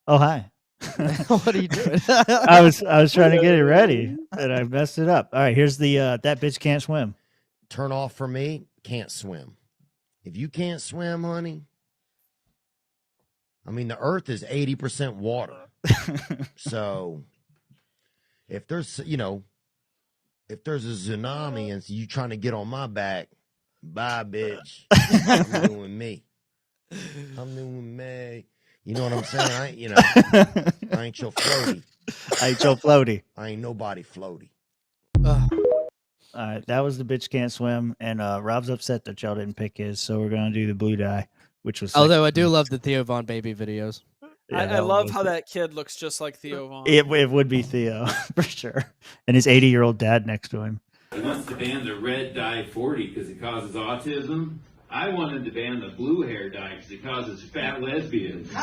Oh, hi. What are you doing? I was trying to get it ready, and I messed it up. All right, here's the that bitch can't swim. Turn off for me, can't swim. If you can't swim, honey, I mean, the earth is 80% water. So if there's, if there's a tsunami and you trying to get on my back, bye, bitch. I'm doing me. I'm doing me. You know what I'm saying? I ain't your floaty. I ain't your floaty. I ain't nobody floaty. All right, that was the bitch can't swim, and Rob's upset that y'all didn't pick his, so we're gonna do the blue dye, which was. Although I do love the Theo Von Baby videos. Yeah, I love how that kid looks just like Theo Von. It would be Theo for sure, and his 80-year-old dad next to him. He wants to ban the red dye 40 because it causes autism. I wanted to ban the blue hair dye because it causes fat lesbians. Yeah.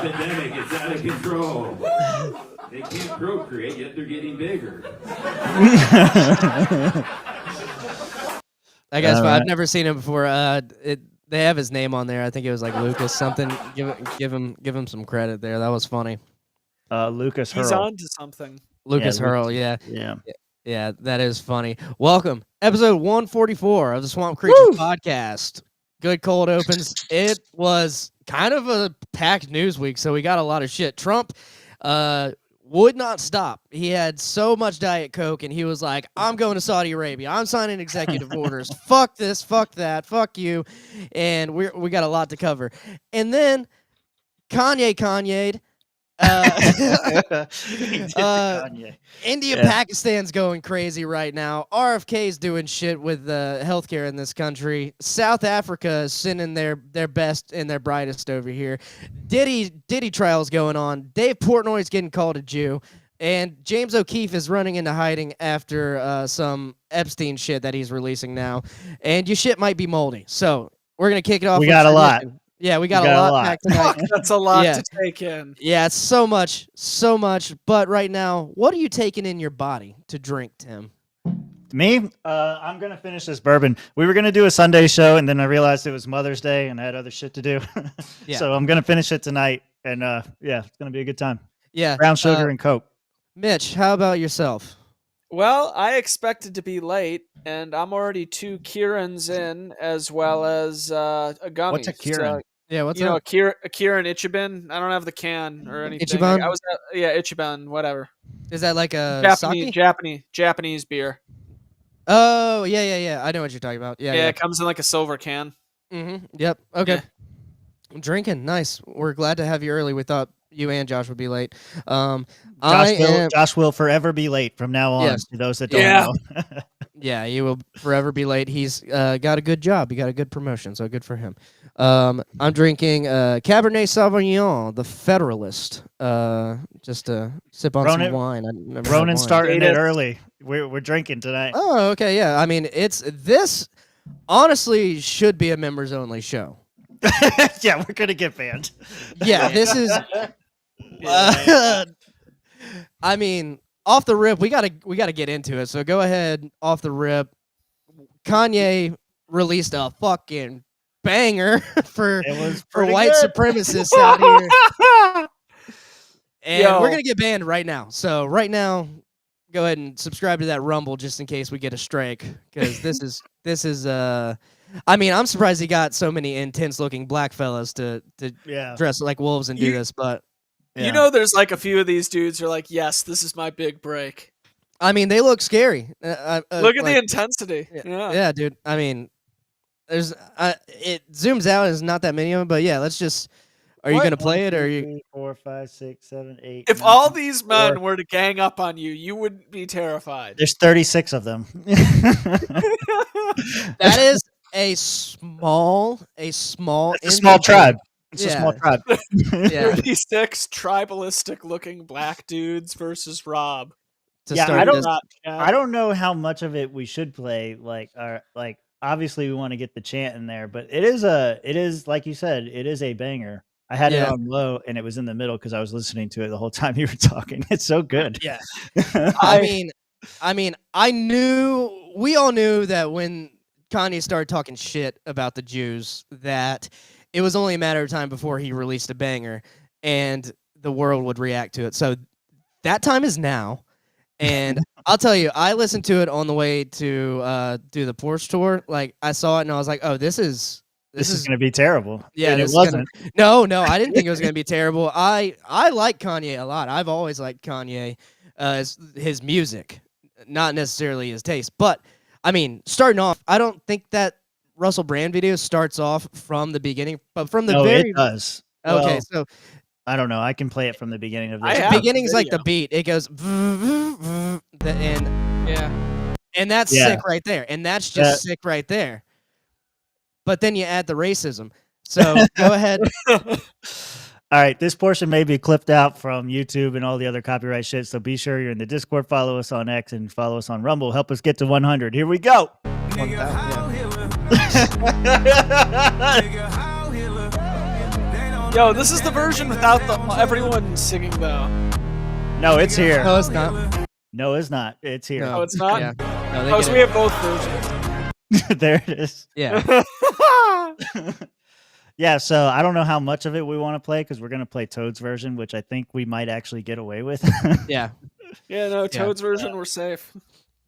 The epidemic is out of control. They can't procreate, yet they're getting bigger. I guess I've never seen him before. They have his name on there. I think it was like Lucas something. Give him some credit there. That was funny. Lucas Hurl. He's on to something. Lucas Hurl, Yeah. Yeah, that is funny. Welcome, episode 144 of the Swamp Creatures podcast. Good cold opens. It was kind of a packed news week, so we got a lot of shit. Trump would not stop. He had so much Diet Coke, and he was like, I'm going to Saudi Arabia. I'm signing executive orders. Fuck this, fuck that, fuck you. And we got a lot to cover. And then Kanye'd. India, Pakistan's going crazy right now. RFK's doing shit with healthcare in this country. South Africa is sending their best and their brightest over here. Diddy trials going on. Dave Portnoy's getting called a Jew, and James O'Keefe is running into hiding after some Epstein shit that he's releasing now. And your shit might be moldy. So we're gonna kick it off. We got a lot. Yeah, we got a lot packed tonight. That's a lot to take in. Yeah, it's so much. But right now, what are you taking in your body to drink, Tim? Me? I'm going to finish this bourbon. We were going to do a Sunday show, and then I realized it was Mother's Day, and I had other shit to do. So I'm going to finish it tonight, and it's going to be a good time. Yeah. Brown sugar and Coke. Mitch, how about yourself? Well, I expected to be late, and I'm already 2 Kierans in, as well as a gummy. What's a Kieran? What's a Kieran Ichiban. I don't have the can or anything. Ichiban? I was Ichiban, whatever. Is that like a Japanese beer? Oh, yeah. I know what you're talking about. Yeah. It comes in like a silver can. Mm-hmm. Yep. Okay. Yeah. I'm drinking. Nice. We're glad to have you early. We thought you and Josh would be late. Josh will forever be late from now on. Yes. To those that don't know. Yeah, he will forever be late. He's got a good job. He got a good promotion, so good for him. I'm drinking Cabernet Sauvignon, the Federalist, just to sip on some wine. Ronan's starting it early. We're drinking tonight. Oh, okay, yeah. I mean, this honestly should be a members only show. Yeah, we're gonna get banned. Yeah, this is. I mean, off the rip, we gotta get into it. So go ahead, off the rip. Kanye released a fucking banger for white supremacists out here, and we're gonna get banned right now. So right now, go ahead and subscribe to that Rumble just in case we get a strike, because this is. I mean, I'm surprised he got so many intense looking black fellas to dress like wolves and do this, but. Yeah. You know, there's like a few of these dudes who are like, yes, this is my big break. I mean, they look scary. Look at the intensity. Yeah, dude. I mean, there's it zooms out. There's not that many of them, but yeah, let's just. Are you gonna play it, or are you? 3, 4, 5, 6, 7, 8. If all these men were to gang up on you, you would be terrified. There's 36 of them. That is a small. It's a small tribe. It's a small tribe. 36 tribalistic looking black dudes versus Rob. I don't know how much of it we should play. Like obviously we want to get the chant in there, but it is like you said, it is a banger. I had it on low and it was in the middle because I was listening to it the whole time you were talking. It's so good. Yeah. I mean, we all knew that when Kanye started talking shit about the Jews, that it was only a matter of time before he released a banger and the world would react to it. So that time is now. And I'll tell you, I listened to it on the way to do the Porsche tour. Like, I saw it and I was like, oh, this is going to be terrible. Yeah, and it wasn't. No, I didn't think it was going to be terrible. I like Kanye a lot. I've always liked Kanye, his music, not necessarily his taste. But, I mean, starting off, I don't think that Russell Brand video starts off from the beginning, but from the it does. Okay, well, so I don't know. I can play it from the beginning of this. the beginning's like the beat. It goes and that's sick right there. And that's just sick right there. But then you add the racism. So go ahead. All right, this portion may be clipped out from YouTube and all the other copyright shit, so be sure you're in the Discord, follow us on X, and follow us on Rumble. Help us get to 100. Here we go. Yo, this is the version without everyone singing though. No, it's here. No, it's not. No, it's not. It's here. No, it's not. Yeah. No, So we have both versions. There it is. Yeah. Yeah, so I don't know how much of it we want to play because we're going to play Toad's version, which I think we might actually get away with. Yeah. Yeah, no, Toad's version, we're safe.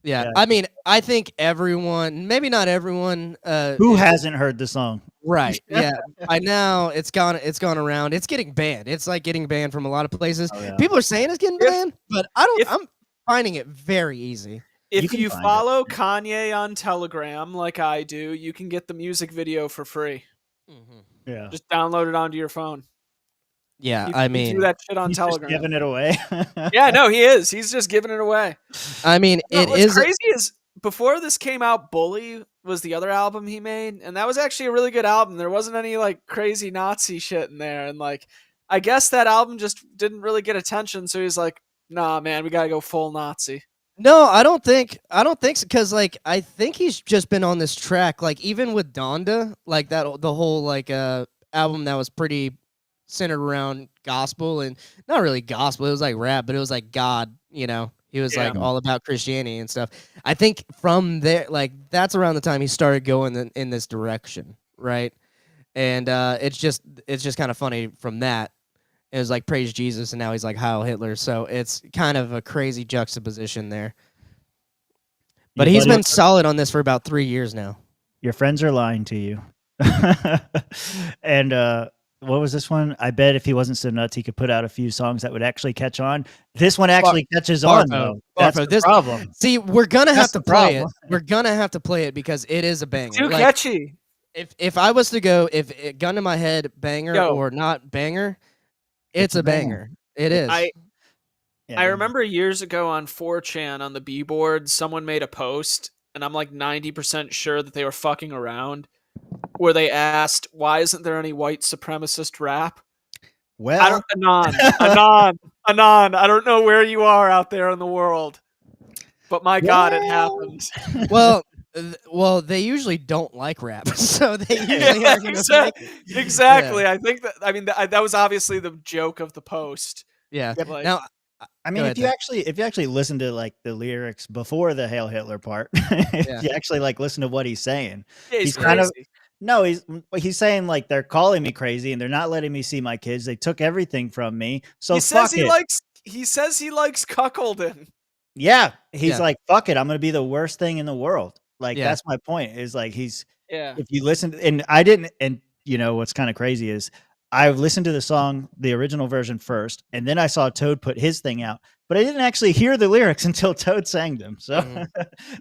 Yeah. I mean, I think everyone, maybe not everyone. Who hasn't heard the song? Right. Yeah. By now, it's gone around. It's getting banned. It's like getting banned from a lot of places. Oh, yeah. People are saying it's getting banned, but I'm finding it very easy. If you follow Kanye on Telegram like I do, you can get the music video for free. Mm-hmm. Yeah. Just download it onto your phone. Yeah, You I can mean, do that shit on He's Telegram. just giving it away. Yeah, no, he is. He's just giving it away. I mean, What's crazy is before this came out, Bully was the other album he made, and that was actually a really good album. There wasn't any like crazy Nazi shit in there, and like I guess that album just didn't really get attention. So he's like, "Nah, man, we gotta go full Nazi." No, I don't think so, because like I think he's just been on this track, like even with Donda, like that the whole like album that was pretty centered around gospel, and not really gospel, it was like rap, but it was like God, you know. He was like all about Christianity and stuff. I think from there, like that's around the time he started going in this direction, right? And it's just kind of funny from that. It was like praise Jesus, and now he's like Heil Hitler. So it's kind of a crazy juxtaposition there. But he's been solid on this for about 3 years now. Your friends are lying to you. And what was this one? I bet if he wasn't so nuts, he could put out a few songs that would actually catch on. This one actually catches on, though. That's the problem. See, we're gonna have to play it. We're gonna have to play it because it is a banger. Too catchy. If I was to go, if it, gun to my head, banger or not banger, it's a banger. It is. I remember years ago on 4chan on the B board, someone made a post, and I'm like 90% sure that they were fucking around, where they asked, "Why isn't there any white supremacist rap?" Well, Anon, I don't know where you are out there in the world, but my God, it happened. Well, they usually don't like rap, so they usually are exactly. I think that. I mean, that was obviously the joke of the post. Yeah. Like, now, I mean, if you actually listen to like the lyrics before the Heil Hitler part, if you actually like listen to what he's saying, he's kind of crazy. No, he's saying like they're calling me crazy and they're not letting me see my kids. They took everything from me. So he says he likes cuckolding. Yeah, he's like, fuck it, I'm gonna be the worst thing in the world. Like that's my point. Is like if you listen, and I didn't, and you know what's kind of crazy is I listened to the song, the original version first, and then I saw Toad put his thing out, but I didn't actually hear the lyrics until Toad sang them. So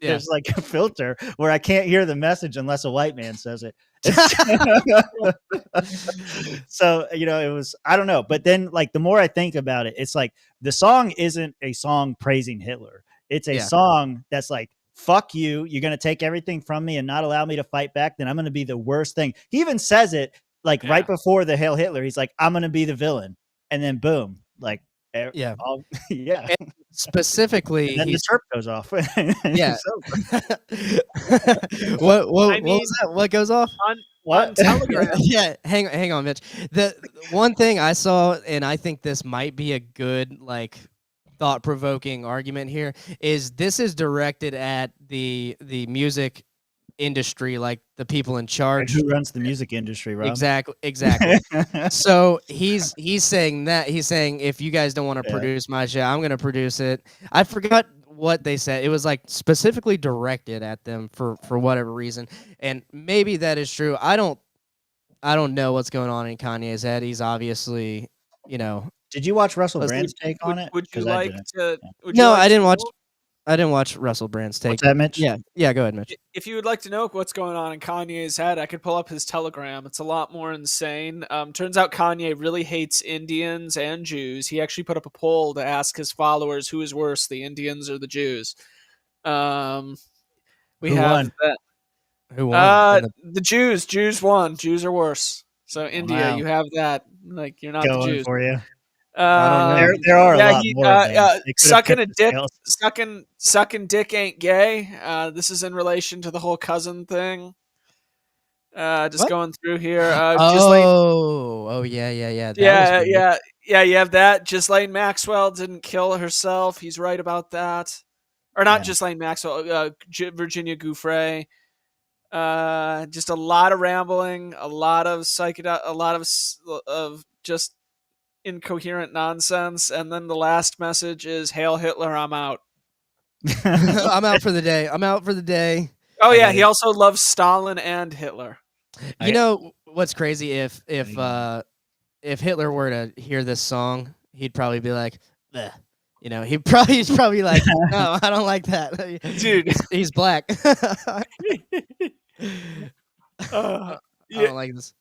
there's like a filter where I can't hear the message unless a white man says it. So, you know, it was, I don't know. But then like the more I think about it, it's like the song isn't a song praising Hitler. It's a song that's like, fuck you. You're going to take everything from me and not allow me to fight back. Then I'm going to be the worst thing. He even says it like right before the Heil Hitler. He's like, I'm going to be the villain. And then boom, like, and specifically, and then the chirp goes off. What was that? What goes off? On Telegram. Yeah, hang on, Mitch. The one thing I saw, and I think this might be a good like thought-provoking argument here, is this is directed at the music industry, like the people in charge. Who runs the music industry, Rob? Exactly. So he's saying that if you guys don't want to produce my show, I'm gonna produce it. I forgot what they said. It was like specifically directed at them for whatever reason, and maybe that is true. I don't know what's going on in Kanye's head. He's obviously, Did you watch Russell Brand's take on it? Would you like to? No, I didn't watch. I didn't watch Russell Brand's take. What's that, Mitch? Yeah, go ahead, Mitch. If you would like to know what's going on in Kanye's head, I could pull up his Telegram. It's a lot more insane. Turns out Kanye really hates Indians and Jews. He actually put up a poll to ask his followers who is worse, the Indians or the Jews. We Who won? that. Who won? The Jews. Jews won. Jews are worse. So India, you have that. Like you're not the Jews. For you. I don't know. There are a lot more. Sucking dick ain't gay. This is in relation to the whole cousin thing. Going through here. Yeah. You have that. Ghislaine Maxwell didn't kill herself. He's right about that. Or not Ghislaine Maxwell. Virginia Giuffre. Just a lot of rambling, a lot of a lot of just incoherent nonsense, and then the last message is Heil Hitler, I'm out. I'm out for the day. Oh yeah, he also loves Stalin and Hitler. You know what's crazy? If Hitler were to hear this song, he'd probably be like, bleh. He's probably like, no, I don't like that, dude. He's black. I don't like this.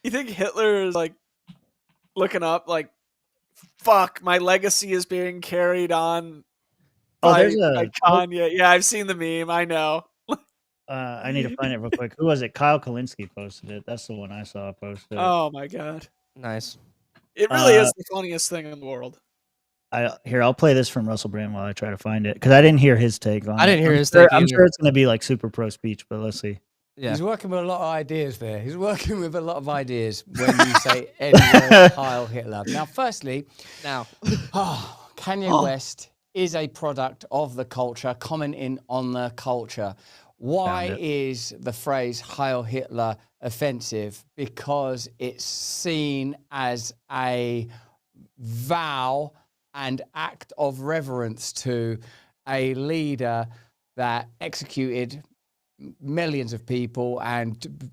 You think Hitler is like looking up like, fuck, my legacy is being carried on by Kanye. Yeah, I've seen the meme. I know. I need to find it real quick. Who was it? Kyle Kalinske posted it. That's the one I saw posted. Oh my god. Nice. It really is the funniest thing in the world. I'll play this from Russell Brand while I try to find it because I didn't hear his take on it. I didn't hear his take. I'm sure it's going to be like super pro speech, but let's see. Yeah. He's working with a lot of ideas there. He's working with a lot of ideas when you say Heil Hitler. Now, firstly, Kanye West is a product of the culture, commenting on the culture. Why is the phrase Heil Hitler offensive? Because it's seen as a vow and act of reverence to a leader that executed millions of people and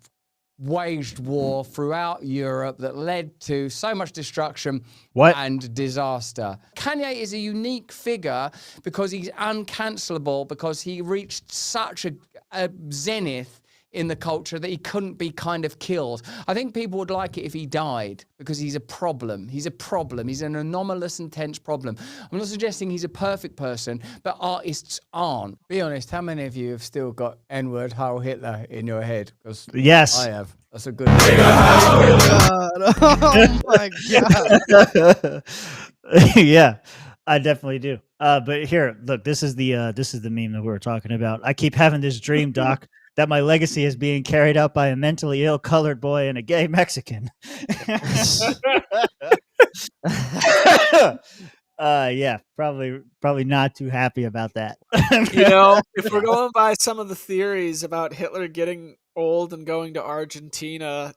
waged war throughout Europe that led to so much destruction and disaster. Kanye is a unique figure because he's uncancelable, because he reached such a zenith in the culture that he couldn't be kind of killed. I think people would like it if he died because he's a problem. He's a problem. He's an anomalous, intense problem. I'm not suggesting he's a perfect person, but artists aren't. Be honest, how many of you have still got N-word Heil Hitler in your head? Because yes, I have. That's a good Oh my god. Yeah, I definitely do. But here, look, this is the meme that we were talking about. I keep having this dream, Doc, that my legacy is being carried out by a mentally ill colored boy and a gay Mexican. Yeah, probably not too happy about that. If we're going by some of the theories about Hitler getting old and going to Argentina,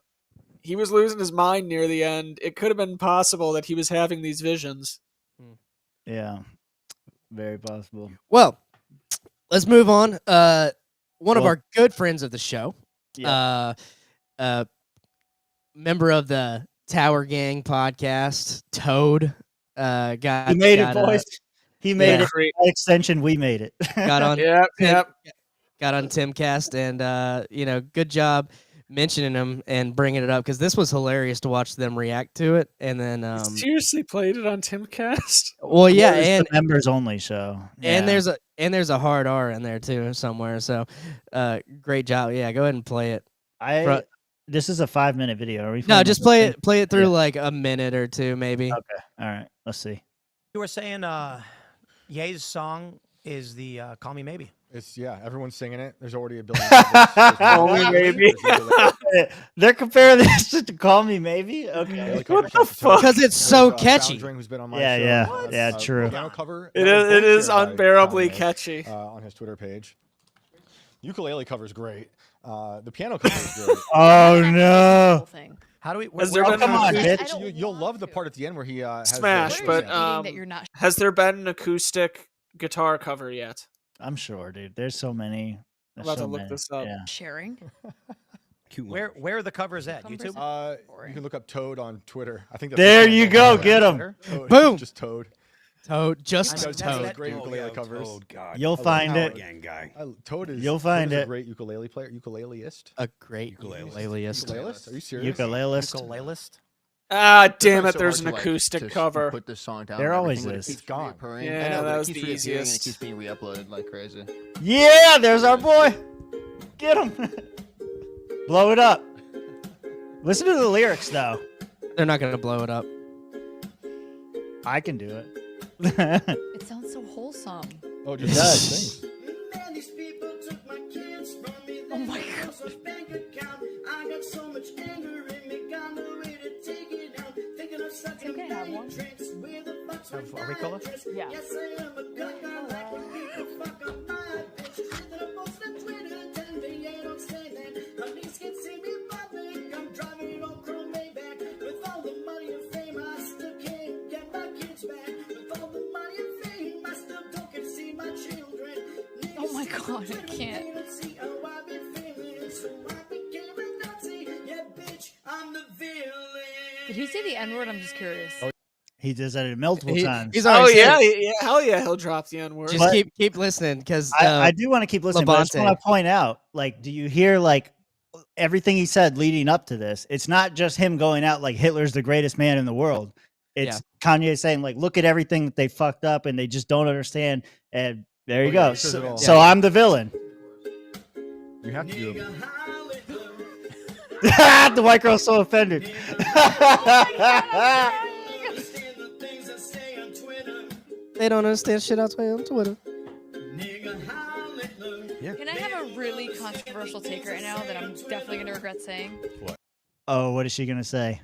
he was losing his mind near the end. It could have been possible that he was having these visions. Yeah, very possible. Well, let's move on. One of our good friends of the show, member of the Tower Gang podcast, Toad, he made it, boys. He made it. By extension, we made it. Got on. Yep. Got on TimCast, and good job mentioning him and bringing it up because this was hilarious to watch them react to it. And then seriously played it on TimCast. Well, yeah, and the members only show. Yeah. And there's a hard R in there too somewhere. So, great job. Yeah, go ahead and play it. This is a 5-minute video. Are we? No, just play it through like a minute or two, maybe. Okay. All right. Let's see. You were saying, Ye's song is the "Call Me Maybe." Everyone's singing it. There's already a billion. Call Me Maybe. They're comparing this to "Call Me Maybe." Okay. What the fuck? Because it's so catchy. Who's been on my show. Yeah. True. Piano cover. It is unbearably catchy. On his Twitter page. Ukulele cover's great. The piano cover is great. Oh no! How do we? Has there been come on, an bitch. You'll love the part at the end where he has Smash, the but that you're not. has there been an acoustic guitar cover yet? I'm sure, dude. There's so many. I'm There's about so to look many. this up. Yeah. Sharing. Where are the covers at? Cucumbers YouTube. you can look up Toad on Twitter. I think that's There the you one go, on get 'em. Twitter. Toad, Boom. Just Toad. Toad, just He does Toad. great ukulele covers. You'll find it. Toad is. You'll find Toad is it. a great ukulele player, ukuleleist. A great ukuleleist. Ukulelist? Are you serious? Ukulelist. Ukulelist. Ah, damn it! There's an acoustic cover. Put this song down. There and always everything, but is. It keeps Gone. reappearing. Yeah, I know, that but was it keeps the reappearing and easiest. it keeps being re-uploaded like crazy. Yeah, there's our boy. Get him. Blow it up. Listen to the lyrics, though. They're not gonna blow it up. I can do it. It sounds so wholesome. Oh, It just does. sings. Oh my god. Can I have one? Have Ricola? Yeah. Oh my god, I can't. Did he say the N-word? I'm just curious. He does that multiple times. He's Oh already said yeah, it. yeah, hell yeah, he'll drop the N word. Just But- keep listening, because I do want to keep listening, but I just Levante. want to point out, like, do you hear, like, everything he said leading up to this? It's not just him going out like Hitler's the greatest man in the world. It's Kanye saying, like, look at everything that they fucked up and they just don't understand. And there you Oh, go. yeah, he says it all. So I'm the villain. You have to do it. The white girl's so offended. they don't understand shit out on Twitter. Can I have a really controversial take right now that I'm definitely going to regret saying? Oh, what is she gonna say?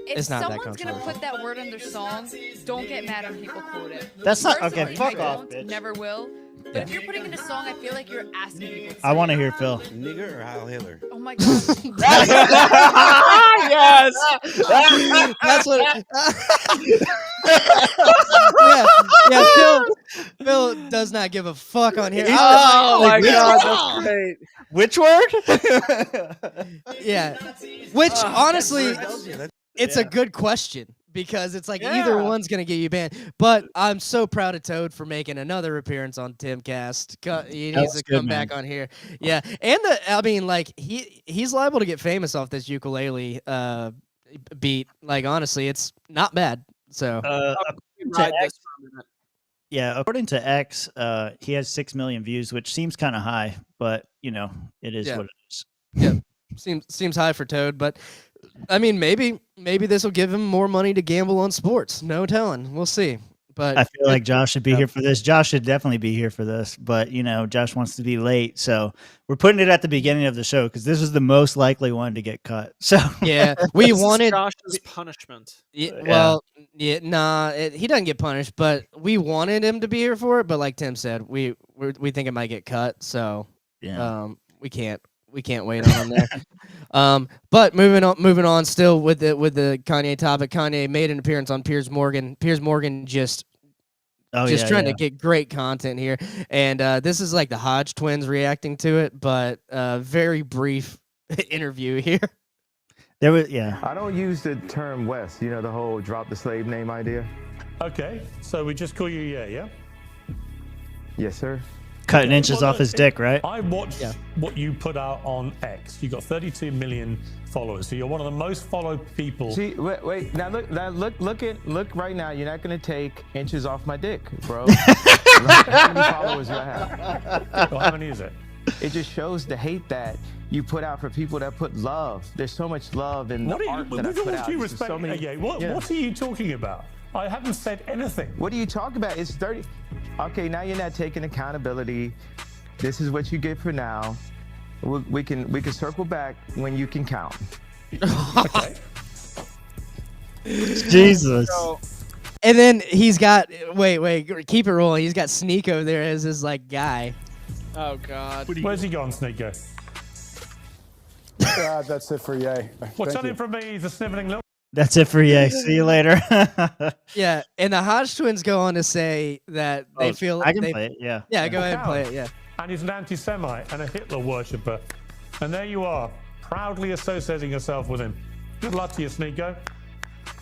If It's not that someone's going to controversial. put that word in their song, don't get mad when people quote it. That's not okay. Personally, Fuck I off, won't, bitch. never will. But if you're putting in a song, I feel like you're asking people to I want to hear Phil. Nigger or Heil Hitler? Oh my god. Yes. That's what. Phil does not give a fuck on here. Oh my Like, god, that's great. Which word? Yeah. Which honestly, it's a good question, because it's like either one's gonna get you banned. But I'm so proud of Toad for making another appearance on TimCast. He needs That's to come good, back man. on here. Yeah, and I mean, like he's liable to get famous off this ukulele beat. Like honestly, it's not bad. So Ride this for a minute. Yeah, according to X, he has 6 million views, which seems kind of high, but you know, it is Yeah. what it is. seems high for Toad, but I mean, maybe this will give him more money to gamble on sports. No telling. We'll see. But I feel like Josh should be here for this. Josh should definitely be here for this, but you know, Josh wants to be late, so we're putting it at the beginning of the show because this is the most likely one to get cut. So yeah, we This is wanted. Josh's punishment. He doesn't get punished, but we wanted him to be here for it. But like Tim said, we think it might get cut, so yeah. we can't wait on him there. But moving on, still with the Kanye topic. Kanye made an appearance on Piers Morgan. Piers Morgan just trying to get great content here, and this is like the Hodge twins reacting to it, but very brief interview here. There was I don't use the term West. You know the whole drop the slave name idea. Okay, so we just call you yeah? Yes, sir. cutting inches off his dick, right? I watched what you put out on X. You got 32 million followers, so you're one of the most followed people. See, wait. Now look right now. You're not gonna take inches off my dick, bro. How many followers do I have? Well, how many is it? It just shows the hate that you put out for people that put love. There's so much love in the art that I with put all out. due There's respect, so many, what are you talking about? I haven't said anything. What are you talking about? It's 30. Okay, now you're not taking accountability. This is what you get for now. We can circle back when you can count. Okay. Jesus. And then he's got wait, keep it rolling. He's got Sneak over there as his like guy. Oh God. Where's he gone, Sneaker? That's it for Ye. What's on in from me? He's a sniveling little. That's it for Ye. See you later. Yeah, and the Hodge twins go on to say that they feel I can play it. Yeah. Yeah, go ahead and play it. Yeah. And he's an anti-Semite and a Hitler worshipper. And there you are, proudly associating yourself with him. Good luck to you, Sneeko.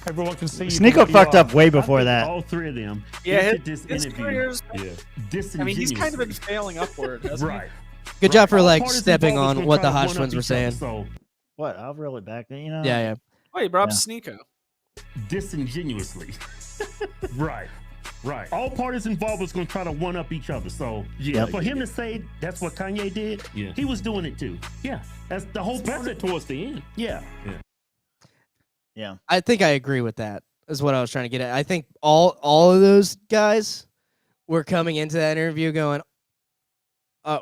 Everyone can see you. Sneeko fucked up way before that. All three of them. Yeah, this his interview. career's. Yeah. I mean, he's kind of been failing upward, hasn't Right. Good job for All like parties stepping involved is on gonna what try the to Hodge one-up twins were each other, saying. So What? I'll reel it back. You know. Yeah, yeah. Oh, you brought up Sneeko. disingenuously. Right. Right. All parties involved was going to try to one up each other. So, yeah, for him to say that's what Kanye did, he was doing it too. Yeah. That's the whole Especially towards the end. Yeah. Yeah. I think I agree with that. Is what I was trying to get at. I think all of those guys were coming into that interview going,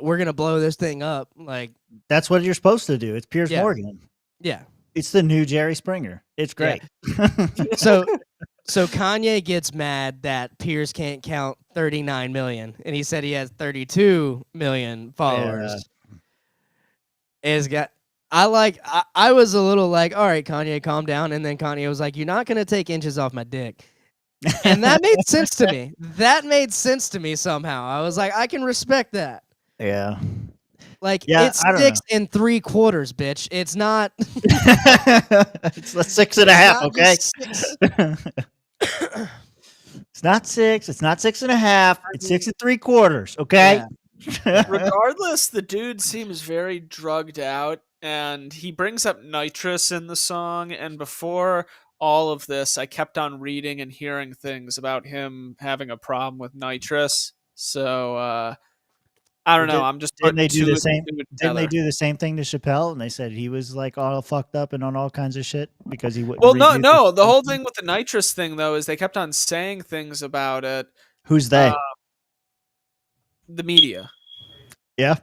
"We're gonna blow this thing up." Like That's what you're supposed to do. It's Piers Morgan. Yeah. It's the new Jerry Springer. It's great. So Kanye gets mad that Piers can't count 39 million, and he said he has 32 million followers. I was a little like, all right, Kanye, calm down. And then Kanye was like, you're not going to take inches off my dick. And that made sense to me. That made sense to me somehow. I was like, I can respect that. Yeah. Like, Yeah, it's I don't 6 3/4, bitch. It's not. It's 6.5, okay? It's not 6. It's not 6.5. It's 6 3/4, okay? Regardless, the dude seems very drugged out, and he brings up nitrous in the song. And before all of this, I kept on reading and hearing things about him having a problem with nitrous. So I don't know. I'm just didn't they do two the and same? two Didn't they together. do the same thing to Chappelle? And they said he was like all fucked up and on all kinds of shit because he wouldn't. Well, no. redo The whole thing with the nitrous thing, though, is they kept on saying things about it. Who's they? The media. Yeah.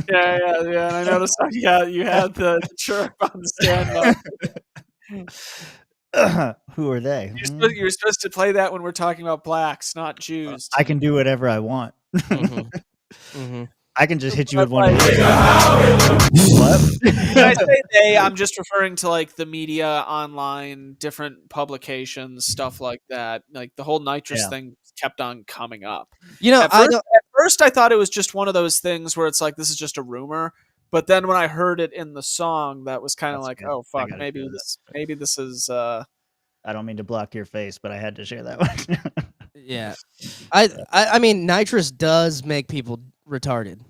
Yeah. And I noticed you had the chirp on the stand. Who are they? You're supposed to play that when we're talking about blacks, not Jews. I can do whatever I want. Mm-hmm. I can just hit you with one of these. What? When I say they, I'm just referring to like the media, online, different publications, stuff like that. Like the whole nitrous thing kept on coming up. You know, at first I thought it was just one of those things where it's like this is just a rumor. But then when I heard it in the song, that was kind of like, oh fuck, maybe this is. I don't mean to block your face, but I had to share that one. Yeah. I mean, nitrous does make people retarded.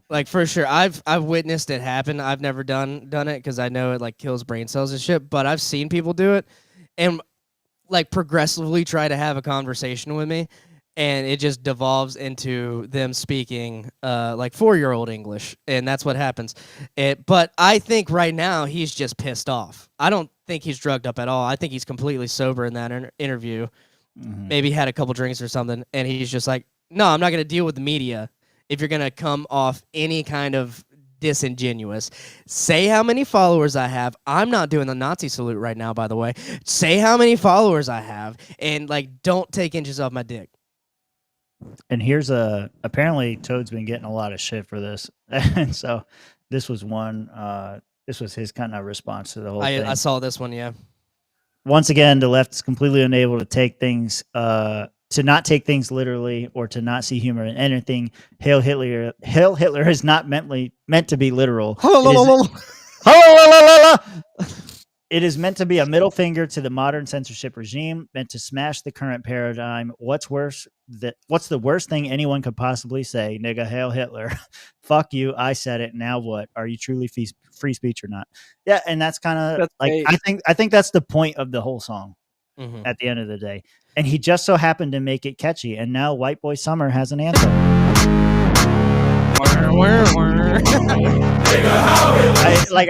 Like for sure. I've witnessed it happen. I've never done it because I know it like kills brain cells and shit, but I've seen people do it and like progressively try to have a conversation with me, and it just devolves into them speaking like 4-year-old English, and that's what happens. But I think right now he's just pissed off. I don't think he's drugged up at all. I think he's completely sober in that interview. Mm-hmm. Maybe had a couple drinks or something, and he's just like, no, I'm not going to deal with the media if you're going to come off any kind of disingenuous. Say how many followers I have. I'm not doing the Nazi salute right now, by the way. Say how many followers I have, and like, don't take inches off my dick. And here's apparently Toad's been getting a lot of shit for this. And so this was one, this was his kind of response to the whole thing. I saw this one, yeah. Once again, the left is completely unable to take things, to not take things literally or to not see humor in anything. Heil Hitler is not meant to be literal. It is meant to be a middle finger to the modern censorship regime, meant to smash the current paradigm. What's the worst thing anyone could possibly say? Nigga, Heil Hitler. Fuck you. I said it. Now what? Are you truly free speech or not? Yeah, and that's kind of like I think that's the point of the whole song at the end of the day. And he just so happened to make it catchy. And now White Boy Summer has an anthem.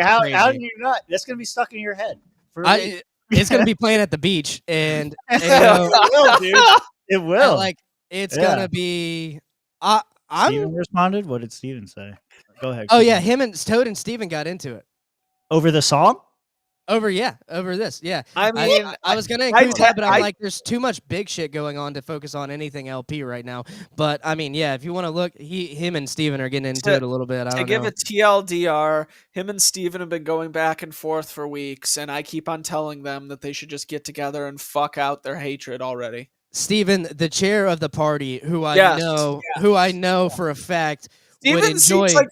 How do you not? That's gonna be stuck in your head. It's gonna be playing at the beach, and it will, dude. It will. Like it's gonna be. Steven responded. What did Steven say? Go ahead. Oh yeah, him and Toad and Steven got into it over the song. Over this. Yeah. I mean, I was gonna include that, but I'm like, there's too much big shit going on to focus on anything LP right now. But I mean, yeah, if you want to look, him and Steven are getting into it a little bit. I don't know. To give a TLDR, him and Steven have been going back and forth for weeks, and I keep on telling them that they should just get together and fuck out their hatred already. Steven, the chair of the party, who I know for a fact would enjoy. Seems like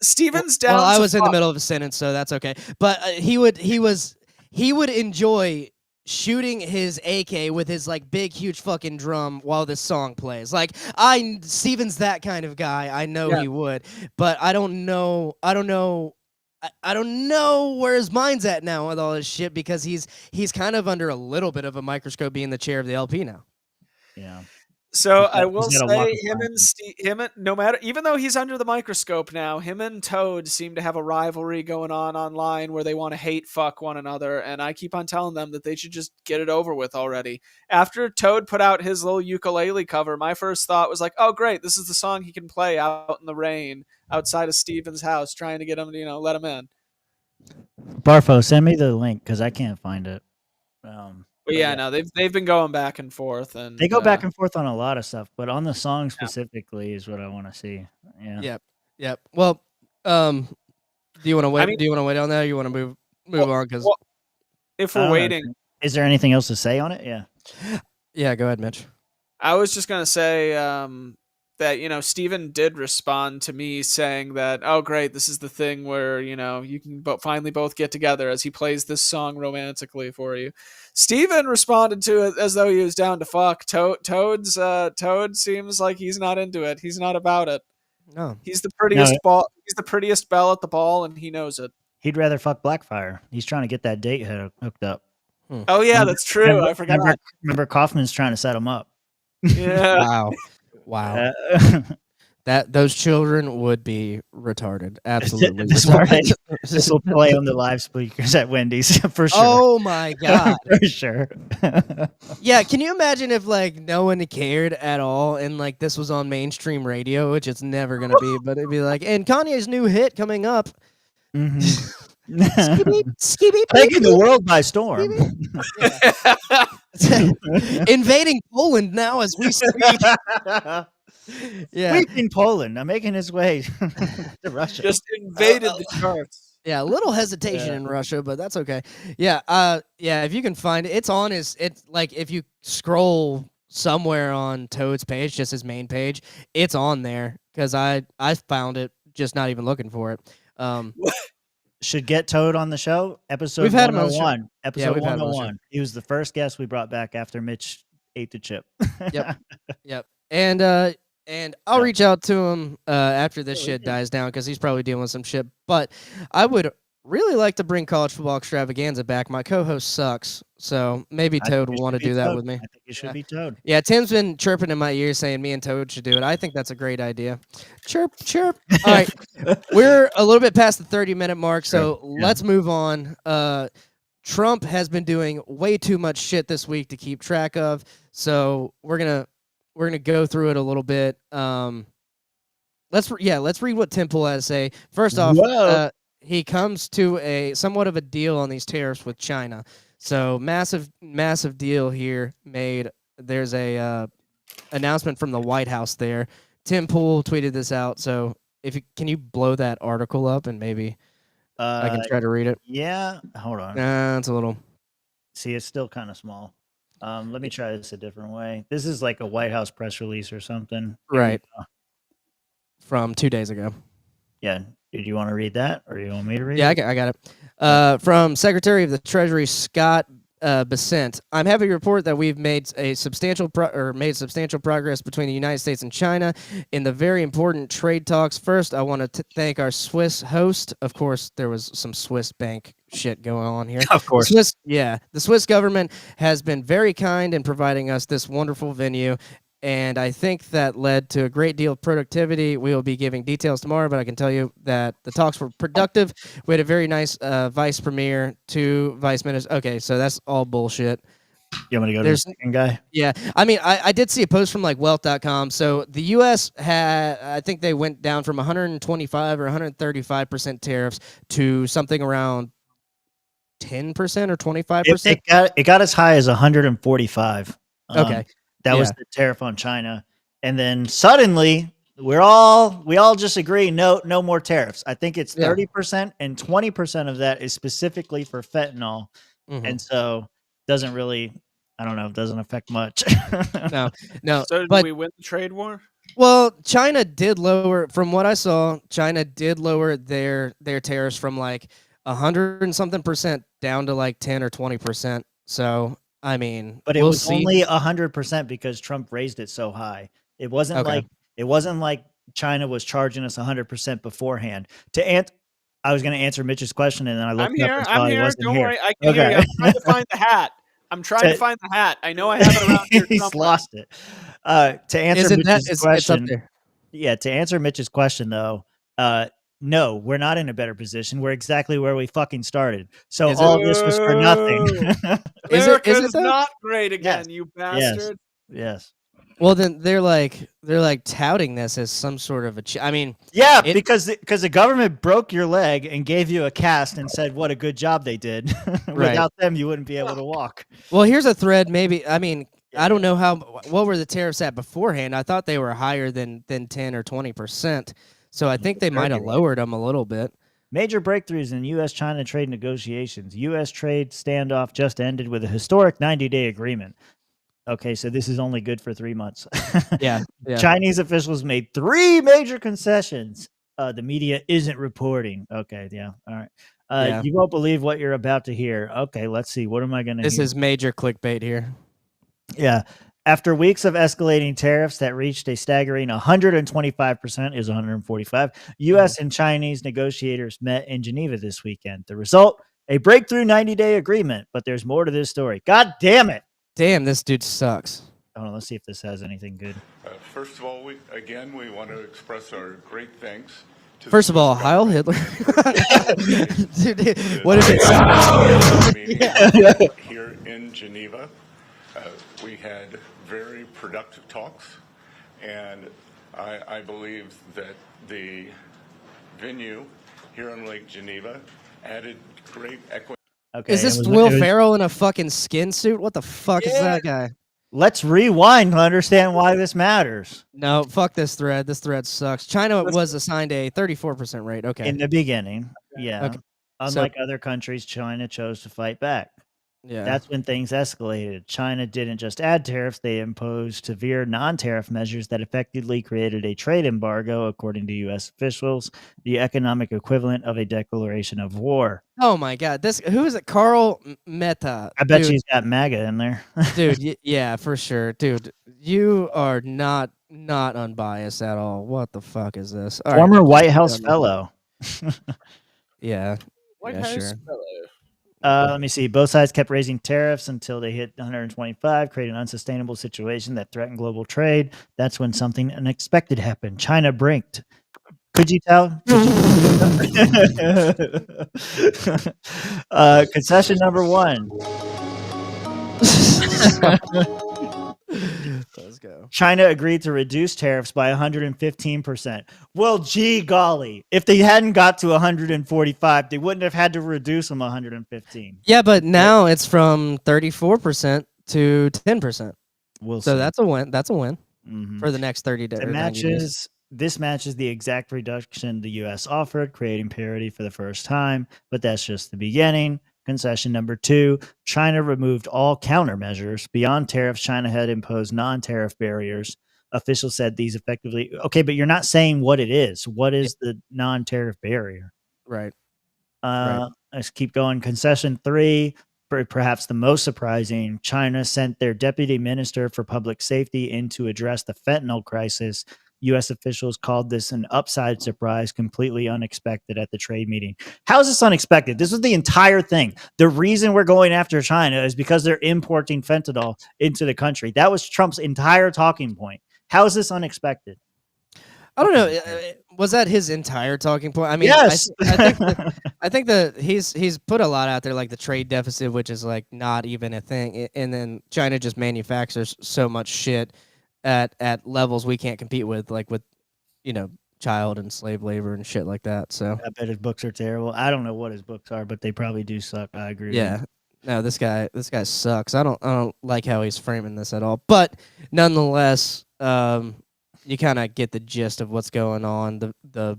Steven's down. Well, I was in the middle of a sentence, so that's okay. But he would enjoy shooting his AK with his like big, huge fucking drum while this song plays. Like Steven's that kind of guy. I know he would, but I don't know where his mind's at now with all this shit because he's kind of under a little bit of a microscope being the chair of the LP now. Yeah. So I will say no matter, even though he's under the microscope now, him and Toad seem to have a rivalry going on online where they want to hate fuck one another. And I keep on telling them that they should just get it over with already. After Toad put out his little ukulele cover, my first thought was like, oh, great. This is the song he can play out in the rain outside of Steven's house, trying to get him, let him in. Barfo, send me the link because I can't find it. But yeah, no, they've been going back and forth, and they go back and forth on a lot of stuff, but on the song specifically is what I want to see. Yeah. Yep. Well, do you want to wait? Do you want to wait on that? Or you want to move on? Because if we're waiting, is there anything else to say on it? Yeah. Yeah. Go ahead, Mitch. I was just gonna say that Steven did respond to me saying that, oh great, this is the thing where you can finally both get together as he plays this song romantically for you. Steven responded to it as though he was down to fuck. Toad seems like he's not into it. He's not about it. No, he's the prettiest ball. He's the prettiest belle at the ball, and he knows it. He'd rather fuck Blackfire. He's trying to get that date hooked up. Oh yeah, that's true. I forgot. Remember Kaufman's trying to set him up. Yeah. Wow. Those children would be retarded. Absolutely. This will play on the live speakers at Wendy's for sure. Oh my god. For sure. Yeah, can you imagine if like no one cared at all and like this was on mainstream radio, which it's never gonna be, but it'd be like, and Kanye's new hit coming up. Skibby, taking the world by storm. Invading Poland now as we speak. Yeah, sweeping Poland. I'm making his way to Russia. Just invaded the charts. Yeah, a little hesitation in Russia, but that's okay. Yeah, if you can find it, it's like if you scroll somewhere on Toad's page, just his main page, it's on there because I found it just not even looking for it. Should get Toad on the show. Episode We've had him on 101. Episode we've had him on the 101. He was the first guest we brought back after Mitch ate the chip. Yep. And I'll reach out to him after this shit dies down because he's probably dealing with some shit. But I would really like to bring College Football Extravaganza back. My co-host sucks, so maybe Toad will want to do that with me. I think it should be Toad. Yeah, Tim's been chirping in my ear saying me and Toad should do it. I think that's a great idea. Chirp, chirp. All right, we're a little bit past the 30-minute mark, so let's move on. Trump has been doing way too much shit this week to keep track of, so we're gonna go through it a little bit. Let's read what Tim Pool had to say. First off, he comes to a somewhat of a deal on these tariffs with China. So massive deal here made. There's a announcement from the White House there. Tim Pool tweeted this out. So can you blow that article up and maybe I can try to read it. Yeah, hold on. It's a little. See, it's still kind of small. Let me try this a different way. This is like a White House press release or something. Right. From 2 days ago. Yeah. Did you want to read that, or you want me to read it? Yeah, I got it. From Secretary of the Treasury Scott Bessent, I'm happy to report that we've made substantial progress between the United States and China in the very important trade talks. First, I want to thank our Swiss host. Of course, there was some Swiss bank shit going on here. Of course. The Swiss government has been very kind in providing us this wonderful venue. And I think that led to a great deal of productivity. We will be giving details tomorrow, but I can tell you that the talks were productive. We had a very nice vice premier, 2 vice ministers. Okay, so that's all bullshit. You want me to go to the second guy? Yeah. I mean, I did see a post from like wealth.com. So the U.S. had, I think they went down from 125 or 135% tariffs to something around 10% or 25%. It got as high as 145. Okay. That was the tariff on China. And then suddenly we all just agree no more tariffs. I think it's 30% and 20% of that is specifically for fentanyl. And so doesn't really, I don't know, doesn't affect much. No. So did we win the trade war? Well, China did lower, from what I saw, China did lower their tariffs from like 100 and something percent down to like 10 or 20%. So, I mean, but it was only 100% because Trump raised it so high. It wasn't like China was charging us 100% beforehand. I was going to answer Mitch's question, and then I looked up and saw he wasn't Don't here. worry, I can hear you. I'm trying to find the hat. I know I have it around here. He's lost it. To answer Mitch's question, it's up there. Yeah, to answer Mitch's question though, no, we're not in a better position. We're exactly where we fucking started. So all of this was for nothing. America's not great again, you bastard. Yes. Well, then they're like touting this as some sort of because the government broke your leg and gave you a cast and said what a good job they did. Without them, you wouldn't be able to walk. Well, here's a thread. Maybe I don't know what were the tariffs at beforehand. I thought they were higher than 10 or 20%. So I think they might have lowered them a little bit. Major breakthroughs in U.S.-China trade negotiations. U.S. trade standoff just ended with a historic 90-day agreement. Okay, so this is only good for 3 months. Yeah. Chinese officials made 3 major concessions. The media isn't reporting. Okay, yeah, all right. You won't believe what you're about to hear. Okay, let's see. What am I going to hear? This is major clickbait here. Yeah. After weeks of escalating tariffs that reached a staggering 125% is 145, U.S. and Chinese negotiators met in Geneva this weekend. The result, a breakthrough 90-day agreement. But there's more to this story. God damn it. Damn, this dude sucks. Hold on, let's see if this has anything good. First of all, we want to express our great thanks. First of all, Heil Hitler. Dude, what is it? Here in Geneva, we had very productive talks, and I believe that the venue here on Lake Geneva added great equity. Okay, is this Will Ferrell in a fucking skin suit? What the fuck is that guy? Let's rewind to understand why this matters. No, fuck this thread. This thread sucks. China was assigned a 34% rate. Okay. In the beginning, yeah. Okay. Unlike other countries, China chose to fight back. Yeah. That's when things escalated. China didn't just add tariffs, they imposed severe non-tariff measures that effectively created a trade embargo, according to U.S. officials, the economic equivalent of a declaration of war. Oh my God. Who is it? Carl Mehta. I bet she's got MAGA in there. Dude, yeah, for sure. Dude, you are not unbiased at all. What the fuck is this? All Former right. White House fellow. Yeah. White yeah, House sure. fellow. Let me see. Both sides kept raising tariffs until they hit 125, creating an unsustainable situation that threatened global trade. That's when something unexpected happened. China blinked. Could you tell? Concession number 1. Let's go. China agreed to reduce tariffs by 115%. Well, gee golly, if they hadn't got to 145, they wouldn't have had to reduce them 115. Yeah, but now it's from 34% to 10%. We'll so see. That's a win. That's a win Mhm. for the next 30 days. This matches the exact reduction the U.S. offered, creating parity for the first time, but that's just the beginning. Concession number 2, China removed all countermeasures. Beyond tariffs, China had imposed non-tariff barriers. Officials said these effectively... Okay, but you're not saying what it is. What is the non-tariff barrier? Right. Let's keep going. Concession 3, perhaps the most surprising, China sent their deputy minister for public safety in to address the fentanyl crisis. U.S. officials called this an upside surprise, completely unexpected at the trade meeting. How is this unexpected? This was the entire thing. The reason we're going after China is because they're importing fentanyl into the country. That was Trump's entire talking point. How is this unexpected? I don't know. Was that his entire talking point? I mean, yes. I think that he's put a lot out there, like the trade deficit, which is like not even a thing, and then China just manufactures so much shit at levels we can't compete with, like with, child and slave labor and shit like that. So I bet his books are terrible. I don't know what his books are, but they probably do suck. I agree. With yeah, you. no, this guy sucks. I don't like how he's framing this at all. But nonetheless, you kind of get the gist of what's going on, the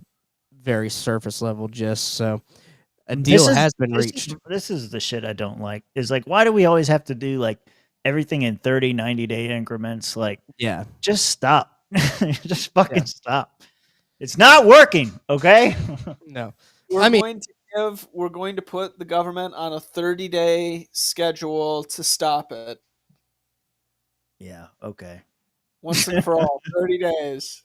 very surface level gist. So a deal has been reached. This is the shit I don't like. Is like, why do we always have to do like everything in 30, 90-day increments? Like, yeah, just stop. Just fucking stop. It's not working, okay? No. We're going to put the government on a 30-day schedule to stop it. Yeah, okay. Once and for all, 30 days.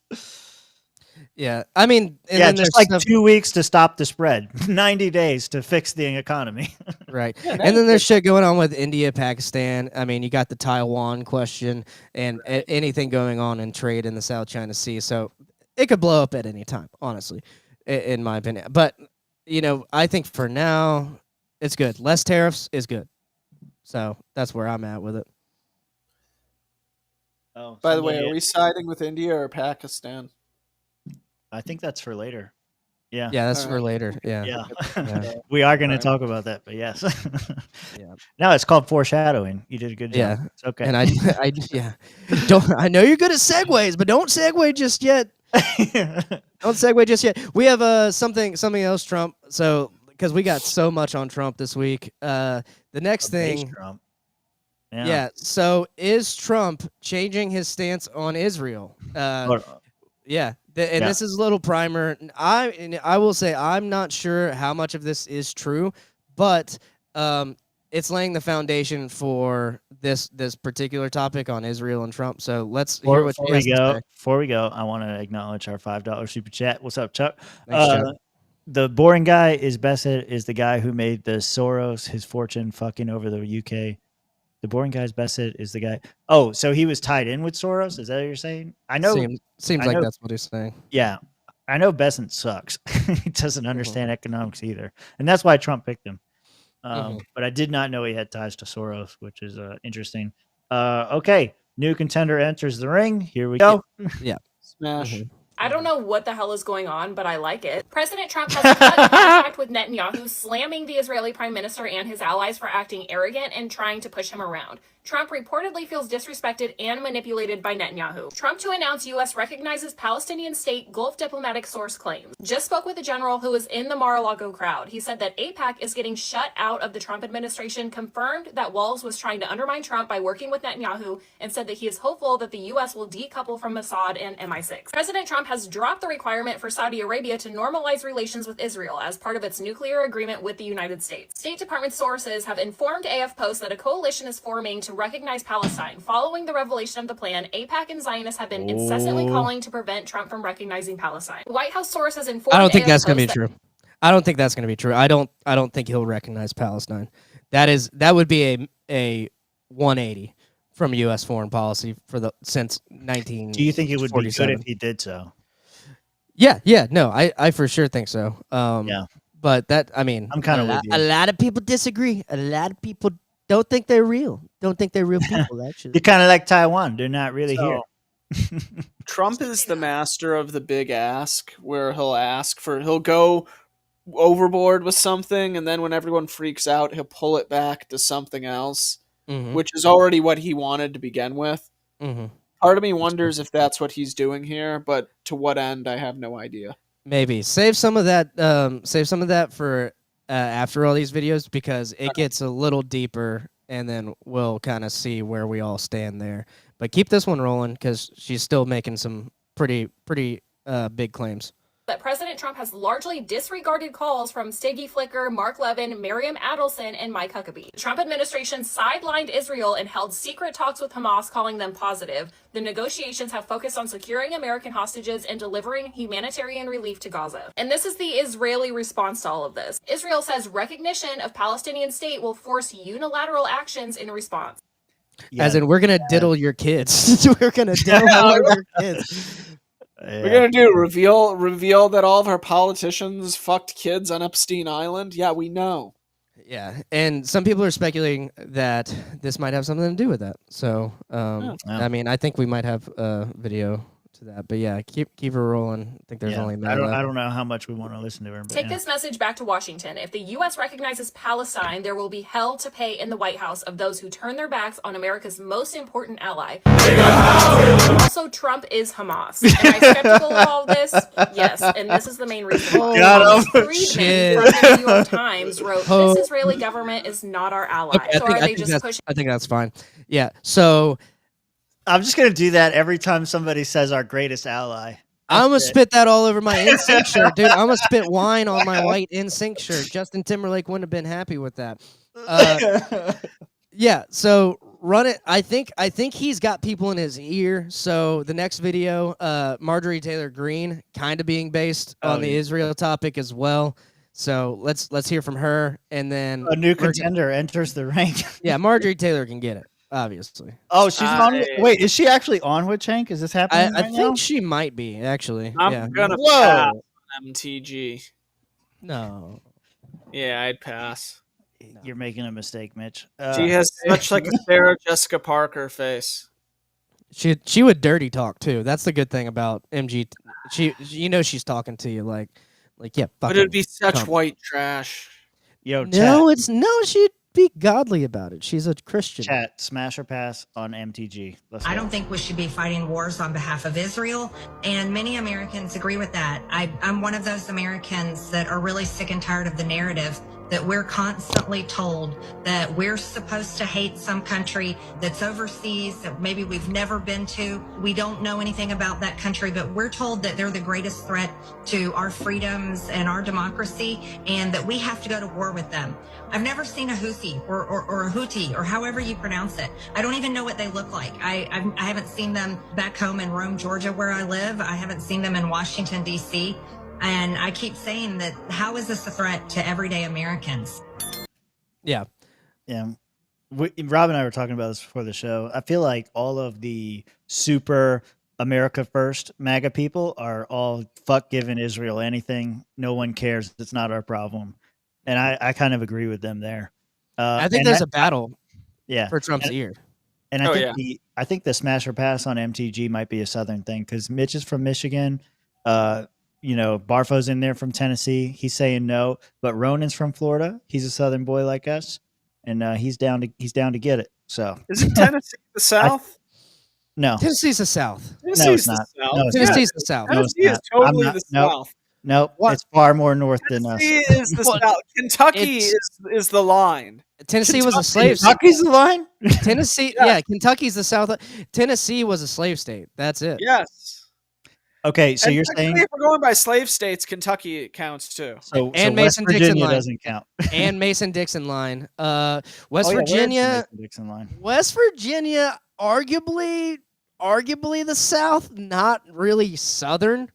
Yeah, I mean, and yeah, then just there's like 2 weeks to stop the spread, 90 days to fix the economy. Right. And then there's shit going on with India, Pakistan. I mean, you got the Taiwan question and anything going on in trade in the South China Sea. So it could blow up at any time, honestly, in my opinion. But, you know, I think for now, it's good. Less tariffs is good. So that's where I'm at with it. Oh, by the way, are we siding with India or Pakistan? I think that's for later. Yeah. Yeah, that's for later. Yeah. Yeah. We are going to talk about that, but yes. Yeah. No, it's called foreshadowing. You did a good job. Yeah. It's okay. And I know you're good at segues, but don't segue just yet. Don't segue just yet. We have something else, Trump. So because we got so much on Trump this week. The next thing. Trump. Yeah. So is Trump changing his stance on Israel? Yeah. And this is a little primer. I will say I'm not sure how much of this is true, but it's laying the foundation for this particular topic on Israel and Trump. So let's hear what he has to say. Before we go, I want to acknowledge our $5 super chat. What's up, Chuck? Thanks, Chuck. The boring guy is Bassett is the guy who made the Soros his fortune fucking over the UK. The boring guy's Bassett is the guy. Oh, so he was tied in with Soros? Is that what you're saying? I know. Seems like that's what he's saying. Yeah. I know Besant sucks. He doesn't understand economics either. And that's why Trump picked him. But I did not know he had ties to Soros, which is interesting. Okay. New contender enters the ring. Here we go. Yeah. Smash. I don't know what the hell is going on, but I like it. President Trump has cut contact with Netanyahu, slamming the Israeli prime minister and his allies for acting arrogant and trying to push him around. Trump reportedly feels disrespected and manipulated by Netanyahu. Trump to announce U.S. recognizes Palestinian state, Gulf diplomatic source claims. Just spoke with a general who was in the Mar-a-Lago crowd. He said that AIPAC is getting shut out of the Trump administration, confirmed that Walz was trying to undermine Trump by working with Netanyahu, and said that he is hopeful that the U.S. will decouple from Mossad and MI6. President Trump has dropped the requirement for Saudi Arabia to normalize relations with Israel as part of its nuclear agreement with the United States. State Department sources have informed AF Post that a coalition is forming to recognize Palestine. Following the revelation of the plan, AIPAC and Zionists have been incessantly calling to prevent Trump from recognizing Palestine. White House sources informed I don't think AF that's going to be Post true. I don't think that's going to be true. I don't think he'll recognize Palestine. That would be a 180 from U.S. foreign policy since 1947. Do you think it would be good if he did so? Yeah, no, I for sure think so. Yeah. But I'm kind of with you. A lot of people disagree. A lot of people don't think they're real. Don't think they're real people, actually. They're kind of like Taiwan. They're not really here. Trump is the master of the big ask, where he'll go overboard with something, and then when everyone freaks out, he'll pull it back to something else, which is already what he wanted to begin with. Part of me wonders if that's what he's doing here, but to what end, I have no idea. Maybe save some of that. Save some of that for after all these videos, because it gets a little deeper, and then we'll kind of see where we all stand there. But keep this one rolling, because she's still making some pretty big claims. That President Trump has largely disregarded calls from Stiggy Flicker, Mark Levin, Miriam Adelson, and Mike Huckabee. The Trump administration sidelined Israel and held secret talks with Hamas, calling them positive. The negotiations have focused on securing American hostages and delivering humanitarian relief to Gaza. And this is the Israeli response to all of this. Israel says recognition of Palestinian state will force unilateral actions in response. Yeah. As in, we're going to diddle your kids. We're going to diddle your kids. We're gonna do reveal that all of our politicians fucked kids on Epstein Island. Yeah, we know. Yeah, and some people are speculating that this might have something to do with that. So, I mean, I think we might have a video to that. But yeah, keep her rolling. I think there's only a minute left. I don't know how much we want to listen to her. But Take this message back to Washington. If the U.S. recognizes Palestine, there will be hell to pay in the White House of those who turn their backs on America's most important ally. Also, Trump is Hamas. Am I skeptical of all this? Yes, and this is the main reason why. Friedman from the New York Times wrote, "This Israeli government is not our ally." Okay, so are they just pushing? I think that's fine. Yeah. So I'm just gonna do that every time somebody says our greatest ally. I'm gonna spit that all over my NSYNC shirt, dude. I'm gonna spit wine on my white NSYNC shirt. Justin Timberlake wouldn't have been happy with that. Yeah. So run it. I think he's got people in his ear. So the next video, Marjorie Taylor Greene, kind of being based on the Israel topic as well. So let's hear from her, and then a new contender enters the rank. Yeah, Marjorie Taylor can get it, obviously. Oh, she's on. Wait, is she actually on with Hank? Is this happening? I think she might be actually. I'm gonna pass on MTG. No. Yeah, I'd pass. You're making a mistake, Mitch. She has such like a Sarah Jessica Parker face. She would dirty talk too. That's the good thing about MG. She's talking to you like yeah. But it'd be such white trash. Yo, no, she'd be godly about it. She's a Christian. Chat, smash or pass on MTG. I don't think we should be fighting wars on behalf of Israel, and many Americans agree with that. I'm one of those Americans that are really sick and tired of the narrative that we're constantly told that we're supposed to hate some country that's overseas, that maybe we've never been to. We don't know anything about that country, but we're told that they're the greatest threat to our freedoms and our democracy, and that we have to go to war with them. I've never seen a Houthi or a Houthi, or however you pronounce it. I don't even know what they look like. I haven't seen them back home in Rome, Georgia, where I live. I haven't seen them in Washington, D.C., and I keep saying that, how is this a threat to everyday Americans? Yeah. Yeah. Rob and I were talking about this before the show. I feel like all of the super America first MAGA people are all fuck giving Israel anything. No one cares. It's not our problem. And I kind of agree with them there. I think there's a battle for Trump's ear. And I think the smash or pass on MTG might be a Southern thing, because Mitch is from Michigan. Barfo's in there from Tennessee. He's saying no, but Ronan's from Florida. He's a Southern boy like us, and he's down to get it. So isn't Tennessee the South? No, Tennessee's the South. Tennessee's not. No, Tennessee's the South. Tennessee is totally the South. Nope, it's far more north than us. Tennessee is the South. Kentucky is the line. Tennessee was a slave state. Kentucky's the line? Tennessee, yeah, Kentucky's the South. Tennessee was a slave state. That's it. Yes. Okay, so you're saying if we're going by slave states, Kentucky counts too. So Mason Virginia Dixon doesn't count. And Mason-Dixon line. West Virginia. Mason-Dixon line? West Virginia, arguably the South, not really Southern.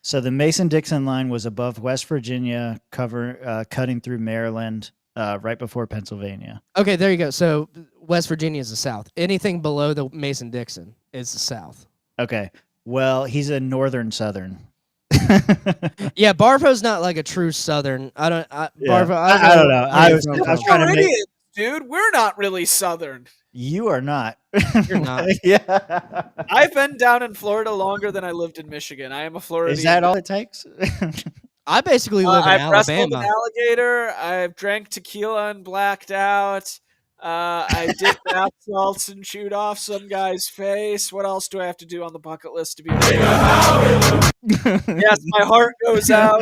So the Mason-Dixon line was above West Virginia, cutting through Maryland, right before Pennsylvania. Okay, there you go. So West Virginia is the South. Anything below the Mason-Dixon is the South. Okay. Well, he's a northern Southern. Yeah, Barfo's not like a true Southern. I don't know. I was trying to make... Dude, we're not really Southern. You are not. You're not. Yeah. I've been down in Florida longer than I lived in Michigan. I am a Floridian. Is that all it takes? I basically live in I've wrestled Alabama. an alligator. I've drank tequila and blacked out. I did bath salts and chewed off some guy's face. What else do I have to do on the bucket list to be? Yes, my heart goes out.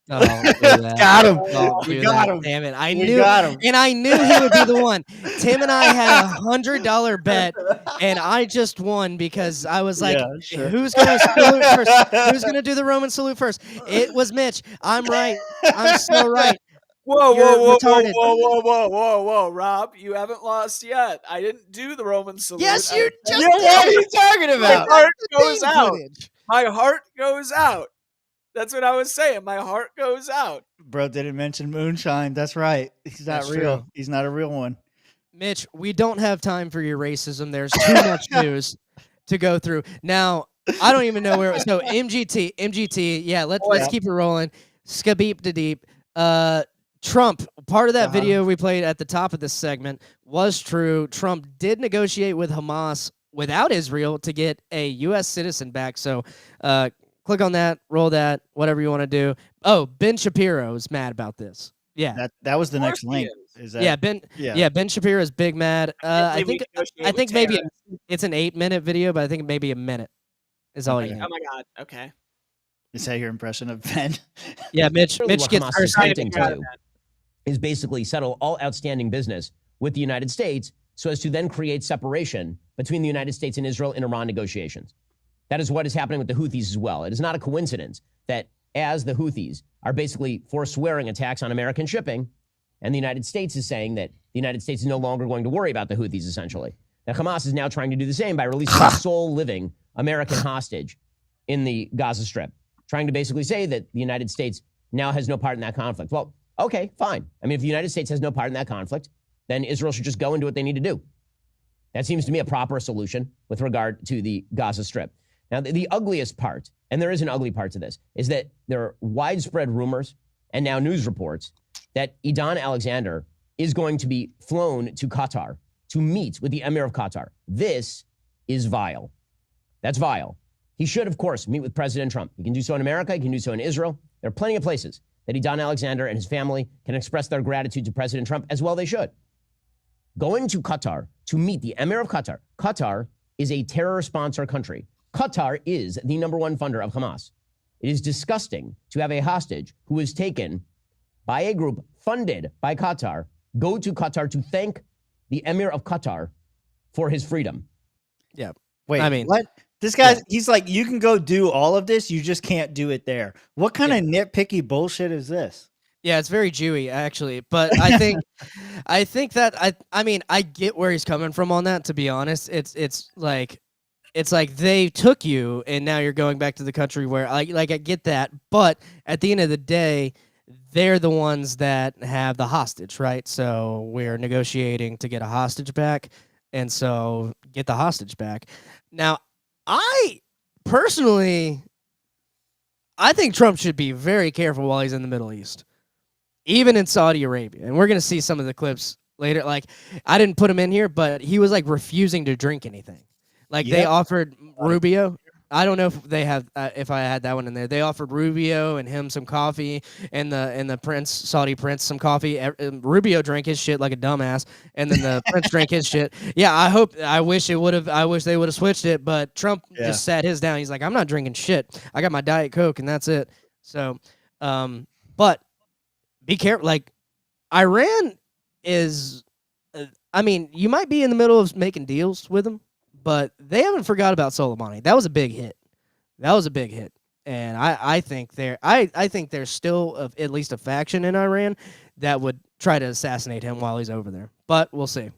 Got him. We got him. Damn it! I got him. And I knew he would be the one. Tim and I had $100 bet, and I just won because I was like, "Who's going to salute first? Who's going to do the Roman salute first?" It was Mitch. I'm right. I'm so right. Whoa, Rob, you haven't lost yet. I didn't do the Roman salute. Yes, you just did. What are you talking about? My heart goes out. My heart goes out. That's what I was saying. My heart goes out. Bro didn't mention moonshine. That's right. He's not real. True. He's not a real one. Mitch, we don't have time for your racism. There's too much news to go through. Now, I don't even know where. So MGT. Yeah, let's keep it rolling. Skabeep to deep. Trump, part of that video we played at the top of this segment was true. Trump did negotiate with Hamas without Israel to get a U.S. citizen back. So click on that, roll that, whatever you want to do. Oh, Ben Shapiro is mad about this. Yeah, that was the next link. Is that? Ben Shapiro is big mad. I think maybe it's an 8-minute video, but I think maybe a minute is all you need. Oh my god. Okay. Is that your impression of Ben? Yeah, Mitch what gets Hamas is first attempting to do is basically settle all outstanding business with the United States so as to then create separation between the United States and Israel in Iran negotiations. That is what is happening with the Houthis as well. It is not a coincidence that as the Houthis are basically forswearing attacks on American shipping, and the United States is saying that the United States is no longer going to worry about the Houthis, essentially. Now, Hamas is now trying to do the same by releasing a sole living American hostage in the Gaza Strip, trying to basically say that the United States now has no part in that conflict. Well, okay, fine. I mean, if the United States has no part in that conflict, then Israel should just go and do what they need to do. That seems to me a proper solution with regard to the Gaza Strip. Now, the ugliest part, and there is an ugly part to this, is that there are widespread rumors and now news reports that Idan Alexander is going to be flown to Qatar to meet with the Emir of Qatar. This is vile. That's vile. He should, of course, meet with President Trump. He can do so in America. He can do so in Israel. There are plenty of places that Idan Alexander and his family can express their gratitude to President Trump, as well they should. Going to Qatar to meet the Emir of Qatar. Qatar is a terror sponsor country. Qatar is the #1 funder of Hamas. It is disgusting to have a hostage who is taken by a group funded by Qatar go to Qatar to thank the Emir of Qatar for his freedom. Yeah. Wait, I mean, what? This guy's, he's like, you can go do all of this, you just can't do it there. What kind of nitpicky bullshit is this? Yeah, it's very Jewy, actually. But I think I mean, I get where he's coming from on that, to be honest. It's like they took you and now you're going back to the country where I get that, but at the end of the day, they're the ones that have the hostage, right? So we're negotiating to get a hostage back, and so get the hostage back. Now, I personally think Trump should be very careful while he's in the Middle East, even in Saudi Arabia. And we're going to see some of the clips later. Like, I didn't put him in here, but he was like refusing to drink anything. Like they offered Rubio. I don't know if they have if I had that one in there. They offered Rubio and him some coffee, and the Saudi prince some coffee. Rubio drank his shit like a dumbass, and then the prince drank his shit. Yeah, I wish they would have switched it, but Trump just sat his down. He's like, I'm not drinking shit. I got my Diet Coke, and that's it. So, but be careful. Like, Iran is, I mean, you might be in the middle of making deals with them, but they haven't forgot about Soleimani. That was a big hit. And I think there's still at least a faction in Iran that would try to assassinate him while he's over there. But we'll see.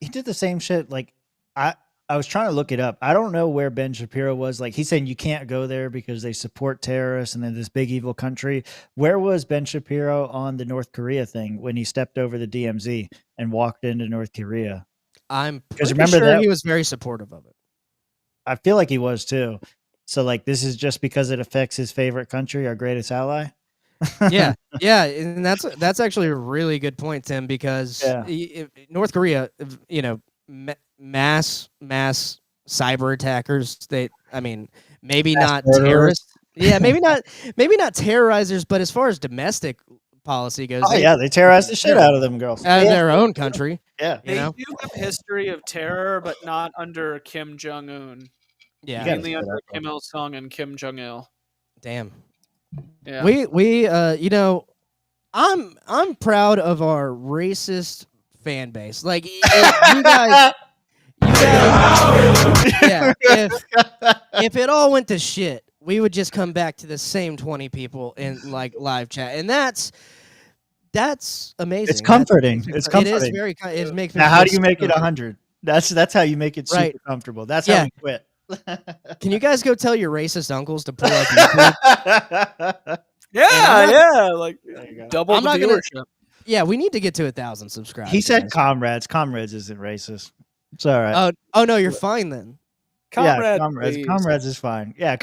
He did the same shit. Like, I was trying to look it up. I don't know where Ben Shapiro was. Like, he's saying you can't go there because they support terrorists and they're this big evil country. Where was Ben Shapiro on the North Korea thing when he stepped over the DMZ and walked into North Korea? I'm pretty sure he was very supportive of it. I feel like he was too. So, like, this is just because it affects his favorite country, our greatest ally? yeah, and that's actually a really good point, Tim, because North Korea, you know, mass cyber attackers. Maybe not terrorists. Yeah, maybe not terrorizers, but as far as domestic policy goes, they terrorize the shit out of them girls out of their own country. Yeah, they do have a history of terror, but not under Kim Jong Un. Yeah, mainly under Kim Il Sung and Kim Jong Il. Damn. Yeah. We you know, I'm proud of our racist fan base. Like, you guys, yeah. If it all went to shit, we would just come back to the same 20 people in like live chat, and that's amazing. It's comforting. It is very. It makes me. Now, how do you make it 100? That's how you make it super comfortable. That's how we quit. Can you guys go tell your racist uncles to pull up YouTube? Yeah, like double the viewership. Yeah, we need to get to 1,000 subscribers. He said comrades. Comrades isn't racist. It's all right. Oh no, you're fine then. Comrades is fine. Yeah.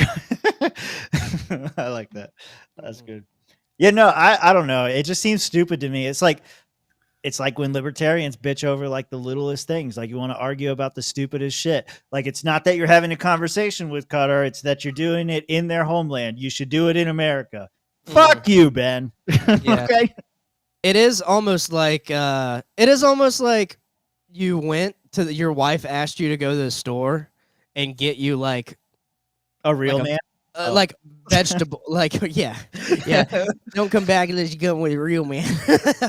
I like that. That's good. Yeah, no, I don't know. It just seems stupid to me. It's like it's like when libertarians bitch over like the littlest things. Like you want to argue about the stupidest shit. Like it's not that you're having a conversation with Qatar, it's that you're doing it in their homeland. You should do it in America. Fuck you, Ben. Yeah. Okay. It is almost like you went to your wife asked you to go to the store and get you like a real man. Like vegetable, like yeah. Don't come back unless you come with a real man.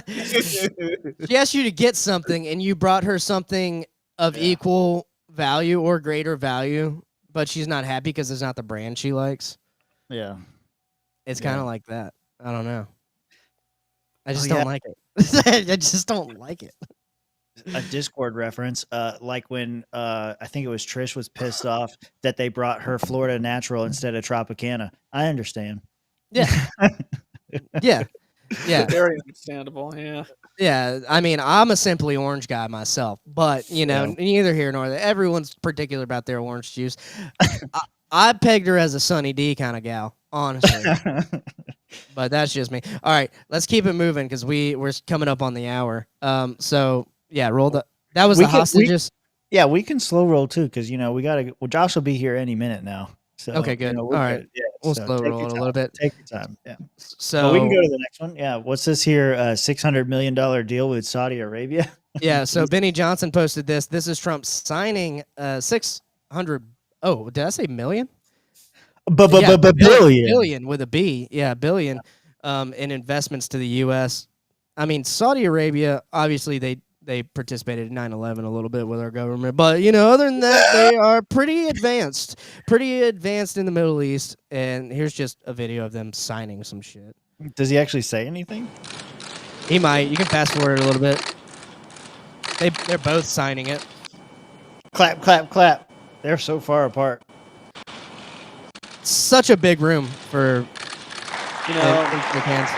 She asked you to get something, and you brought her something of equal value or greater value, but she's not happy because it's not the brand she likes. Yeah, it's kind of like that. I don't know. I just don't like it. I just don't like it. A Discord reference, like when I think it was Trish was pissed off that they brought her Florida Natural instead of Tropicana. I understand. Yeah. Yeah. Very understandable. Yeah. Yeah. I mean, I'm a Simply Orange guy myself, but neither here nor there. Everyone's particular about their orange juice. I pegged her as a Sunny D kind of gal, honestly. But that's just me. All right, let's keep it moving because we're coming up on the hour. So. Yeah, roll the. That was the hostages. We can slow roll too, because we gotta. Well, Josh will be here any minute now. So okay, good. All right, good. Yeah, we'll slow roll it a little bit. Take your time. Yeah. So we can go to the next one. Yeah. What's this here? $600 million deal with Saudi Arabia. Yeah. So Benny Johnson posted this. This is Trump signing 600. Oh, did I say million? Billion. Billion with a B. Yeah, billion. In investments to the U.S. I mean, Saudi Arabia. Obviously, they participated in 9/11 a little bit with our government. But, other than that, they are pretty advanced in the Middle East. And here's just a video of them signing some shit. Does he actually say anything? He might. You can fast forward a little bit. They're both signing it. Clap, clap, clap. They're so far apart. Such a big room for, hands.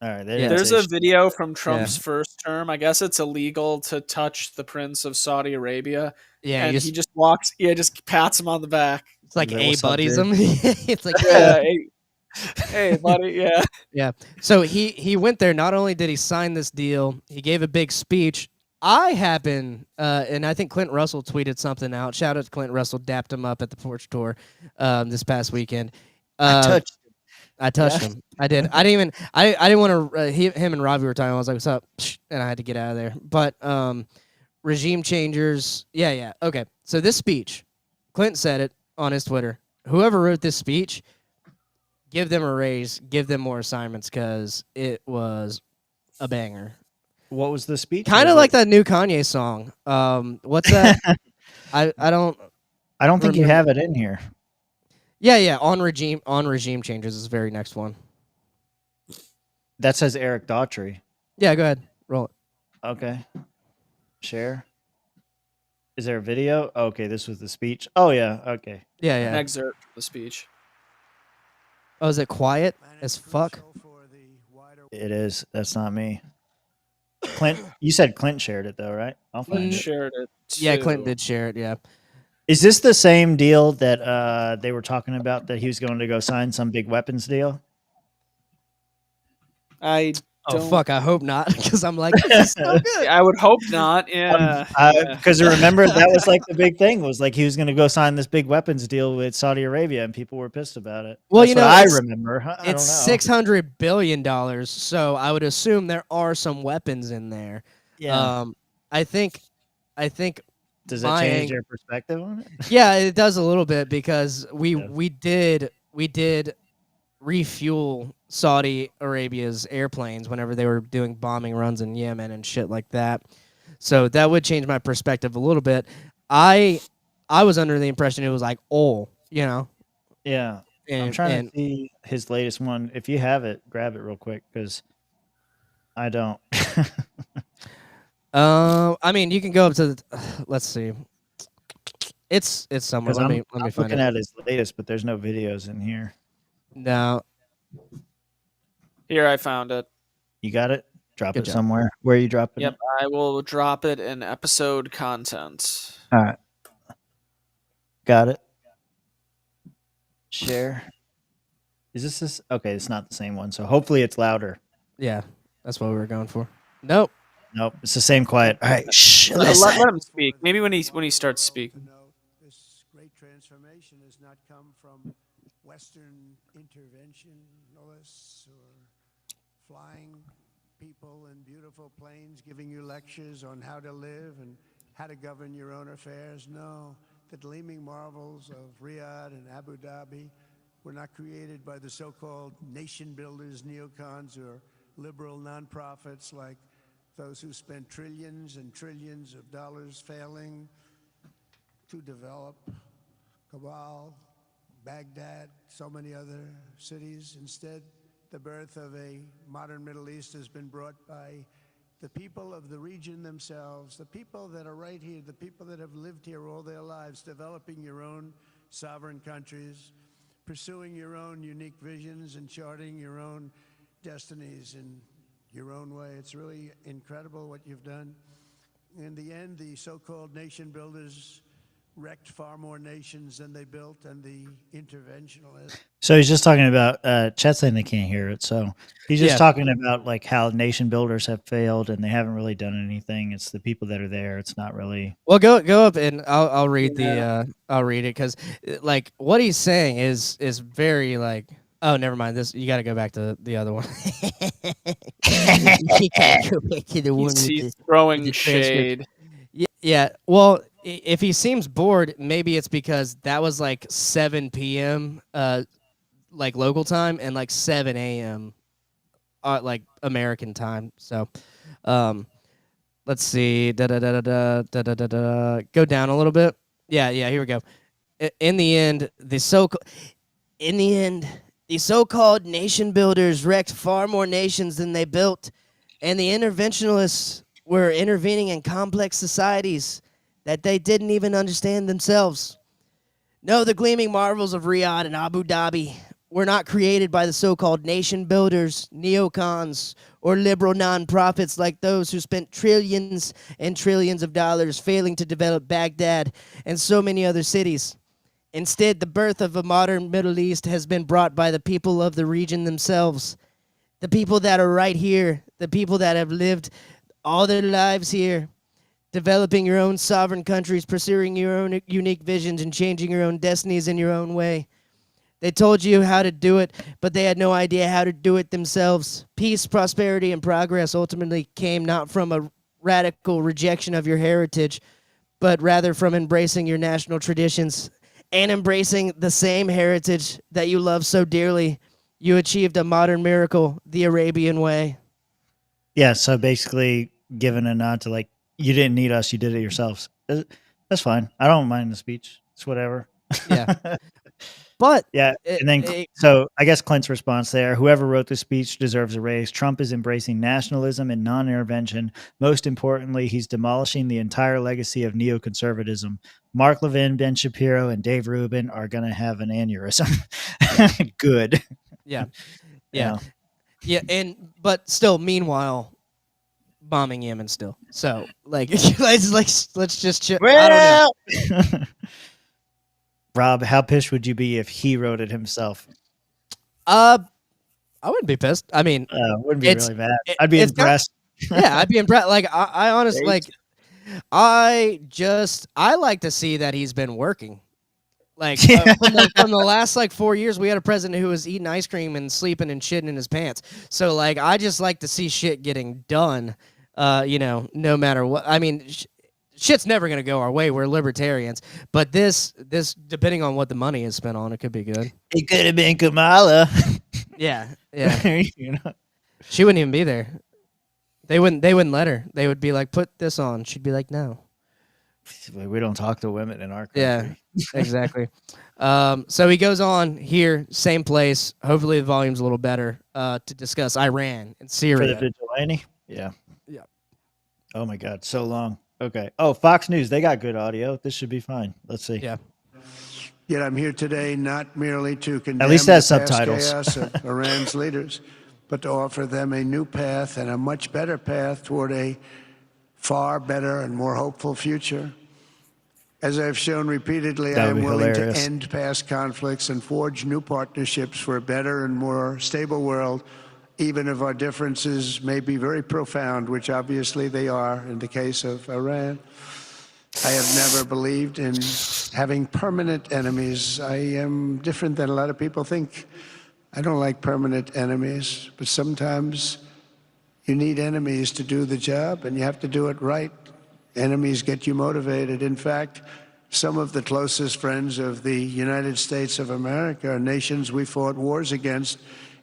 All right, there's a video from Trump's first term. I guess it's illegal to touch the Prince of Saudi Arabia. Yeah, and he just walks. Yeah, just pats him on the back. It's like buddies him. It's like hey, buddy. Yeah, yeah. So he went there. Not only did he sign this deal, he gave a big speech. I happen, and I think Clint Russell tweeted something out. Shout out to Clint Russell, dapped him up at the porch tour this past weekend. I touched him. I did. I didn't want to. Him and Robbie were talking. I was like, "What's up?" And I had to get out of there. But regime changers. Yeah. Okay. So this speech, Clint said it on his Twitter. Whoever wrote this speech, give them a raise. Give them more assignments because it was a banger. What was the speech? Kind of like that new Kanye song. What's that? I don't think you have it in here. Yeah. On regime changes is the very next one. That says Eric Daughtry. Yeah, go ahead. Roll it. Okay. Share. Is there a video? Okay, this was the speech. Oh yeah. Okay. Yeah. An excerpt from the speech. Oh, is it quiet as fuck? It is. That's not me. Clint, you said Clint shared it though, right? I'll find it. Shared it. Yeah, Clint did share it. Yeah. Is this the same deal that they were talking about that he was going to go sign some big weapons deal? I fuck! I hope not, because I'm like, this is so good. I would hope not. Yeah, because remember that was like the big thing was like he was going to go sign this big weapons deal with Saudi Arabia, and people were pissed about it. Well, That's what I remember. It's $600 billion, so I would assume there are some weapons in there. Yeah. I think. Does that change your perspective on it? Yeah, it does a little bit because we did refuel Saudi Arabia's airplanes whenever they were doing bombing runs in Yemen and shit like that. So that would change my perspective a little bit. I was under the impression it was like oil, Yeah. And, I'm trying to see his latest one. If you have it, grab it real quick because I don't. I mean, you can go up to. Let's see. It's somewhere. Let me find it. I'm looking at his latest, but there's no videos in here. No. Here, I found it. You got it? Drop Good it job. somewhere. Where are you dropping Yep, it? I will drop it in episode content. All right. Got it. Share. Is this? Okay, it's not the same one, so hopefully it's louder. Yeah, that's what we were going for. Nope. Nope. It's the same quiet. All right. Shh. Let Listen. him speak. Maybe when he starts speaking. This great transformation has not come from Western interventionists or flying people in beautiful planes giving you lectures on how to live and how to govern your own affairs. No, the gleaming marvels of Riyadh and Abu Dhabi were not created by the so-called nation builders, neocons, or liberal nonprofits like those who spent trillions and trillions of dollars failing to develop Kabul, Baghdad, so many other cities. Instead, the birth of a modern Middle East has been brought by the people of the region themselves, the people that are right here, the people that have lived here all their lives, developing your own sovereign countries, pursuing your own unique visions and charting your own destinies in your own way. It's really incredible what you've done. In the end, the so-called nation builders wrecked far more nations than they built, and the interventionists. So he's just talking about Chet's saying they can't hear it. So he's just talking about like how nation builders have failed and they haven't really done anything. It's the people that are there. It's not really. Well, go up and I'll read I'll read it because like what he's saying is very like. Oh, never mind. This you got to go back to the other one. You can't go back to the one He's throwing shade. Yeah. Well, if he seems bored, maybe it's because that was like 7 p.m. Like local time and like 7 a.m. Like American time. So, let's see. Go down a little bit. Yeah. Here we go. In the end, the so-called nation builders wrecked far more nations than they built, and the interventionists were intervening in complex societies that they didn't even understand themselves. No, the gleaming marvels of Riyadh and Abu Dhabi were not created by the so-called nation builders, neocons, or liberal nonprofits like those who spent trillions and trillions of dollars failing to develop Baghdad and so many other cities. Instead, the birth of a modern Middle East has been brought by the people of the region themselves, the people that are right here, the people that have lived all their lives here, developing your own sovereign countries, pursuing your own unique visions, and changing your own destinies in your own way. They told you how to do it, but they had no idea how to do it themselves. Peace, prosperity, and progress ultimately came not from a radical rejection of your heritage, but rather from embracing your national traditions and embracing the same heritage that you love so dearly. You achieved a modern miracle, the Arabian way. Yeah, so basically giving a nod to like, you didn't need us, you did it yourselves. That's fine. I don't mind the speech. It's whatever. Yeah. But yeah, and then so I guess Clint's response there: whoever wrote the speech deserves a raise. Trump is embracing nationalism and non-intervention. Most importantly, he's demolishing the entire legacy of neoconservatism. Mark Levin, Ben Shapiro, and Dave Rubin are going to have an aneurysm. Good. Yeah. But still, meanwhile, bombing Yemen still. So like, let's just chill. Well, Rob, how pissed would you be if he wrote it himself? I wouldn't be pissed. I mean, wouldn't be really bad. I'd be impressed. Yeah, I'd be impressed. Like I honestly like. I like to see that he's been working. Like from the last like 4 years, we had a president who was eating ice cream and sleeping and shitting in his pants. So like, I just like to see shit getting done. No matter what. I mean. Shit's never gonna go our way. We're libertarians, but this depending on what the money is spent on, it could be good. It could have been Kamala. Yeah. She wouldn't even be there. They wouldn't let her. They would be like, put this on. She'd be like, no. We don't talk to women in our country. Yeah, exactly. So he goes on here, same place. Hopefully the volume's a little better to discuss Iran and Syria. For the vigilante? Yeah. Yeah. Oh my God, so long. Okay. Oh, Fox News, they got good audio. This should be fine. Let's see. Yeah. Yet I'm here today not merely to condemn at least the that's past subtitles. chaos of Iran's leaders, but to offer them a new path and a much better path toward a far better and more hopeful future. As I've shown repeatedly, I am willing to end past conflicts and forge new partnerships for a better and more stable world even if our differences may be very profound, which obviously they are in the case of Iran. I have never believed in having permanent enemies. I am different than a lot of people think. I don't like permanent enemies, but sometimes you need enemies to do the job, and you have to do it right. Enemies get you motivated. In fact, some of the closest friends of the United States of America are nations we fought wars against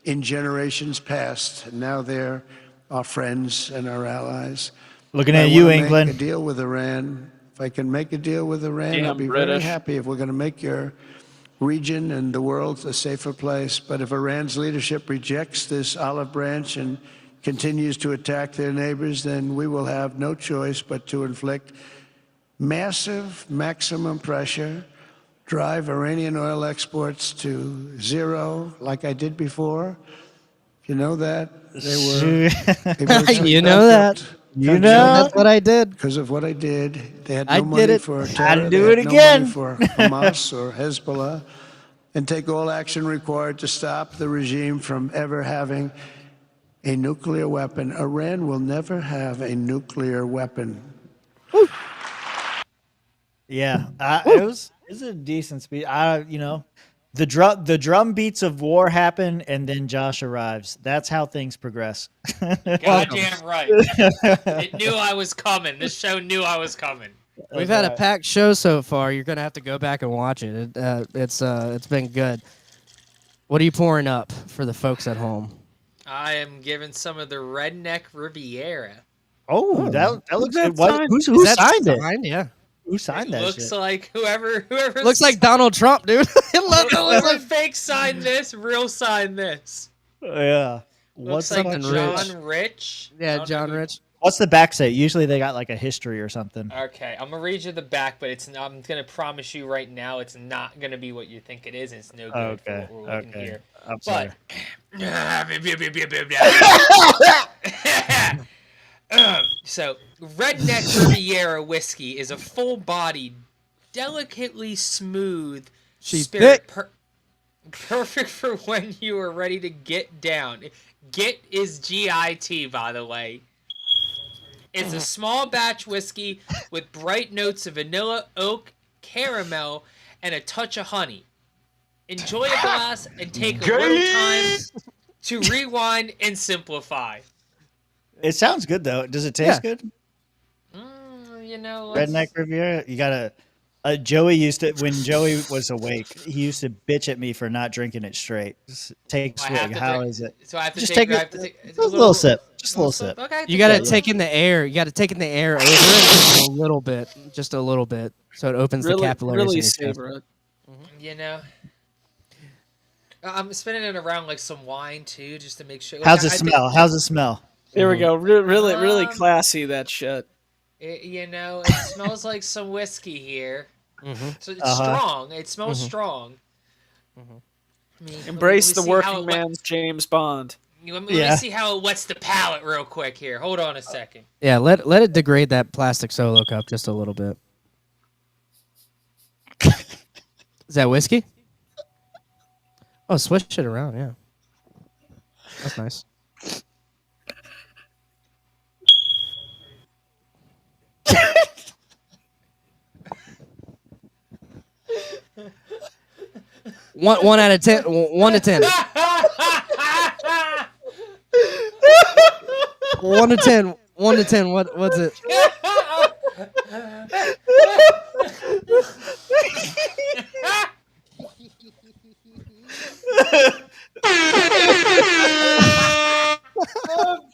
in generations past, and now they're our friends and our allies. Looking at you, Make England. a deal with Iran. If I can make a deal with Iran, I'll be very happy. If we're going to make your region and the world a safer place, but if Iran's leadership rejects this olive branch and continues to attack their neighbors, then we will have no choice but to inflict massive maximum pressure, drive Iranian oil exports to zero, like I did before. You know that? They were. You know that. You know that's what I did. Because of what I did. They had I no did money it. for Had to terror. do They had it no again. money for Hamas or Hezbollah, and take all action required to stop the regime from ever having a nuclear weapon. Iran will never have a nuclear weapon. Yeah, it was a decent speech. The drum beats of war happen, and then Josh arrives. That's how things progress. Goddamn right. It knew I was coming. This show knew I was coming. We've had a packed show so far. You're gonna have to go back and watch it. It's been good. What are you pouring up for the folks at home? I am giving some of the Redneck Riviera. Oh, that looks good. signed? Who Is that signed it? signed? Yeah. Who signed that Looks shit? like whoever Looks like Donald Trump, dude. whoever fake signed this, real signed this. Yeah. Looks What's like something John Rich. Yeah, John Rich. What's the back say? Usually they got like a history or something. Okay, I'm gonna read you the back, but it's not, I'm gonna promise you right now, it's not gonna be what you think it is. And it's no good for what we're looking here. I'm sorry. So, Redneck Riviera whiskey is a full-bodied, delicately smooth She's spirit, thick. perfect for when you are ready to get down. Get is G-I-T, by the way. It's a small batch whiskey with bright notes of vanilla, oak, caramel, and a touch of honey. Enjoy a glass and take a little time to rewind and simplify. It sounds good though. Does it taste good? You know, Redneck Riviera. You gotta. Joey used to, when Joey was awake, he used to bitch at me for not drinking it straight. Just take I have swig. to How drink- is it? so I have to just take- take I have to take- just a little sip. Just a little sip. Okay. You gotta take in the air. You gotta take in the air over it just a little bit, so it opens the capillaries. Really in your chest. savor it. You know, I'm spinning it around like some wine too, just to make sure. How's it smell? How's it smell? There we go. Really classy, that shit. It smells like some whiskey here. So it's strong. It smells strong. I mean, Embrace let me the see how working it man's James Bond. Let me see how it wets the palate real quick here. Hold on a second. Yeah, let it degrade that plastic solo cup just a little bit. Is that whiskey? Oh, swish it around, yeah. That's nice. One out of 10. 1 to 10. 1 to 10. 1 to 10. What's it?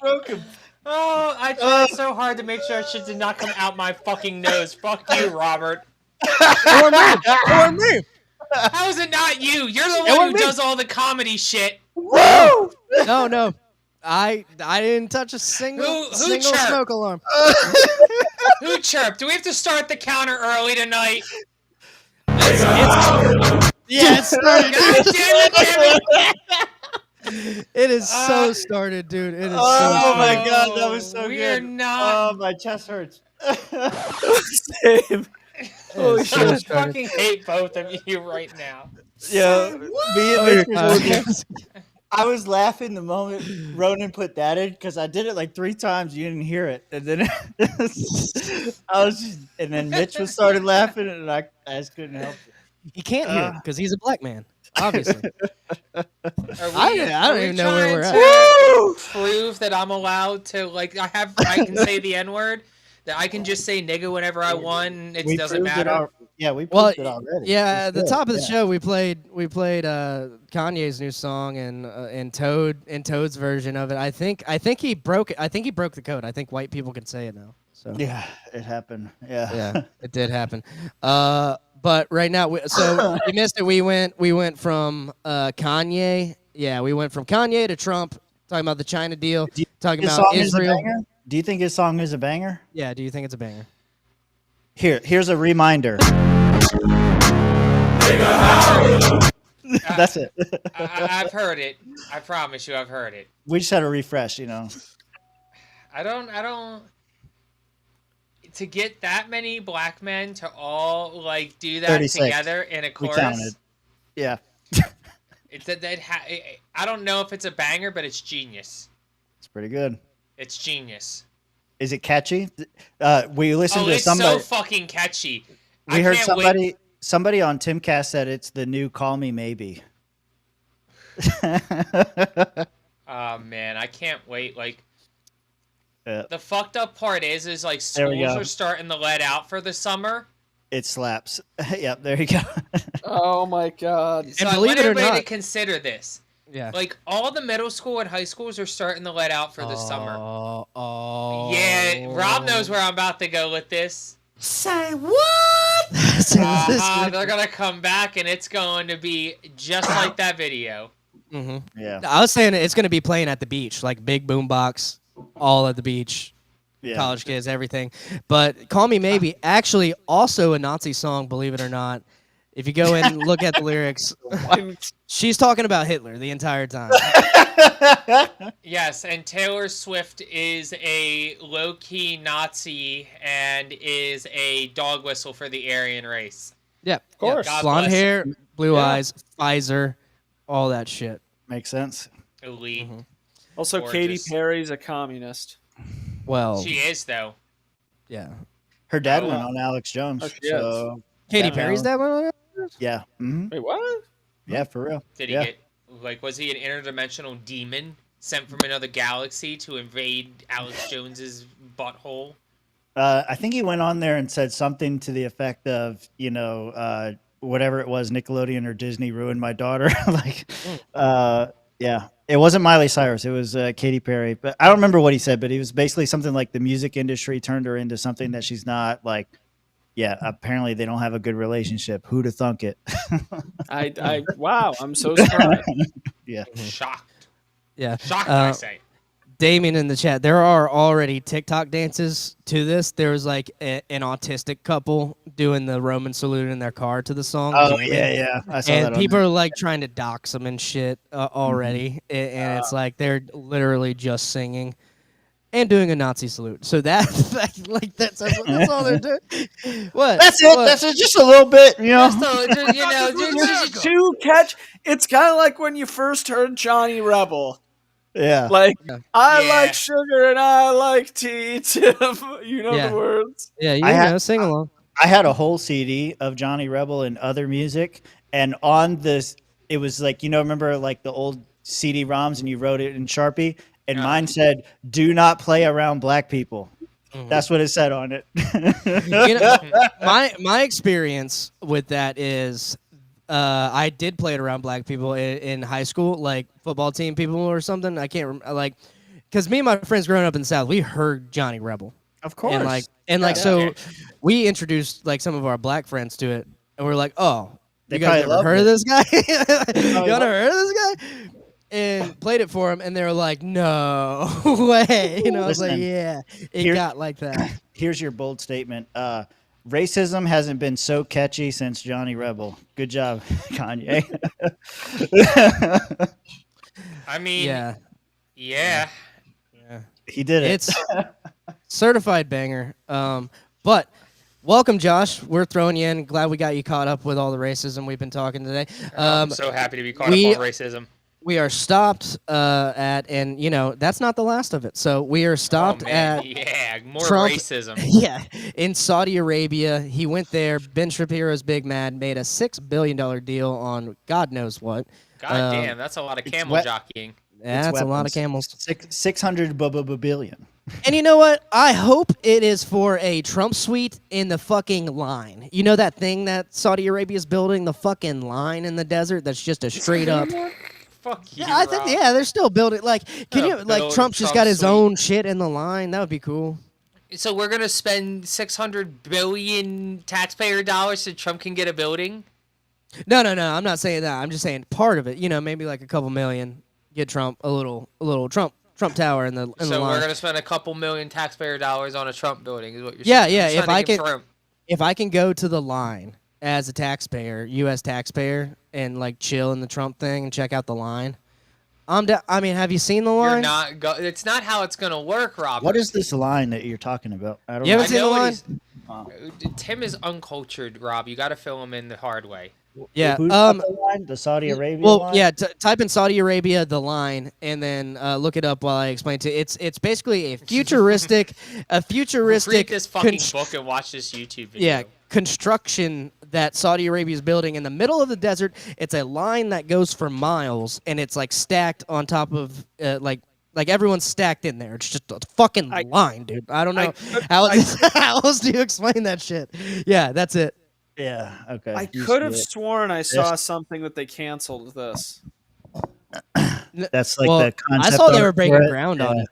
Broken. Oh, I tried so hard to make sure shit did not come out my fucking nose. Fuck you, Robert. Or me. How is it not you? You're the one who does all the comedy shit. Woo! No. I didn't touch a single chirped? smoke alarm. Who chirped? Do we have to start the counter early tonight? Yeah, it started. God damn it. It is so started, dude. It is Oh so my started. god, that was so We good. are not- Oh, my chest hurts. Same. Holy so shit, I started. fucking hate both of you right now. Yeah, me and Mitch were looking. I was laughing the moment Ronan put that in because I did it like 3 times. You didn't hear it, and then and then Mitch started laughing, and I just couldn't help it. He can't hear it because he's a black man, obviously. I don't even know where we're at. to prove that I'm allowed to I can say the N-word, that I can just say nigga whenever I want and it doesn't matter. We proved it already. Yeah, at the top of the show we played Kanye's new song and Toad's version of it. I think he broke it. I think he broke the code. I think white people can say it now. So yeah, it happened. Yeah, it did happen. But right now, so you missed it. We went from Kanye. Yeah, we went from Kanye to Trump, talking about the China deal, talking about Israel. Do you think his song is a banger? Yeah. Do you think it's a banger? Here's a reminder. That's it. I've heard it. I promise you, I've heard it. We just had a refresh, I don't. To get that many black men to all do that 36. together in a chorus. We counted. Yeah. I don't know if it's a banger, but it's genius. It's pretty good. It's genius. Is it catchy? We listened to it's somebody. so fucking catchy. We heard somebody on TimCast said it's the new "Call Me Maybe." Oh man, I can't wait. The fucked up part is schools are starting to let out for the summer. It slaps. Yep, there you go. Oh my god! So I want everybody to consider this. Yeah. All the middle school and high schools are starting to let out for the summer. Oh. Yeah, Rob knows where I'm about to go with this. Say what? They're gonna come back and it's going to be just like that video. Mm-hmm. Yeah. I was saying it's going to be playing at the beach, like big boombox, all at the beach. Yeah. College kids, everything. But "Call Me Maybe" actually also a Nazi song, believe it or not. If you go and look at the lyrics, she's talking about Hitler the entire time. Yes, and Taylor Swift is a low-key Nazi and is a dog whistle for the Aryan race. Yeah, of course. God Blonde bless hair, her. blue eyes, Pfizer, all that shit. Makes sense. Elite. Mm-hmm. Also, Gorgeous. Katy Perry's a communist. Well, She is, though. yeah. Her dad went on Alex Jones. Oh, she So Katy that Perry's now- dad went on it? Yeah. Mm-hmm. Wait, what? Yeah, for real. Did he get was he an interdimensional demon sent from another galaxy to invade Alex Jones's butthole? I think he went on there and said something to the effect of, whatever it was, Nickelodeon or Disney ruined my daughter. Yeah, it wasn't Miley Cyrus. It was Katy Perry. But I don't remember what he said, but it was basically something like the music industry turned her into something that she's not. Yeah, apparently they don't have a good relationship. Who'd have thunk it? Wow, I'm so surprised. Yeah. Shocked. Yeah. Shocked, I say. Damien in the chat, there are already TikTok dances to this. There was an autistic couple doing the Roman salute in their car to the song. Oh, yeah. I saw that And on people there. are trying to dox them and shit already. And it's they're literally just singing and doing a Nazi salute. So that's all they're doing. What? That's it. What? That's it. Just a little bit, Just too catch. It's kind of like when you first heard Johnny Rebel. Yeah. I like sugar and I like tea, Tim. You know the words. Yeah, sing along. I had a whole CD of Johnny Rebel and other music, and on this, it was remember the old CD-ROMs, and you wrote it in Sharpie, and mine said, "Do not play around black people." Mm-hmm. That's what it said on it. My experience with that is, I did play it around black people in high school, like football team people or something. I can't remember, because me and my friends growing up in the South, we heard Johnny Rebel. Of course. So we introduced some of our black friends to it, and we're like, "Oh, They you guys probably never heard of loved this guy? Y'all never heard of this guy?" And played it for them, and they were like, "No way!" I was like, Listen, "Yeah, it got like that." Here's your bold statement. Racism hasn't been so catchy since Johnny Rebel. Good job, Kanye. I mean, yeah. He did it. It's certified banger. But welcome, Josh. We're throwing you in. Glad we got you caught up with all the racism we've been talking today. I'm so happy to be caught up on racism. we are stopped at, and that's not the last of it. So we are stopped at more Trump, racism. Yeah, in Saudi Arabia. He went there. Ben Shapiro's big mad made a $6 billion deal on God knows what. God damn, that's a lot of camel jockeying. That's a lot of camels. 600 billion. And you know what? I hope it is for a Trump suite in the fucking line. You know that thing that Saudi Arabia is building, the fucking line in the desert that's just a straight up. Fuck you. Yeah, I think they're still building. Like, can you Trump's just got his suite. own shit in the line? That would be cool. So we're gonna spend 600 billion taxpayer dollars so Trump can get a building? No. I'm not saying that. I'm just saying part of it. Maybe like a couple million. Get Trump a little Trump Tower in the line. So we're gonna spend a couple million taxpayer dollars on a Trump building, is what you're Yeah. saying? If I can go to the line as a taxpayer, U.S. taxpayer, and like chill in the Trump thing and check out the line, I mean, have you seen the line? It's not how it's gonna work, Robert. What is this line that you're talking about? I don't You know. haven't seen the line? Tim is uncultured, Rob. You got to fill him in the hard way. Yeah. Who's got the line? The Saudi Arabia line? Yeah. Type in Saudi Arabia the line, and then look it up while I explain to you. It's basically a futuristic, Read this fucking book and watch this YouTube video. Yeah, construction that Saudi Arabia is building in the middle of the desert. It's a line that goes for miles, and it's like stacked on top of like everyone's stacked in there. It's just a fucking line, dude. I don't know how else do you explain that shit? Yeah, that's it. Yeah. Okay. I could have sworn I saw something that they canceled this. That's like the concept. I saw they were art for breaking it. ground on Yeah. it.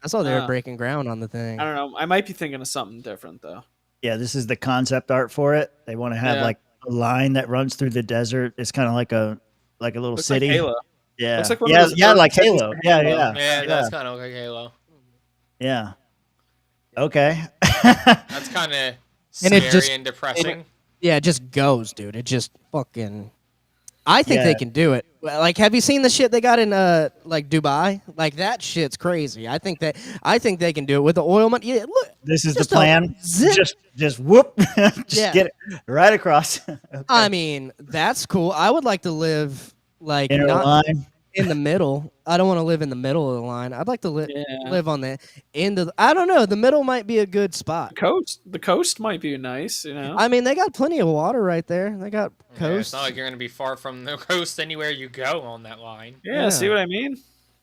I saw they were breaking ground on the thing. I don't know. I might be thinking of something different though. Yeah, this is the concept art for it. They want to have like a line that runs through the desert. It's kind of like a little Looks city. like Halo. Yeah. Looks like one of those like urban Halo. cities. Yeah, Yeah, that's kind of like Halo. Yeah. Okay. That's kind of scary and depressing. It just goes, dude. It just fucking. I think they can do it. Like, have you seen the shit they got in like Dubai? Like that shit's crazy. I think they can do it with the oil money. Yeah, look. This is the plan. Just whoop. Just get it right across. Okay. I mean, that's cool. I would like to live like Inner not line. in the middle. I don't want to live in the middle of the line. I'd like to live on the end of. I don't know. The middle might be a good spot. The coast might be nice. I mean, they got plenty of water right there. They got coast. Yeah, it's not like you're going to be far from the coast anywhere you go on that line. Yeah, see what I mean?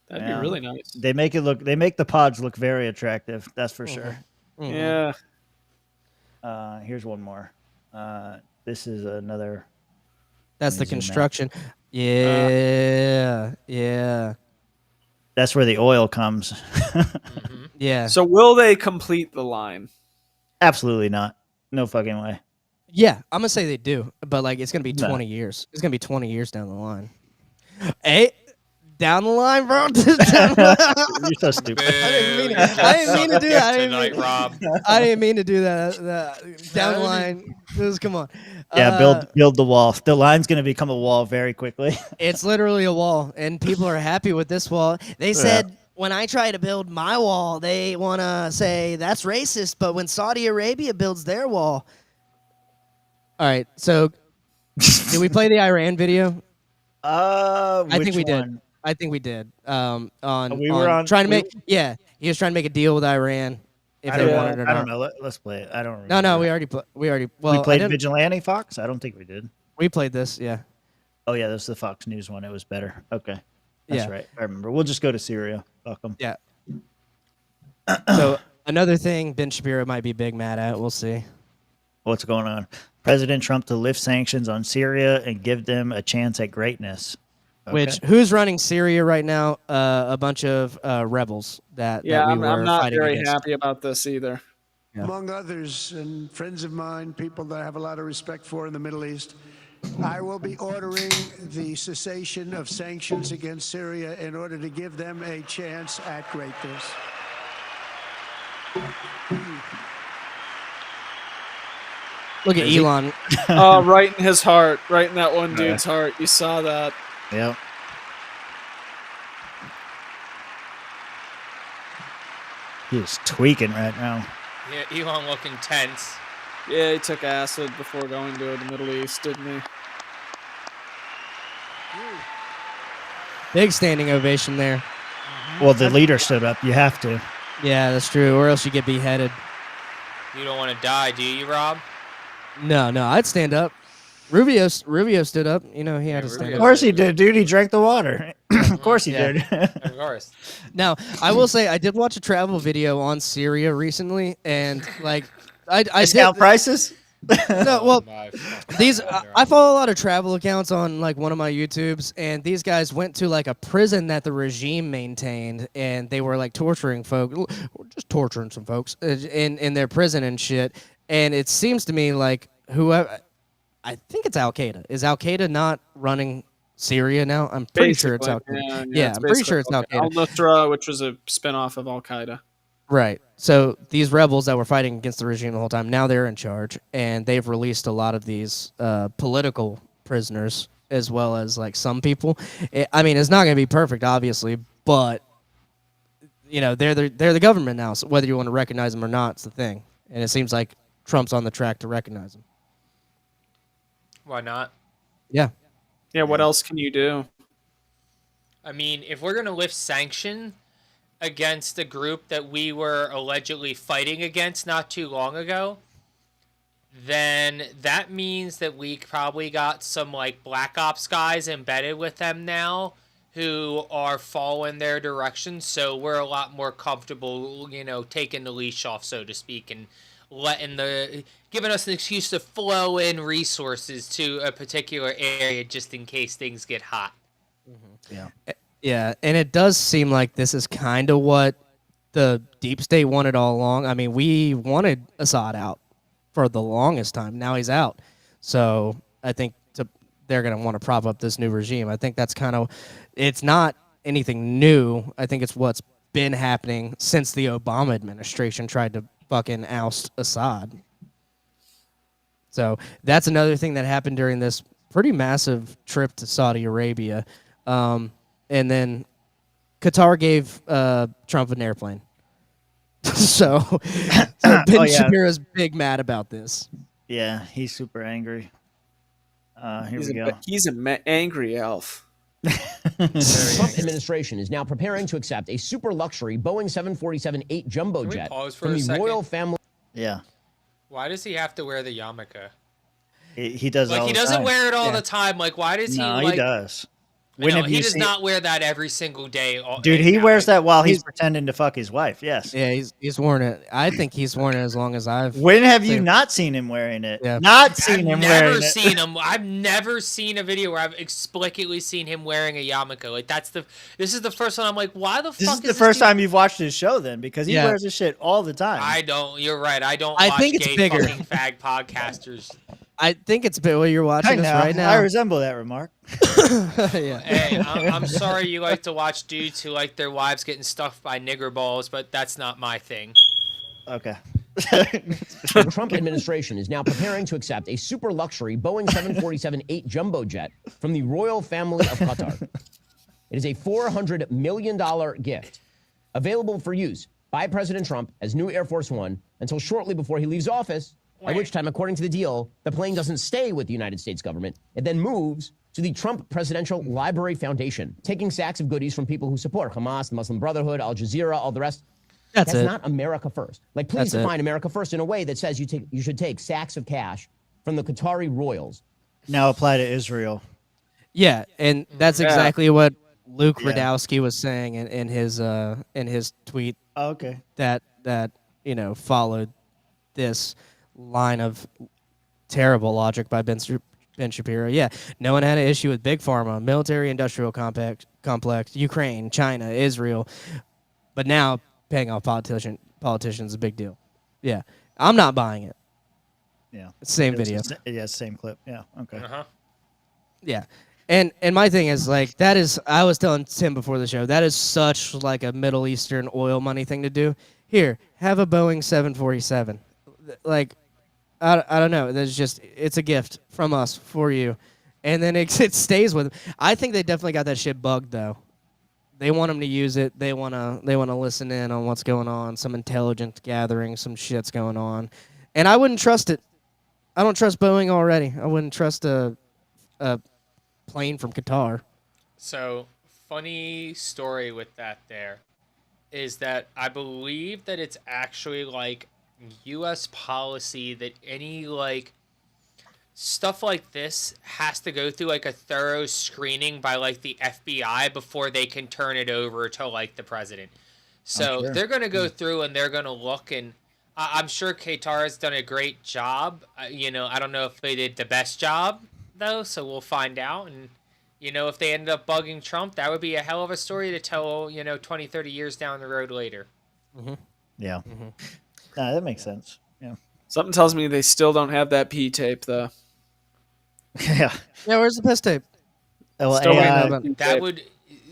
That'd be really nice. They make the pods look very attractive. That's for sure. Yeah. Here's one more. This is another. That's the construction. Yeah. That's where the oil comes. Yeah. So will they complete the line? Absolutely not. No fucking way. Yeah, I'm gonna say they do, but like it's gonna be No. 20 years. It's gonna be 20 years down the line. Hey, down the line, bro. Down the You're so stupid. I didn't mean to do that. I didn't mean to do that. Down the line. Come on. Yeah, build the wall. The line's gonna become a wall very quickly. It's literally a wall, and people are happy with this wall. They said when I try to build my wall, they want to say that's racist, but when Saudi Arabia builds their wall. All right, so did we play the Iran video? I think we did. I think we did. We were on trying to make. Yeah, he was trying to make a deal with Iran if they wanted it or not. I don't know. Let's play it. I don't remember. No, we already played. We played Vigilante Fox. I don't think we did. We played this. Yeah. Oh yeah, this is the Fox News one. It was better. Okay, that's Yeah. right. I remember. We'll just go to Syria. Fuck 'em. Yeah. So another thing Ben Shapiro might be big mad at. We'll see. What's going on? President Trump to lift sanctions on Syria and give them a chance at greatness. Okay. Which who's running Syria right now? A bunch of rebels that. Yeah, that we I'm were not fighting very against. happy about this either. Yeah. Among others, and friends of mine, people that I have a lot of respect for in the Middle East, I will be ordering the cessation of sanctions against Syria in order to give them a chance at greatness. Look at Elon. Oh, right in his heart. Right in that one dude's heart. You saw that. Yep. He's tweaking right now. Yeah, Elon looking tense. Yeah, he took acid before going to the Middle East, didn't he? Big standing ovation there. Well, the leader stood up. You have to. Yeah, that's true. Or else you get beheaded. You don't want to die, do you, Rob? No, I'd stand up. Rubio stood up. You know, he had to stand Of up. course he did, dude. He drank the water. Of course he did. Of course. Now, I will say I did watch a travel video on Syria recently, and like I Discount prices. No, well, these I follow a lot of travel accounts on like one of my YouTubes, and these guys went to like a prison that the regime maintained, and they were like torturing folks, just torturing some folks in their prison and shit. And it seems to me like whoever, I think it's Al Qaeda. Is Al Qaeda not running Syria now? I'm pretty sure it's Al Qaeda. Yeah, I'm pretty sure it's Al Qaeda. Al-Nusra, which was a spinoff of Al Qaeda. Right. So these rebels that were fighting against the regime the whole time, now they're in charge, and they've released a lot of these political prisoners as well as like some people. I mean, it's not going to be perfect, obviously, but you know they're the government now. So whether you want to recognize them or not, it's the thing. And it seems like Trump's on the track to recognize them. Why not? Yeah. Yeah. What else can you do? I mean, if we're going to lift sanction against the group that we were allegedly fighting against not too long ago, then that means that we probably got some like Black Ops guys embedded with them now who are following their direction. So we're a lot more comfortable, you know, taking the leash off, so to speak, and giving us an excuse to flow in resources to a particular area just in case things get hot. Yeah. Yeah, and it does seem like this is kind of what the deep state wanted all along. I mean, we wanted Assad out for the longest time. Now he's out. So I think they're going to want to prop up this new regime. I think that's kind of, it's not anything new. I think it's what's been happening since the Obama administration tried to fucking oust Assad. So that's another thing that happened during this pretty massive trip to Saudi Arabia. And then Qatar gave Trump an airplane. so Ben Shapiro's big mad about this. Yeah, he's super angry. Here we go. He's an angry elf. The Trump administration is now preparing to accept a super luxury Boeing 747-8 jumbo jet from the royal family. Yeah. Why does he have to wear the yarmulke? He does. Like all he the doesn't time. wear it all the time. Like why does he? No, like, he does. No, he does not wear that every single day. Dude, he wears that while he's pretending to fuck his wife. Yes. Yeah, he's worn it. I think he's worn it as long as I've. When have you not seen him wearing it? Yeah. Not seen him wearing it. I've never seen a video where I've explicitly seen him wearing a yarmulke. Like this is the first one. I'm like, why the fuck? This is the first time you've watched his show, then, because he wears this shit all the time. I don't. You're right. I don't. I watch think it's gay bigger. fucking fag podcasters. I think it's big. Well, you're watching this right now. I resemble that remark. Yeah. Hey, I'm sorry you like to watch dudes who like their wives getting stuffed by nigger balls, but that's not my thing. Okay. The Trump administration is now preparing to accept a super luxury Boeing 747-8 jumbo jet from the royal family of Qatar. It is a $400 million gift available for use by President Trump as new Air Force One until shortly before he leaves office, at which time, according to the deal, the plane doesn't stay with the United States government. It then moves to the Trump Presidential Library Foundation, taking sacks of goodies from people who support Hamas, the Muslim Brotherhood, Al Jazeera, all the rest. That's not America first. Like, please define America first in a way that says you should take sacks of cash from the Qatari royals. Now apply to Israel. Yeah, and that's exactly what Luke Radowski was saying in his tweet. Oh, okay. That followed this line of terrible logic by Ben Shapiro. Yeah, no one had an issue with big pharma, military-industrial complex, Ukraine, China, Israel, but now paying off politicians is a big deal. Yeah, I'm not buying it. Yeah, same video. Yeah, same clip. Yeah, okay. Yeah, and my thing is like that is I was telling Tim before the show that is such like a Middle Eastern oil money thing to do. Here, have a Boeing 747. Like. I don't know. It's a gift from us for you, and then it stays with them. I think they definitely got that shit bugged though. They want them to use it. They wanna listen in on what's going on. Some intelligence gathering. Some shit's going on, and I wouldn't trust it. I don't trust Boeing already. I wouldn't trust a plane from Qatar. So funny story with that there is that I believe that it's actually like U.S. policy that any like stuff like this has to go through like a thorough screening by like the FBI before they can turn it over to like the president. So sure. they're going to go through and they're going to look, and I'm sure Qatar has done a great job. You know, I don't know if they did the best job though, so we'll find out. And you know, if they ended up bugging Trump, that would be a hell of a story to tell, you know, 20, 30 years down the road later. Yeah. Nah, that makes sense. Yeah. Something tells me they still don't have that P tape though. Yeah. Yeah, where's the piss tape? Well, Still waiting AI, on that P That tape. would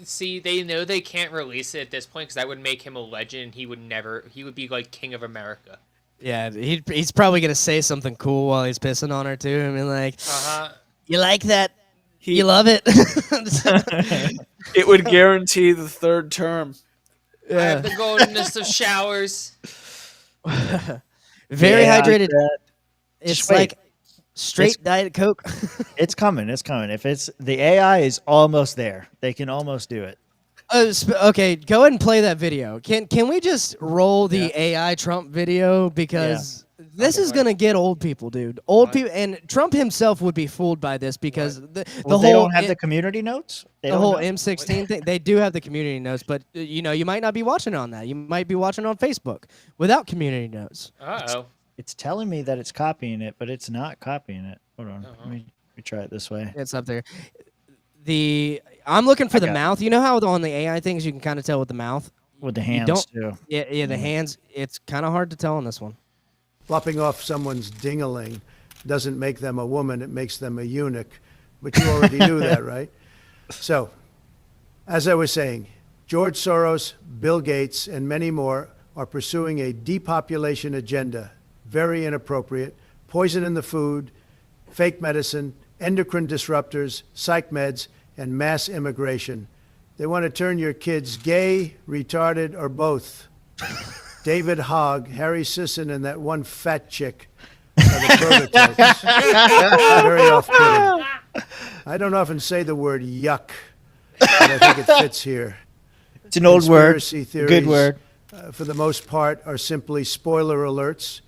see. They know they can't release it at this point because that would make him a legend. He would never. He would be like king of America. Yeah, he's probably gonna say something cool while he's pissing on her too. I mean, like, you like that? You love it? It would guarantee the third term. I have the goldenest of showers. Very Yeah, hydrated. that- It's Just wait. like straight Diet Coke. It's coming. It's coming. If it's the AI is almost there, they can almost do it. Okay, go ahead and play that video. Can we just roll the AI Trump video because this is gonna get old people, dude. Old people, and Trump himself would be fooled by this because the Well, whole they don't have the community notes. They the don't whole know? M16 thing. They do have the community notes, but you know you might not be watching on that. You might be watching on Facebook without community notes. Uh-oh. It's telling me that it's copying it, but it's not copying it. Hold on. Let me try it this way. It's up there. I'm looking for the got it. mouth. You know how on the AI things you can kind of tell with the mouth? With the You hands, don't- too. Yeah, the hands. It's kind of hard to tell on this one. Flopping off someone's ding-a-ling doesn't make them a woman, it makes them a eunuch. But you already knew that, right? So, as I was saying, George Soros, Bill Gates, and many more are pursuing a depopulation agenda. Very inappropriate. Poison in the food, fake medicine, endocrine disruptors, psych meds, and mass immigration. They want to turn your kids gay, retarded, or both. David Hogg, Harry Sisson, and that one fat chick are the prototypes. Very off-putting. I don't often say the word yuck, but I think it fits here. It's an old word. Conspiracy theories, Good word. For the most part, are simply spoiler alerts.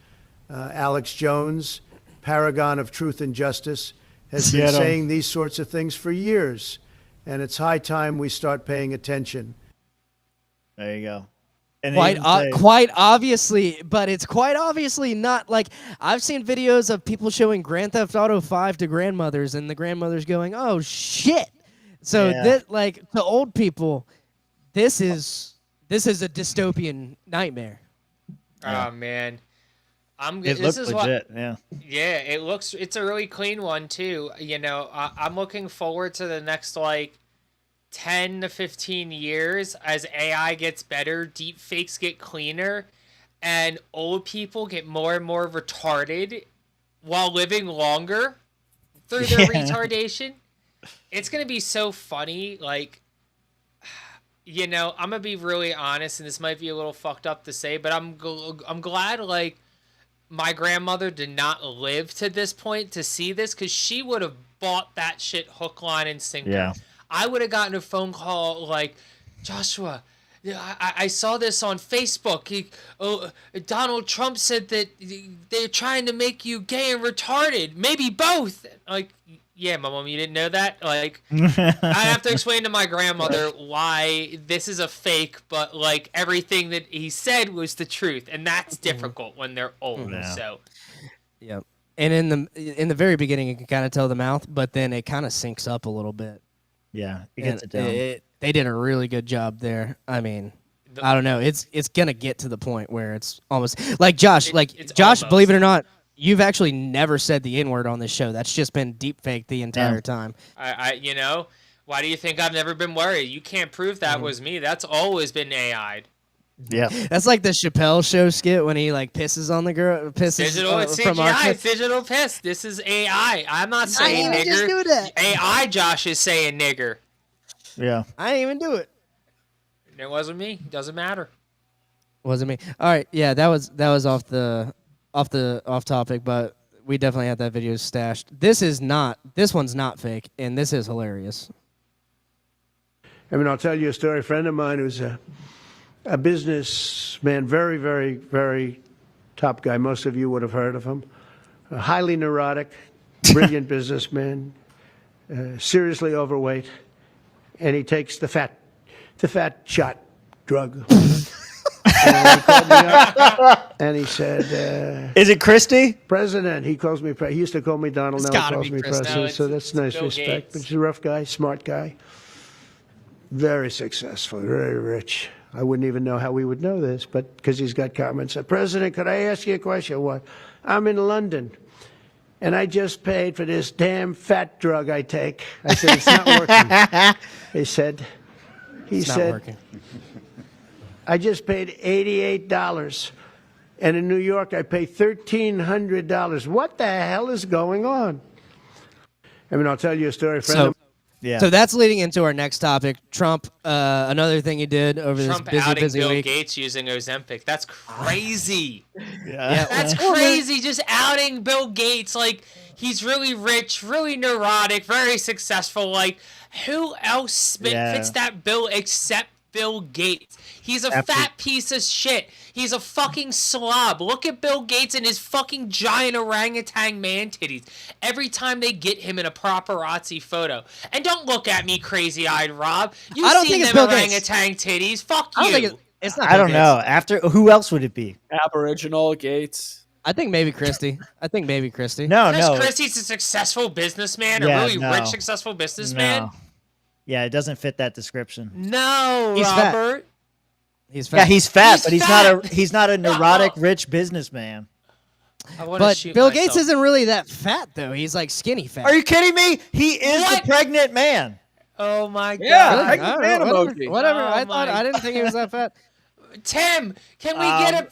Alex Jones, paragon of truth and justice, has been saying these sorts of things for years, and it's high time we start paying attention. There you go. And Quite obviously, but it's quite obviously not like I've seen videos of people showing Grand Theft Auto 5 to grandmothers, and the grandmothers going, "Oh shit!" So that, like, to old people, this is a dystopian nightmare. Oh man, It looks legit. Yeah. Yeah, it's a really clean one too. You know, I'm looking forward to the next like 10 to 15 years as AI gets better, deep fakes get cleaner, and old people get more and more retarded while living longer through their retardation. It's going to be so funny. Like, you know, I'm going to be really honest, and this might be a little fucked up to say, but I'm glad, like, my grandmother did not live to this point to see this, because she would have bought that shit hook, line, and sinker. Yeah. I would have gotten a phone call like, Joshua, I saw this on Facebook. Donald Trump said that they're trying to make you gay and retarded. Maybe both. Like, yeah, my mom, you didn't know that? Like, I have to explain to my grandmother why this is a fake, but, like, everything that he said was the truth. And that's difficult when they're old, so. Yep. And in the very beginning, you can kind of tell the mouth, but then it kind of syncs up a little bit. Yeah, it gets it down. They did a really good job there. I mean, I don't know. It's gonna get to the point where it's almost like Josh. Josh, believe it or not, you've actually never said the N-word on this show. That's just been deep fake the entire time. You know, why do you think I've never been worried? You can't prove that was me. That's always been AI'd. Yeah, that's like the Chappelle Show skit when he like pisses on the girl. Pisses digital, it's from CGI. It's digital piss. This is AI. I'm not saying nigger. Just do that. AI Josh is saying nigger. Yeah, I didn't even do it. It wasn't me. Doesn't matter. Wasn't me. All right, yeah, that was off topic, but we definitely had that video stashed. This one's not fake, and this is hilarious. I mean, I'll tell you a story. A friend of mine who's a businessman, very, very, very top guy. Most of you would have heard of him. A highly neurotic, brilliant businessman, seriously overweight, and he takes the fat shot drug. And he called me up and he said, "Is it Christie?" President. He calls me. He used to call me Donald. It's Now he gotta calls be me Christie. President. No, So that's nice Bill respect. Gates. But he's a rough guy, smart guy, very successful, very rich. I wouldn't even know how we would know this, but because he's got comments. Said, President, could I ask you a question? What? I'm in London, and I just paid for this damn fat drug I take. I said, it's not working. He said, It's not working. I just paid $88, and in New York I pay $1,300. What the hell is going on? I mean, I'll tell you a story. So that's leading into our next topic. Trump, another thing he did over Trump this outing busy Bill week. Gates using Ozempic. That's crazy. Yeah. That's crazy. Just outing Bill Gates like he's really rich, really neurotic, very successful. Like who else fits that bill except Bill Gates? He's a fat piece of shit. He's a fucking slob. Look at Bill Gates and his fucking giant orangutan man titties. Every time they get him in a paparazzi photo. And don't look at me crazy-eyed, Rob. You've I don't seen think it's them Bill Gates. orangutan titties. Fuck I don't you. think it's not. I don't know. After who else would it be? Aboriginal Gates. I think maybe Christie. No, Chris Christie's a successful businessman, a really rich, successful businessman. No. Yeah, it doesn't fit that description. No, He's fat. Robert. He's fat. Yeah, he's fat, but fat. he's not a neurotic rich businessman. But Bill Gates isn't really that fat though. He's like skinny fat. Are you kidding me? He is the pregnant man. Oh my god. Yeah, Really? pregnant man Whatever. emoji. Whatever. Oh I didn't think he was that fat. Tim, can we get a?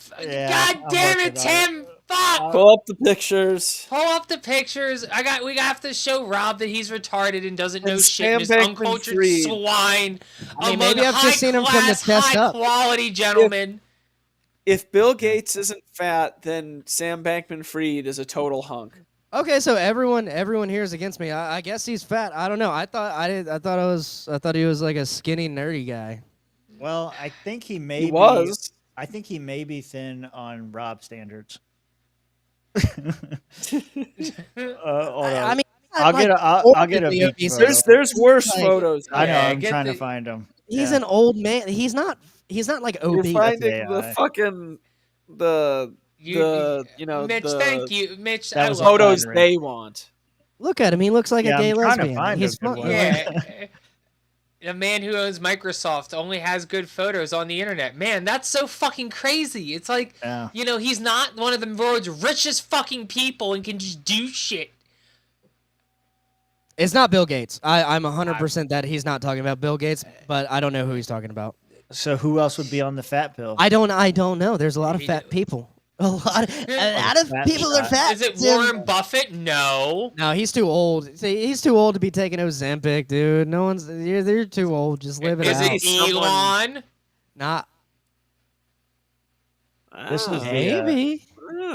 God damn it, Tim! Fuck! Pull up the pictures. Pull up the pictures. We have to show Rob that he's retarded and doesn't know And shit. And is Sam uncultured Bankman-Fried. swine. I mean, among maybe I've just seen him from the high-class, chest up. high-quality gentlemen. If Bill Gates isn't fat, then Sam Bankman-Fried is a total hunk. Okay, so everyone here is against me. I guess he's fat. I don't know. I thought he was like a skinny nerdy guy. Well, I think he may He be. was. I think he may be thin on Rob standards. Hold on. I mean, I'll get a beach photo. There's worse Like, photos. I know. Yeah, I'm get trying to the- find him. He's an old man. He's not like You're obese. finding the fucking Mitch, thank you, Mitch. That I was love photos fine, they want. Look at him. He looks like Yeah, a gay I'm trying to lesbian. find He's a good fun. one. Yeah. A man who owns Microsoft only has good photos on the internet. Man, that's so fucking crazy. It's like, Yeah. he's not one of the world's richest fucking people and can just do shit. It's not Bill Gates. I'm 100% that he's not talking about Bill Gates, but I don't know who he's talking about. So who else would be on the fat pill? I don't know. There's a lot of fat people. A lot of Fat people are shot. fat. Is it Tim. Warren Buffett? No. No, he's too old. See, he's too old to be taking Ozempic, dude. No one's. You're too old. Just live it Is out. it Elon? Not. This is Maybe.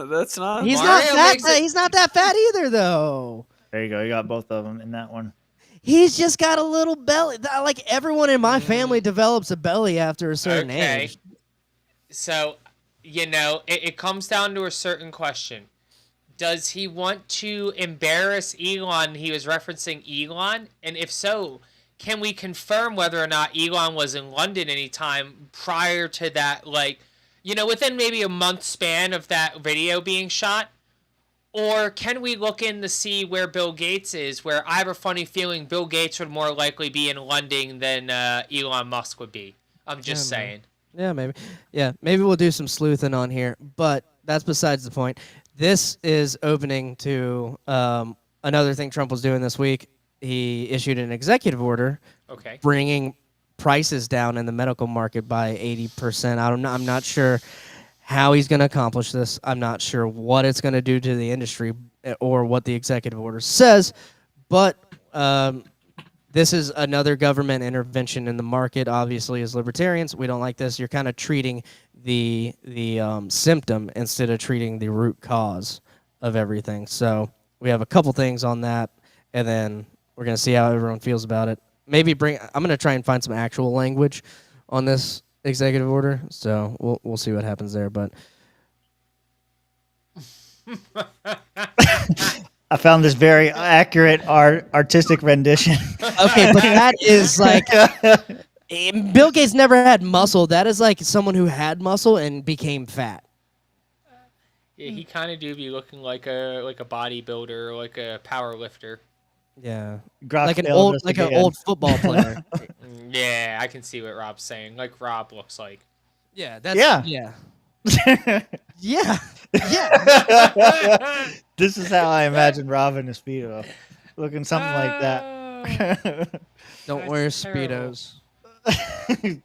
That's not. He's Mario not that. makes it- He's not that fat either, though. There you go. You got both of them in that one. He's just got a little belly. Like everyone in my family develops a belly after a certain Okay. age. So, it comes down to a certain question. Does he want to embarrass Elon? He was referencing Elon. And if so, can we confirm whether or not Elon was in London anytime prior to that, within maybe a month span of that video being shot? Or can we look in to see where Bill Gates is, where I have a funny feeling Bill Gates would more likely be in London than Elon Musk would be? I'm just saying. Yeah, maybe. Yeah, maybe we'll do some sleuthing on here, but that's besides the point. This is opening to another thing Trump was doing this week. He issued an executive order bringing prices down in the medical market by 80%. I'm not sure how he's going to accomplish this. I'm not sure what it's going to do to the industry or what the executive order says, but this is another government intervention in the market. Obviously, as libertarians, we don't like this. You're kind of treating the symptom instead of treating the root cause of everything. So we have a couple things on that, and then we're going to see how everyone feels about it. maybe I'm gonna try and find some actual language on this executive order. So we'll see what happens there. But I found this very accurate artistic rendition. Okay, but that is like Bill Gates never had muscle. That is like someone who had muscle and became fat. Yeah, he kind of do be looking like a bodybuilder or like a power lifter. Yeah, Grok like an failed old us like an again. old football player. Yeah, I can see what Rob's saying. Like Rob looks like. Yeah, that's Yeah. yeah. Yeah. This is how I imagine Rob in a Speedo. Looking something like that. Don't wear Speedos.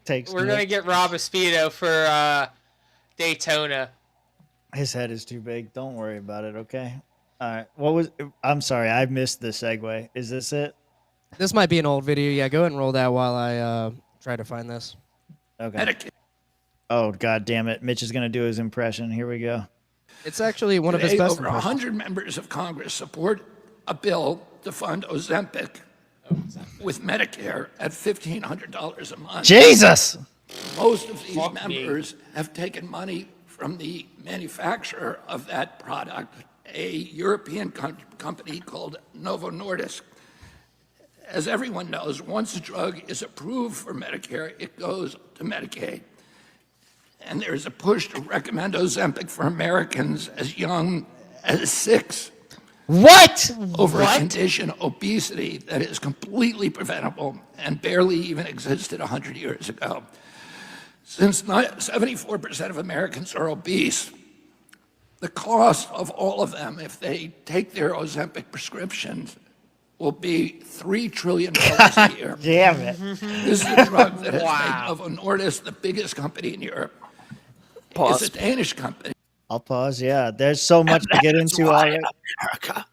Takes We're gonna get Rob a Speedo for Daytona. His head is too big. Don't worry about it, okay? All right. I'm sorry, I missed the segue. Is this it? This might be an old video. Yeah, go ahead and roll that while I try to find this. Okay. Oh, god damn it. Mitch is going to do his impression. Here we go. It's actually one of his Today, best over impressions. 100 members of Congress support a bill to fund Ozempic with Medicare at $1,500 a month. Jesus! Most of these members have taken money from the manufacturer of that product, a European company called Novo Nordisk. As everyone knows, once a drug is approved for Medicare, it goes to Medicaid. And there's a push to recommend Ozempic for Americans as young as 6. What? Over a condition, obesity, that is completely preventable and barely even existed 100 years ago. Since 74% of Americans are obese, the cost of all of them, if they take their Ozempic prescriptions, will be $3 trillion a year. Damn it. This is a drug that has made Novo Nordisk the biggest company in Europe. Pause. It's a Danish company. I'll pause. Yeah, there's so much to get into already. America,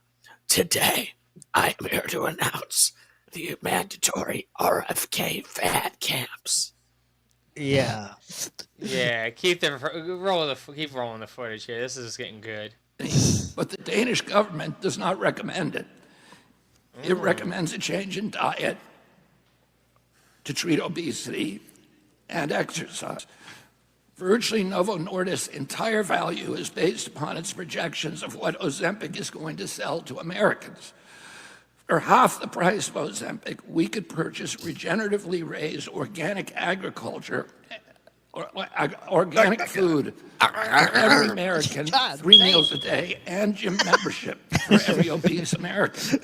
today, I am here to announce the mandatory RFK fat camps. Yeah. Yeah, keep rolling the footage here. This is getting good. But the Danish government does not recommend it. It recommends a change in diet to treat obesity and exercise. Virtually Novo Nordisk's entire value is based upon its projections of what Ozempic is going to sell to Americans. For half the price of Ozempic, we could purchase regeneratively raised organic agriculture, organic food for every American, 3 meals a day, and gym membership for every obese American.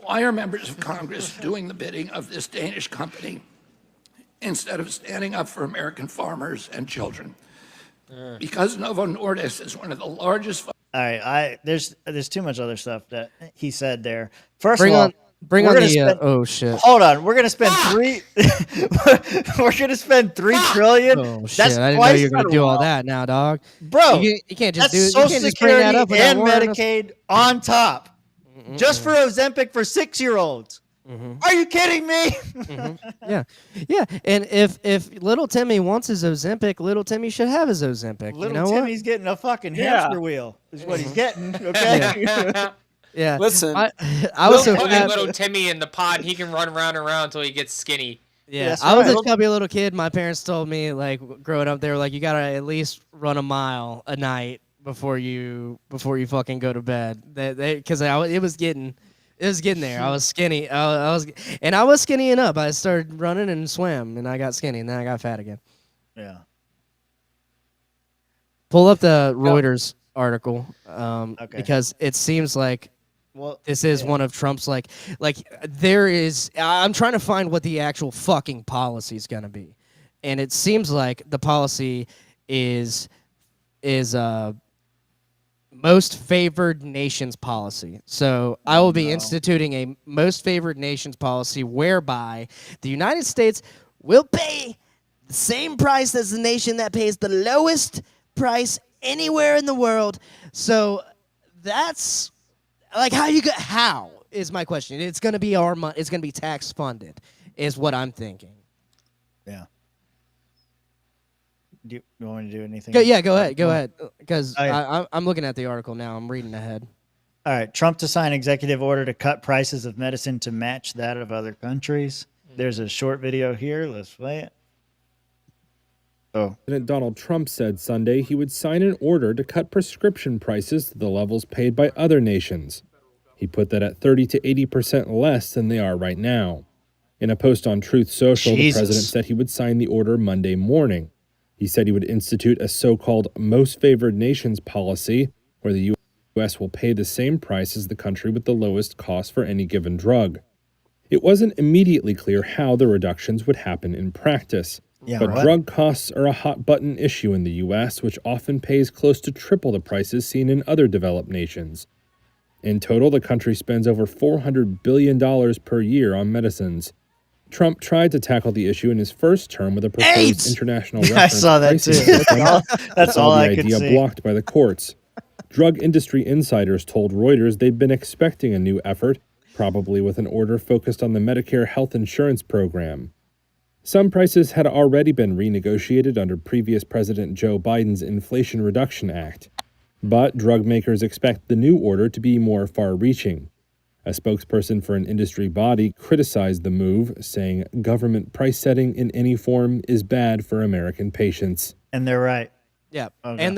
Why are members of Congress doing the bidding of this Danish company instead of standing up for American farmers and children? Because Novo Nordisk is one of the largest. All right, there's too much other stuff that he said there. First Bring of all, on the oh shit. Hold on, we're gonna spend we're gonna spend $3 trillion. Oh shit! That's I didn't know twice you were gonna that do all amount. that now, dog. Bro. You can't just That's do. You Social can't just bring Security that up without and warning us. Medicaid on top, just for Ozempic for 6-year-olds. Are you kidding me? Yeah. And if little Timmy wants his Ozempic, little Timmy should have his Ozempic. Little you know Timmy's getting a fucking hamster wheel. Is what he's getting. Okay. Yeah. Listen, I was so Put fat. little Timmy in the pod. He can run around and around until he gets skinny. Yeah, That's I was right. a chubby little kid. My parents told me, like, growing up, they were like, you gotta at least run a mile a night before you fucking go to bed. Because it was getting there. I was skinny. I was skinnying up. I started running and swam, and I got skinny, and then I got fat again. Yeah. Pull up the Reuters article, Okay. because it seems like Well, this is one of Trump's like there is. I'm trying to find what the actual fucking policy is gonna be, and it seems like the policy is most favored nations policy. So I will be instituting a most favored nations policy whereby the United States will pay the same price as the nation that pays the lowest price anywhere in the world. So that's like how is my question. It's going to be our money. It's going to be tax funded is what I'm thinking. Yeah. Do you want me to do anything? Go ahead. Because Oh, yeah. I'm looking at the article now. I'm reading ahead. All right, Trump to sign executive order to cut prices of medicine to match that of other countries. There's a short video here. Let's play it. President Donald Trump said Sunday he would sign an order to cut prescription prices to the levels paid by other nations. He put that at 30 to 80% less than they are right now. In a post on Truth Social, the president said he would sign the order Monday morning. He said he would institute a so-called most favored nations policy, where the U.S. will pay the same price as the country with the lowest cost for any given drug. It wasn't immediately clear how the reductions would happen in practice. But drug costs are a hot-button issue in the U.S., which often pays close to triple the prices seen in other developed nations. In total, the country spends over $400 billion per year on medicines. Trump tried to tackle the issue in his first term with a proposed international reference pricing system. That's all I could see. The idea blocked by the courts. Drug industry insiders told Reuters they'd been expecting a new effort, probably with an order focused on the Medicare health insurance program. Some prices had already been renegotiated under previous President Joe Biden's Inflation Reduction Act. But drug makers expect the new order to be more far-reaching. A spokesperson for an industry body criticized the move, saying government price setting in any form is bad for American patients. And they're right. Yeah, Okay. and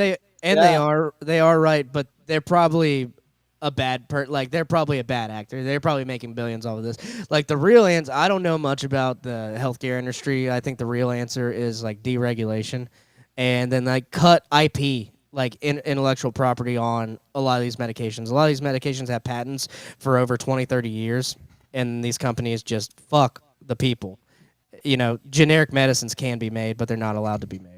they are right, but they're probably a bad they're probably a bad actor. They're probably making billions off of this. Like the real answer, I don't know much about the healthcare industry. I think the real answer is like deregulation, and then like cut IP, like intellectual property on a lot of these medications. A lot of these medications have patents for over 20, 30 years, and these companies just fuck the people. You know, generic medicines can be made, but they're not allowed to be made.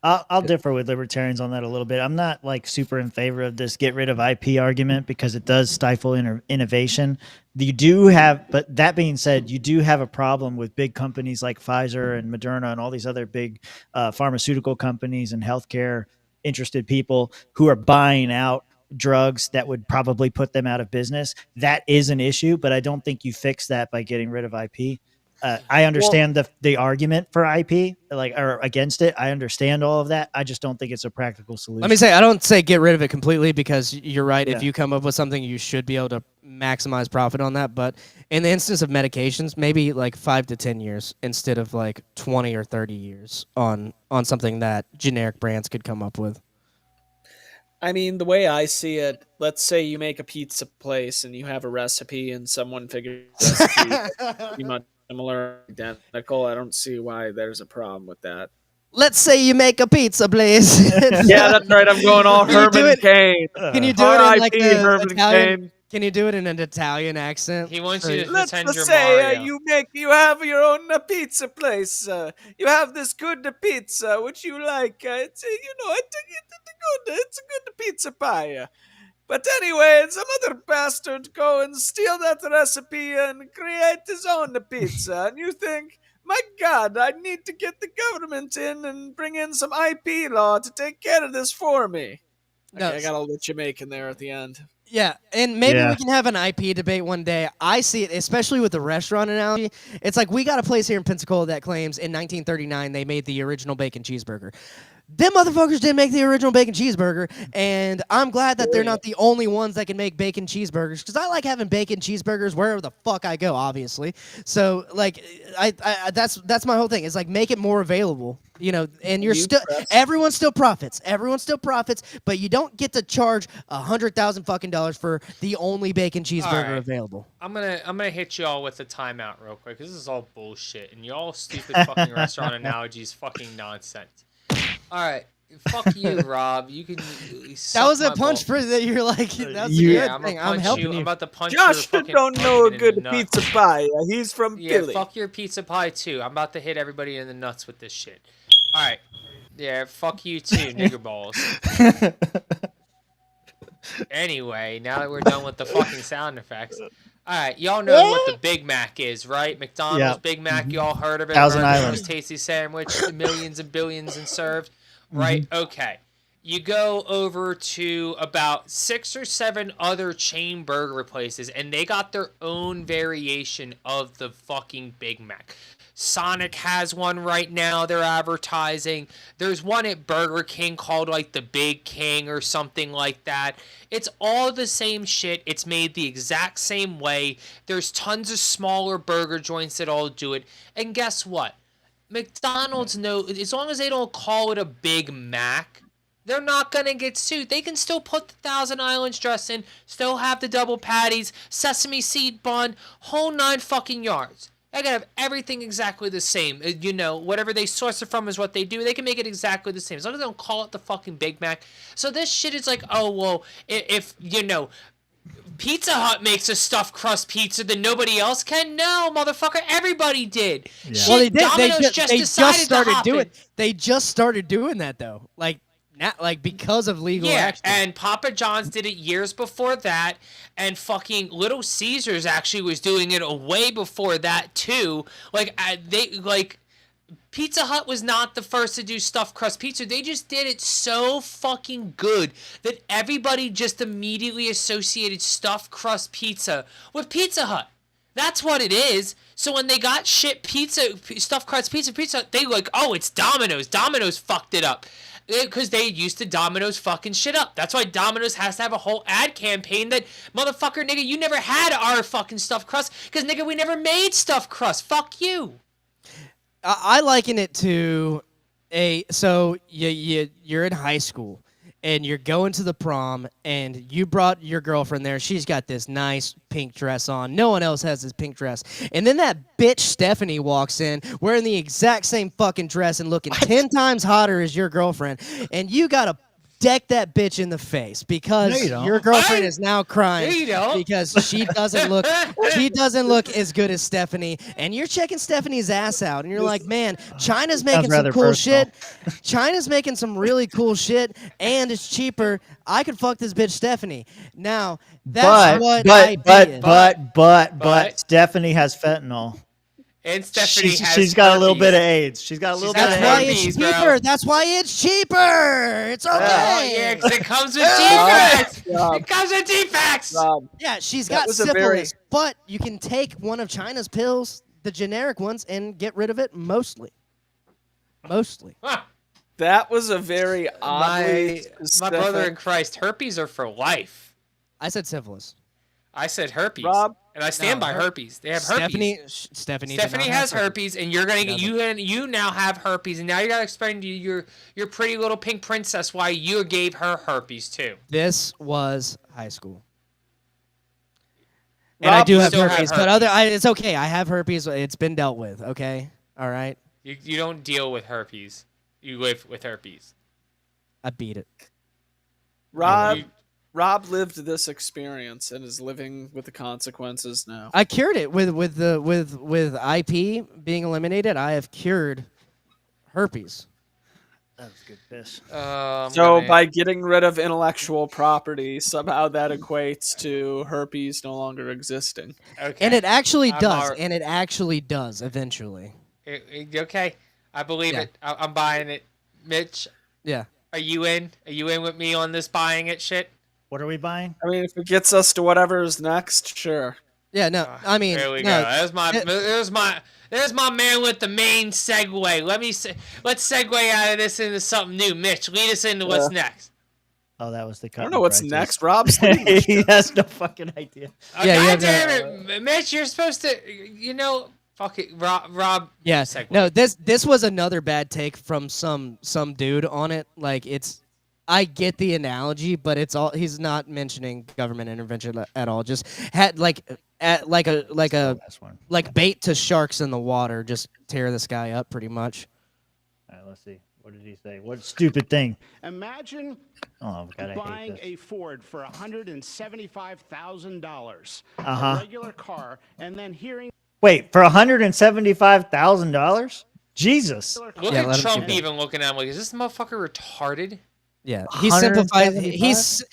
I'll differ with libertarians on that a little bit. I'm not like super in favor of this get rid of IP argument because it does stifle innovation. You do have, but that being said, you do have a problem with big companies like Pfizer and Moderna and all these other big pharmaceutical companies and healthcare interested people who are buying out drugs that would probably put them out of business. That is an issue, but I don't think you fix that by getting rid of IP. I understand the argument for IP, or against it. I understand all of that. I just don't think it's a practical solution. Let me say, I don't say get rid of it completely because you're right. Yeah. If you come up with something, you should be able to maximize profit on that. But in the instance of medications, maybe like 5 to 10 years instead of like 20 or 30 years on something that generic brands could come up with. I mean, the way I see it, let's say you make a pizza place and you have a recipe and someone figures the recipe much similar, identical. I don't see why there's a problem with that. Let's say you make a pizza place. Yeah, that's right. I'm going all Herman Cain. Can you do it in like the Italian? Can you do it in an Italian accent? He wants you to Let's pretend just you're say Mario. you have your own pizza place. You have this good pizza, which you like. It's it's a good pizza pie. But anyway, some other bastard go and steal that recipe and create his own pizza. And you think, my God, I need to get the government in and bring in some IP law to take care of this for me. Okay, I got a little Jamaican there at the end. Yeah, and maybe we can have an IP debate one day. I see it, especially with the restaurant analogy. It's like we got a place here in Pensacola that claims in 1939 they made the original bacon cheeseburger. Them motherfuckers didn't make the original bacon cheeseburger, and I'm glad that they're not the only ones that can make bacon cheeseburgers, because I like having bacon cheeseburgers wherever the fuck I go, obviously. So, like, I that's my whole thing. It's like, make it more available, you know, and everyone still profits. Everyone still profits, but you don't get to charge $100,000 fucking dollars for the only bacon cheeseburger available. I'm gonna hit y'all with a timeout real quick, because this is all bullshit, and y'all stupid fucking restaurant analogies fucking nonsense. All right, fuck you, Rob. You can. That was a punch for that. You're like, that's a good thing. I'm helping you. I'm about to punch Josh your fucking don't know a good pizza pie. He's from Yeah, Philly. fuck your pizza pie too. I'm about to hit everybody in the nuts with this shit. All right. Yeah, fuck you too, nigger balls. Anyway, now that we're done with the fucking sound effects. All right, y'all know what the Big Mac is, right? McDonald's Big Mac, y'all heard of it? Thousand Island. Most tasty sandwich, millions and billions and served, right? Okay. you go over to about 6 or 7 other chain burger places, and they got their own variation of the fucking Big Mac. Sonic has one right now they're advertising. There's one at Burger King called like the Big King or something like that. It's all the same shit. It's made the exact same way. There's tons of smaller burger joints that all do it. And guess what? McDonald's as long as they don't call it a Big Mac, they're not going to get sued. They can still put the Thousand Islands dressing, still have the double patties, sesame seed bun, whole 9 fucking yards. They gotta have everything exactly the same. You know, whatever they source it from is what they do. They can make it exactly the same. As long as they don't call it the fucking Big Mac. So this shit is like, oh, well, if you know, Pizza Hut makes a stuffed crust pizza, then nobody else can? No, motherfucker, everybody did. Yeah. Shit, Well, they did. Domino's They just started to doing. They just started doing that though. Like because of legal action. And Papa John's did it years before that, and fucking Little Caesars actually was doing it way before that too. Pizza Hut was not the first to do stuffed crust pizza. They just did it so fucking good that everybody just immediately associated stuffed crust pizza with Pizza Hut. That's what it is. So when they got shit pizza, stuffed crust pizza, they were like, oh, it's Domino's. Domino's fucked it up. Because they used to Domino's fucking shit up. That's why Domino's has to have a whole ad campaign that, motherfucker, nigga, you never had our fucking stuffed crust. Because, nigga, we never made stuffed crust. Fuck you. I liken it to so you're in high school and you're going to the prom and you brought your girlfriend there. She's got this nice pink dress on. No one else has this pink dress. And then that bitch Stephanie walks in wearing the exact same fucking dress and looking 10 times hotter as your girlfriend. And you got to deck that bitch in the face because your girlfriend is now crying because she doesn't look as good as Stephanie, and you're checking Stephanie's ass out and you're like, man, China's making some cool shit. China's making some really cool shit and it's cheaper. I could fuck this bitch Stephanie. Now that's but Stephanie has fentanyl. And Stephanie she's got a little bit of AIDS. She's got a little bit of It's AIDS. cheaper. That's why it's cheaper. It's okay. Yeah, because it comes with defects. It comes with defects. Yeah, she's got syphilis, but you can take one of China's pills, the generic ones, and get rid of it mostly. That was a very oddly my brother in Christ. Herpes are for life. I said syphilis. I said herpes, Rob, and I stand by herpes. They have herpes. Stephanie has herpes, and you're gonna get you now have herpes, and now you gotta explain to your pretty little pink princess why you gave her herpes too. This was high school, and I do have herpes, but it's okay. I have herpes. It's been dealt with. Okay, all right. You don't deal with herpes. You live with herpes. I beat it. Rob lived this experience and is living with the consequences now. I cured it with IP being eliminated. I have cured herpes. That was good fish. So by getting rid of intellectual property, somehow that equates to herpes no longer existing. Okay. And it actually does. And it actually does eventually. Okay, I believe it. I'm buying it. Mitch. Yeah. Are you in? Are you in with me on this buying it shit? What are we buying? I mean, if it gets us to whatever is next, sure. Yeah, no, I mean, there we go. There's my man with the main segue. Let's segue out of this into something new. Mitch, lead us into what's next. Oh, that was the. I don't know what's next, Rob. He has no fucking idea. God damn it, Mitch! You're supposed to, fuck it, Rob. Yeah. Segue. No, this was another bad take from some dude on it. Like I get the analogy, but he's not mentioning government intervention at all. Just had like bait to sharks in the water, just tear this guy up pretty much. All right, let's see. What did he say? What stupid thing? Imagine buying a Ford for $175,000, a regular car, and then hearing. Wait, for $175,000? Jesus! Look at Trump even looking at him like, is this motherfucker retarded? Yeah, he's simplifying. He's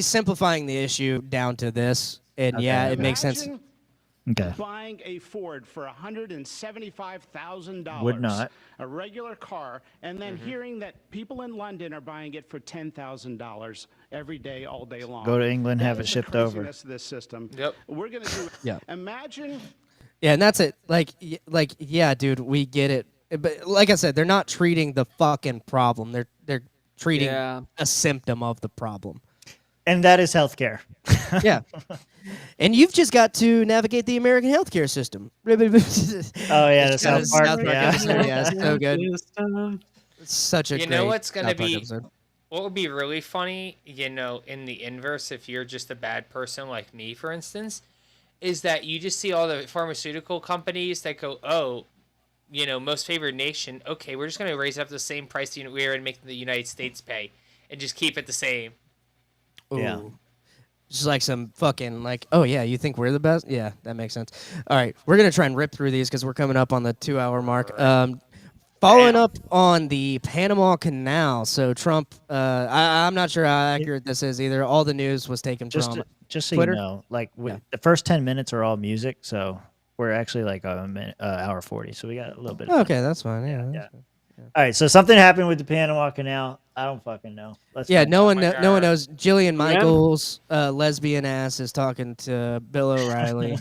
simplifying the issue down to this, and it makes sense. Okay. Buying a Ford for $175,000. Would not. A regular car, and then hearing that people in London are buying it for $10,000 every day, all day long. Go to England, That have it is the shipped over. craziness of this system. Yep. We're gonna do. Yeah. Imagine. Yeah, and that's it. Like, yeah, dude, we get it. But like I said, they're not treating the fucking problem. They're treating a symptom of the problem. And that is healthcare. Yeah. And you've just got to navigate the American healthcare system. Oh yeah, the South Park. Episode. Yeah, it's so good. It's such a You great know what's gonna South Park be episode. what would be really funny, you know, in the inverse, if you're just a bad person like me, for instance, is that you just see all the pharmaceutical companies that go, oh, you know, most favored nation. Okay, we're just gonna raise up the same price we are and make the United States pay, and just keep it the same. Yeah. Ooh. Just like some fucking like, oh yeah, you think we're the best? Yeah, that makes sense. All right, we're gonna try and rip through these because we're coming up on the 2-hour mark. Following up on the Panama Canal, so Trump, I'm not sure how accurate this is either. All the news was taken from Just so Twitter. you know, like the first 10 minutes are all music, so we're actually like a minute, hour 40, so we got a little bit. Okay, that's fine. Yeah. All right, so something happened with the Panama Canal. I don't fucking know. No one knows. Jillian Michaels, lesbian ass, is talking to Bill O'Reilly.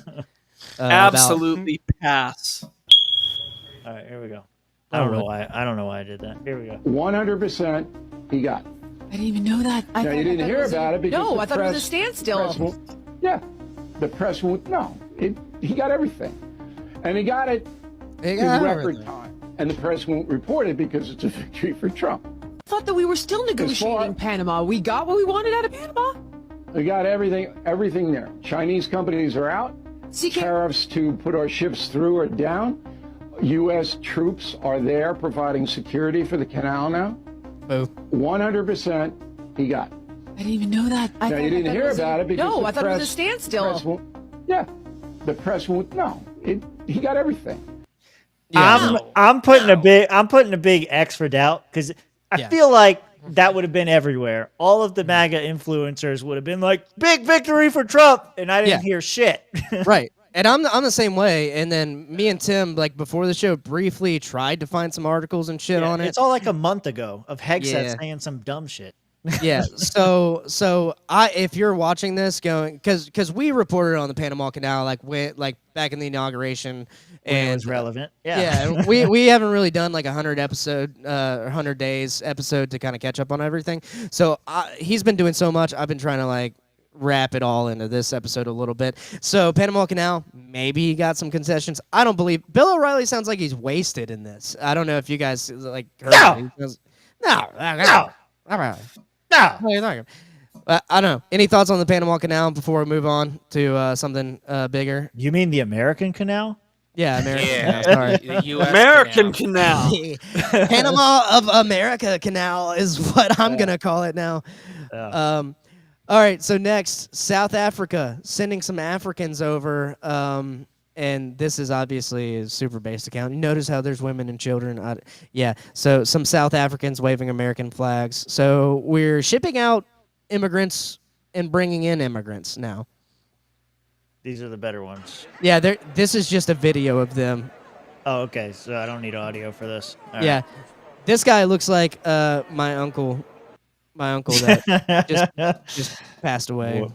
Absolutely pass. All right, here we go. I don't know why I did that. Here we go. 100% he got. I didn't even know that. Now, you didn't hear about it because no, the I thought it was a press standstill. the press won't. No, he got everything, and he got it in got record everything. time, and the press won't report it because it's a victory for Trump. I thought that we were still negotiating Panama. We got what we wanted out of Panama. We got everything there. Chinese companies are out. Tariffs to put our ships through are down. U.S. troops are there providing security for the canal now. 100% he got. I didn't even know that. Now, you didn't hear about it because no, the I thought press, it was a standstill. The press won't. No, he got everything. I'm putting a big X for doubt because I feel like that would have been everywhere. All of the MAGA influencers would have been like, "Big victory for Trump," and I didn't hear shit. Right. And I'm the same way. And then me and Tim, like before the show, briefly tried to find some articles and shit on it. It's all like a month ago of Hegseth saying some dumb shit. Yeah. So if you're watching this, going because we reported on the Panama Canal like back in the inauguration, When it was relevant. Yeah. we haven't really done like 100 days episode to kind of catch up on everything. So he's been doing so much. I've been trying to like wrap it all into this episode a little bit. So Panama Canal, maybe he got some concessions. I don't believe Bill O'Reilly sounds like he's wasted in this. I don't know if you guys like heard it. No. What are you talking? I don't know. Any thoughts on the Panama Canal before we move on to something bigger? You mean the American Canal? Yeah, American Yeah, Canal. Sorry. the US American Canal. Panama of America Canal is what I'm gonna call it now. All right, so next, South Africa, sending some Africans over, and this is obviously a super based account. You notice how there's women and children. So some South Africans waving American flags. So we're shipping out immigrants and bringing in immigrants now. These are the better ones. Yeah, this is just a video of them. Oh, okay, so I don't need audio for this. All yeah, right. This guy looks like my uncle. My uncle that just passed away. Whoa.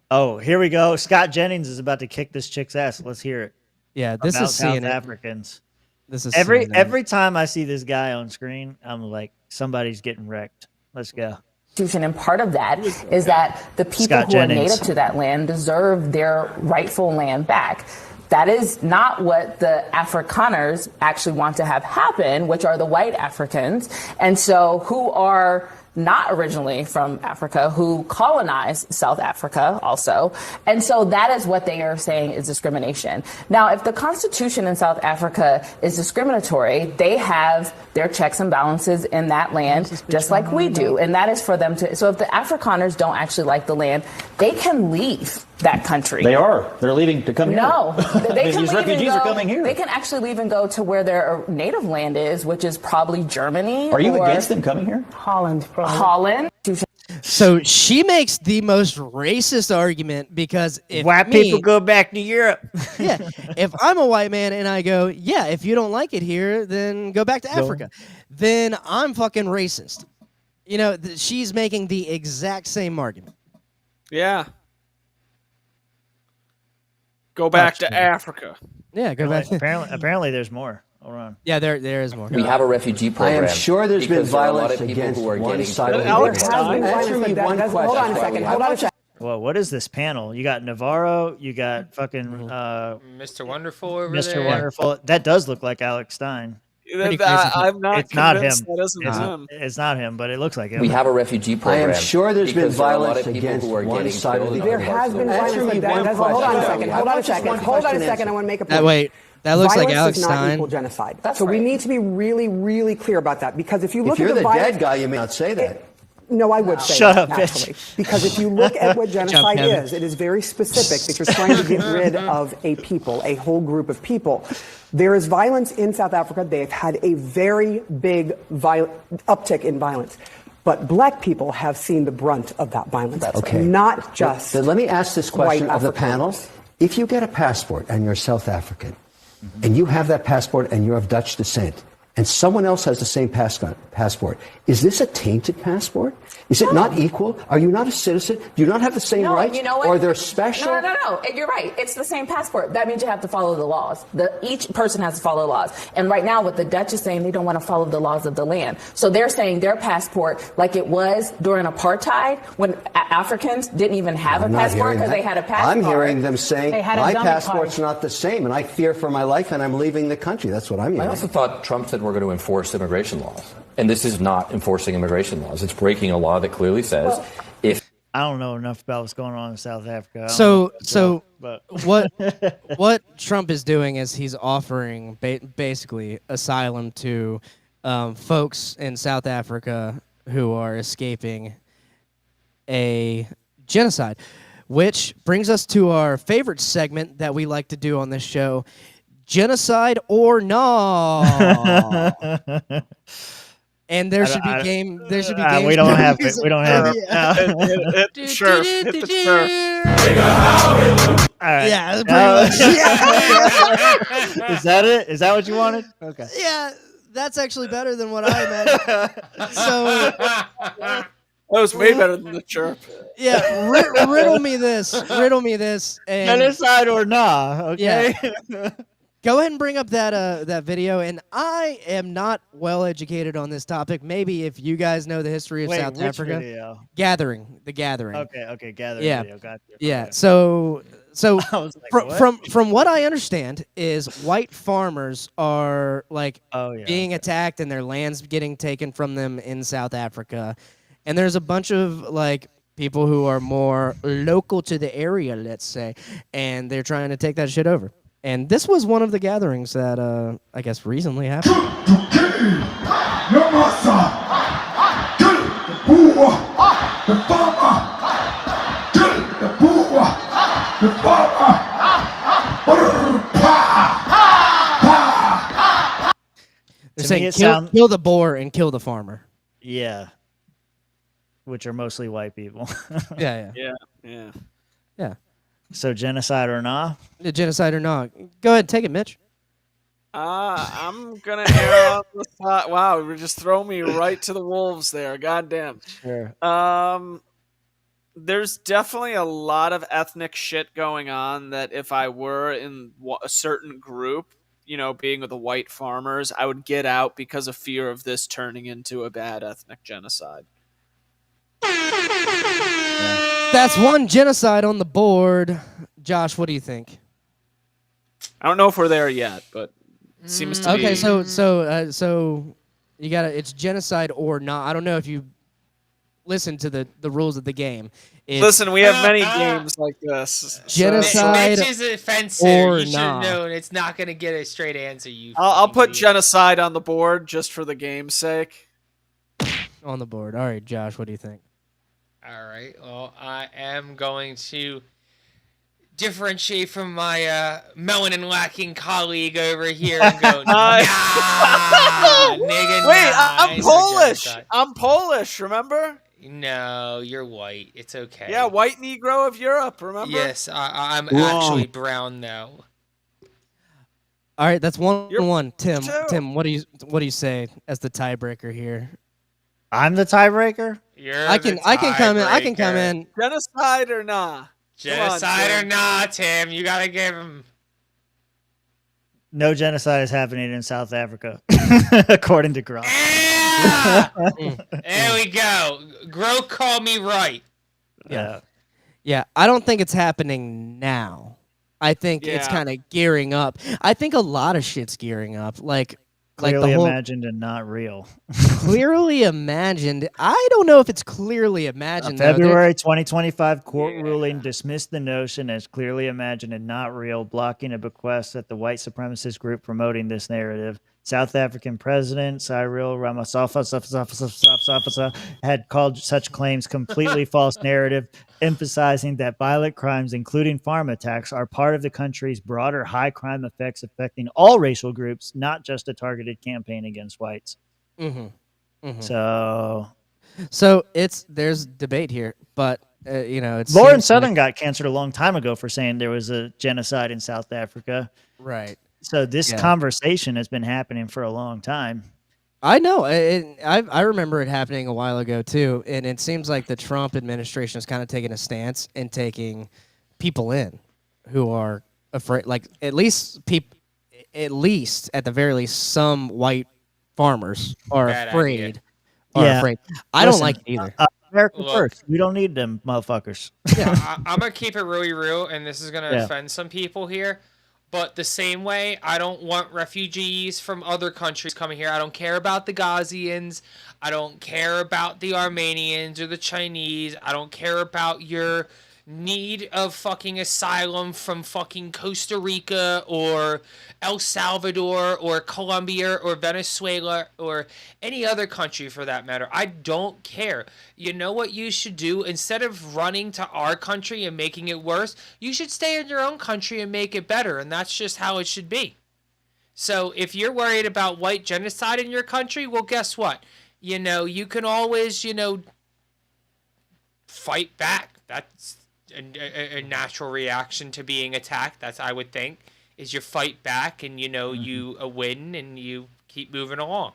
Oh, here we go. Scott Jennings is about to kick this chick's ass. Let's hear it. Yeah, this About is seeing South Africans. This is every time I see this guy on screen, I'm like, somebody's getting wrecked. Let's go. And part of that is that the people who are native to that land deserve their rightful land back. That is not what the Afrikaners actually want to have happen, which are the white Africans, and so who are not originally from Africa, who colonized South Africa also. And so that is what they are saying is discrimination. Now, if the Constitution in South Africa is discriminatory, they have their checks and balances in that land, just like we do. And that is for them to, so if the Afrikaners don't actually like the land, they can leave that country. They are. They're leaving to come here. No, they can These leave refugees and go, are coming here. They can actually leave and go to where their native land is, which is probably Germany. Are you or against them coming here? Holland, probably. Holland. So she makes the most racist argument because if white people go back to Europe. Yeah, if I'm a white man and I go, yeah, if you don't like it here, then go back to Africa, then I'm fucking racist. You know, she's making the exact same argument. Yeah. Go back to Africa. Yeah, go back. Apparently, there's more. Hold on. Yeah, there is more. We have a refugee program. I am sure there's been violence against one side of the border. Answer me one question. Hold on a second. Hold on a second. Well, what is this panel? You got Navarro. You got fucking Mr. Wonderful over Mr. there. Wonderful. That does look like Alex Stein. I'm not It's not him. convinced that isn't him. It's not him, but it looks like him. We have a refugee program. I am sure there's been because there are a lot violence of people against who are one getting side of the killed border. in There other has been parts of violence. the world. Hold on a second. Hold on a second. Hold on a second. I want to make a point. Wait, that looks like Violence Alex does not Stein. equal genocide. So we need to be really, really clear about that, because if you look If you're at the violence, dead guy, you may not say that. No, I would say Shut that, up, bitch. actually. Because if you look at what genocide Kevin. is, it is very specific that you're trying to get rid of a people, a whole group of people. There is violence in South Africa. They have had a very big uptick in violence. But black people have seen the brunt of that violence. Okay. Not just Then let me ask this question white of the Africans. panel. If you get a passport and you're South African, and you have that passport and you're of Dutch descent, and someone else has the same passport, is this a tainted passport? Is it not equal? Are you not a citizen? Do you not have the same rights? you know what? Or they're special? No. You're right. It's the same passport. That means you have to follow the laws. Each person has to follow the laws. And right now, what the Dutch is saying, they don't want to follow the laws of the land. So they're saying their passport, like it was during apartheid, when Africans didn't even have a passport because they had a passport. I'm hearing them saying They had a my dummy passport's card. not the same, and I fear for my life, and I'm leaving the country. That's what I'm hearing. I also thought Trump said we're going to enforce immigration laws. And this is not enforcing immigration laws. It's breaking a law that clearly says if I don't know enough about what's going on in South Africa. What Trump is doing is he's offering basically asylum to folks in South Africa who are escaping a genocide, which brings us to our favorite segment that we like to do on this show, Genocide or Not. And there should be games. We don't have it. We don't have it. Hit the chirp. Hit the chirp. All right. Yeah, pretty much. Is that it? Is that what you wanted? Okay. Yeah, that's actually better than what I meant. So That was way better than the chirp. yeah, riddle me this. And Genocide or nah? Okay. Yeah. Go ahead and bring up that video. And I am not well educated on this topic. Maybe if you guys know the history of South which Africa. Video? The Gathering. Okay, Gathering Yeah. video. Gotcha. Yeah. Okay. So I was like, what? from what I understand is white farmers are like being attacked and their land's getting taken from them in South Africa. And there's a bunch of like people who are more local to the area, let's say, and they're trying to take that shit over. And this was one of the gatherings that I guess recently happened. They're saying kill the boar and kill the farmer. Yeah. Which are mostly white people. Yeah. So genocide or nah? Genocide or not? Go ahead, take it, Mitch. I'm gonna err on the side. Wow, you just throw me right to the wolves there. Goddamn. Sure. There's definitely a lot of ethnic shit going on that if I were in a certain group, you know, being with the white farmers, I would get out because of fear of this turning into a bad ethnic genocide. That's one genocide on the board. Josh, what do you think? I don't know if we're there yet, but it seems to be. Okay, so you gotta. It's genocide or not. I don't know if you listen to the rules of the game. Listen, we have many games like this. Genocide Mitch is offensive. or You should not. have known. It's not going to get a straight answer. I'll put genocide on the board just for the game's sake. On the board. All right, Josh, what do you think? All right. Well, I am going to differentiate from my melanin lacking colleague over here and go, nah, nigga, Wait, nah, I'm ain't no Polish. genocide. I'm Polish, remember? No, you're white. It's okay. Yeah, white Negro of Europe, remember? Yes, I'm actually brown though. All right, that's 1-1. Tim, Tim, what do you say as the tiebreaker here? I'm the tiebreaker. I can come in. I can come in. Genocide or nah? Genocide or nah, Tim? You gotta give him. No genocide is happening in South Africa, according to Gronk. There we go. Grow, call me right. Yeah. I don't think it's happening now. I think it's kind of gearing up. I think a lot of shit's gearing up. Clearly the whole, imagined and not real. Clearly imagined. I don't know if it's clearly imagined. February 2025 court ruling dismissed the notion as clearly imagined and not real, blocking a bequest at the white supremacist group promoting this narrative. South African President Cyril Ramaphosa had called such claims completely false narrative, emphasizing that violent crimes, including farm attacks, are part of the country's broader high crime effects affecting all racial groups, not just a targeted campaign against whites. So there's debate here, but it's Lauren Southern got canceled a long time ago for saying there was a genocide in South Africa. Right. So this conversation has been happening for a long time. I know. I remember it happening a while ago too, and it seems like the Trump administration is kind of taking a stance and taking people in who are afraid. Like at least at the very least, some white farmers are afraid. I don't like it either. America first. We don't need them motherfuckers. Yeah, I'm gonna keep it really real, and this is gonna offend some people here. But the same way, I don't want refugees from other countries coming here. I don't care about the Ghazians. I don't care about the Armenians or the Chinese. I don't care about your need of fucking asylum from fucking Costa Rica or El Salvador or Colombia or Venezuela or any other country for that matter. I don't care. You know what you should do? Instead of running to our country and making it worse, you should stay in your own country and make it better, and that's just how it should be. So if you're worried about white genocide in your country, well, guess what? You can always, fight back. That's a natural reaction to being attacked. That's, I would think, is you fight back and you win and you keep moving along.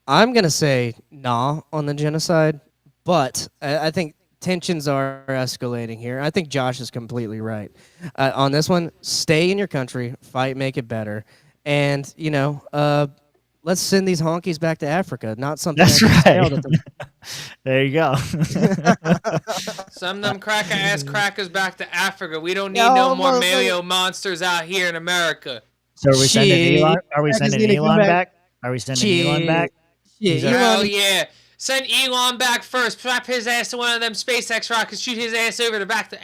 I'm gonna say nah on the genocide, but I think tensions are escalating here. I think Josh is completely right on this one. Stay in your country, fight, make it better, and let's send these honkies back to Africa. Not something. That's right. There you go. Some of them cracker-ass crackers back to Africa. We don't need no more Mario monsters out here in America. So are we sending Elon? Are we sending Elon back? Are we sending Elon back? Hell yeah. Send Elon back first. Strap his ass to one of them SpaceX rockets. Shoot his ass over to back to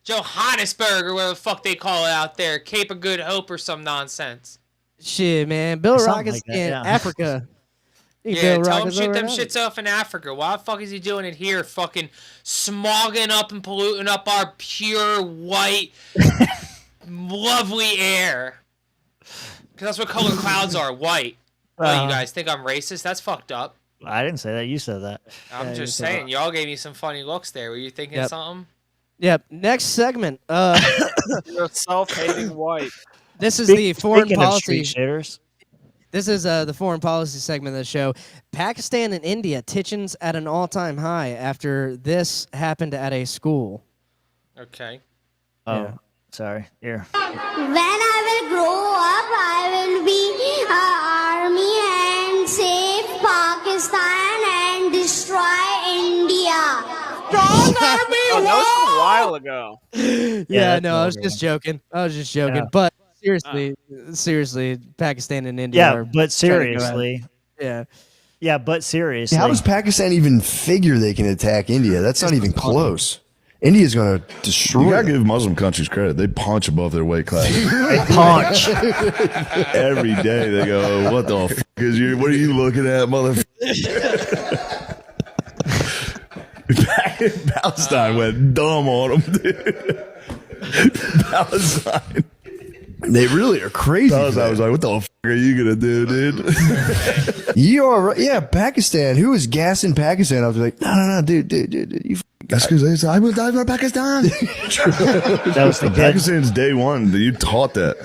Johannesburg or whatever the fuck they call it out there. Cape of Good Hope or some nonsense. Shit, man. Bill Rockets in Africa. Yeah, tell him shit them shits off in Africa. Why the fuck is he doing it here? Fucking smogging up and polluting up our pure, white, lovely air. Because that's what color clouds are, white. Oh, you guys think I'm racist? That's fucked up. I didn't say that. You said that. I'm just saying. Y'all gave me some funny looks there. Were you thinking something? Yep. Next segment. You're self-hating white. This is the foreign policy. This is the foreign policy segment of the show. Pakistan and India, tensions at an all-time high after this happened at a school. Okay. Oh, sorry. Here. When I will grow up, I will be army and save Pakistan and destroy India. Strong army! Oh, that was a while ago. Yeah, no, I was just joking. Yeah. But seriously, Pakistan and India. Yeah, but seriously. Yeah, but seriously. How does Pakistan even figure they can attack India? That's not even close. India's going to destroy. You gotta give Muslim countries credit. They punch above their weight class. They punch every day. They go, "What the fuck is you? What are you looking at, motherfucker?" Palestine went dumb on them, dude. Palestine. They really are crazy. I was like, what the fuck are you gonna do, dude? You are right. Yeah, Pakistan. Who was gassing Pakistan? I was like, no, dude. You That's because I would die for Pakistan. That was the Pakistan's day one. You taught that.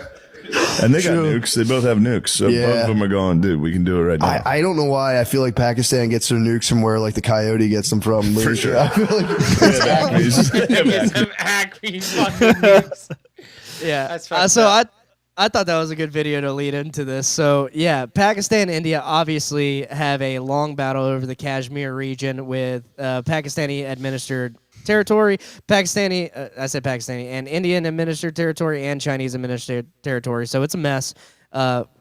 And they got nukes. They both have nukes. So both of them are going, dude, we can do it right now. I don't know why. I feel like Pakistan gets their nukes from where like the coyote gets them from. For sure. I feel like Get some Acme fucking nukes. Yeah. That's so I thought that was a good video to lead into this. So yeah, Pakistan and India obviously have a long battle over the Kashmir region with Pakistani administered territory, I said Pakistani, and Indian administered territory and Chinese administered territory. So it's a mess.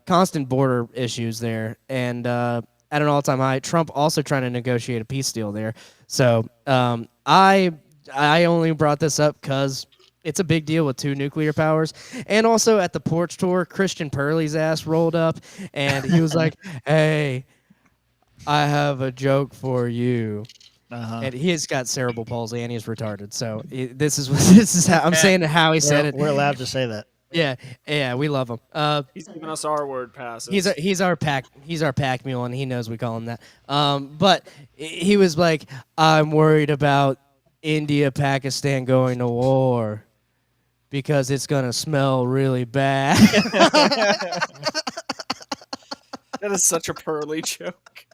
Constant border issues there, and at an all-time high. Trump also trying to negotiate a peace deal there. So I only brought this up because it's a big deal with two nuclear powers. And also at the porch tour, Christian Pearlie's ass rolled up, and he was like, "Hey, I have a joke for you." And he's got cerebral palsy and he's retarded. So this is how I'm saying how he said it. We're allowed to say that. Yeah, we love him. He's giving us our word passes. He's our pack mule, and he knows we call him that. But he was like, "I'm worried about India, Pakistan going to war because it's gonna smell really bad." That is such a Pearly joke.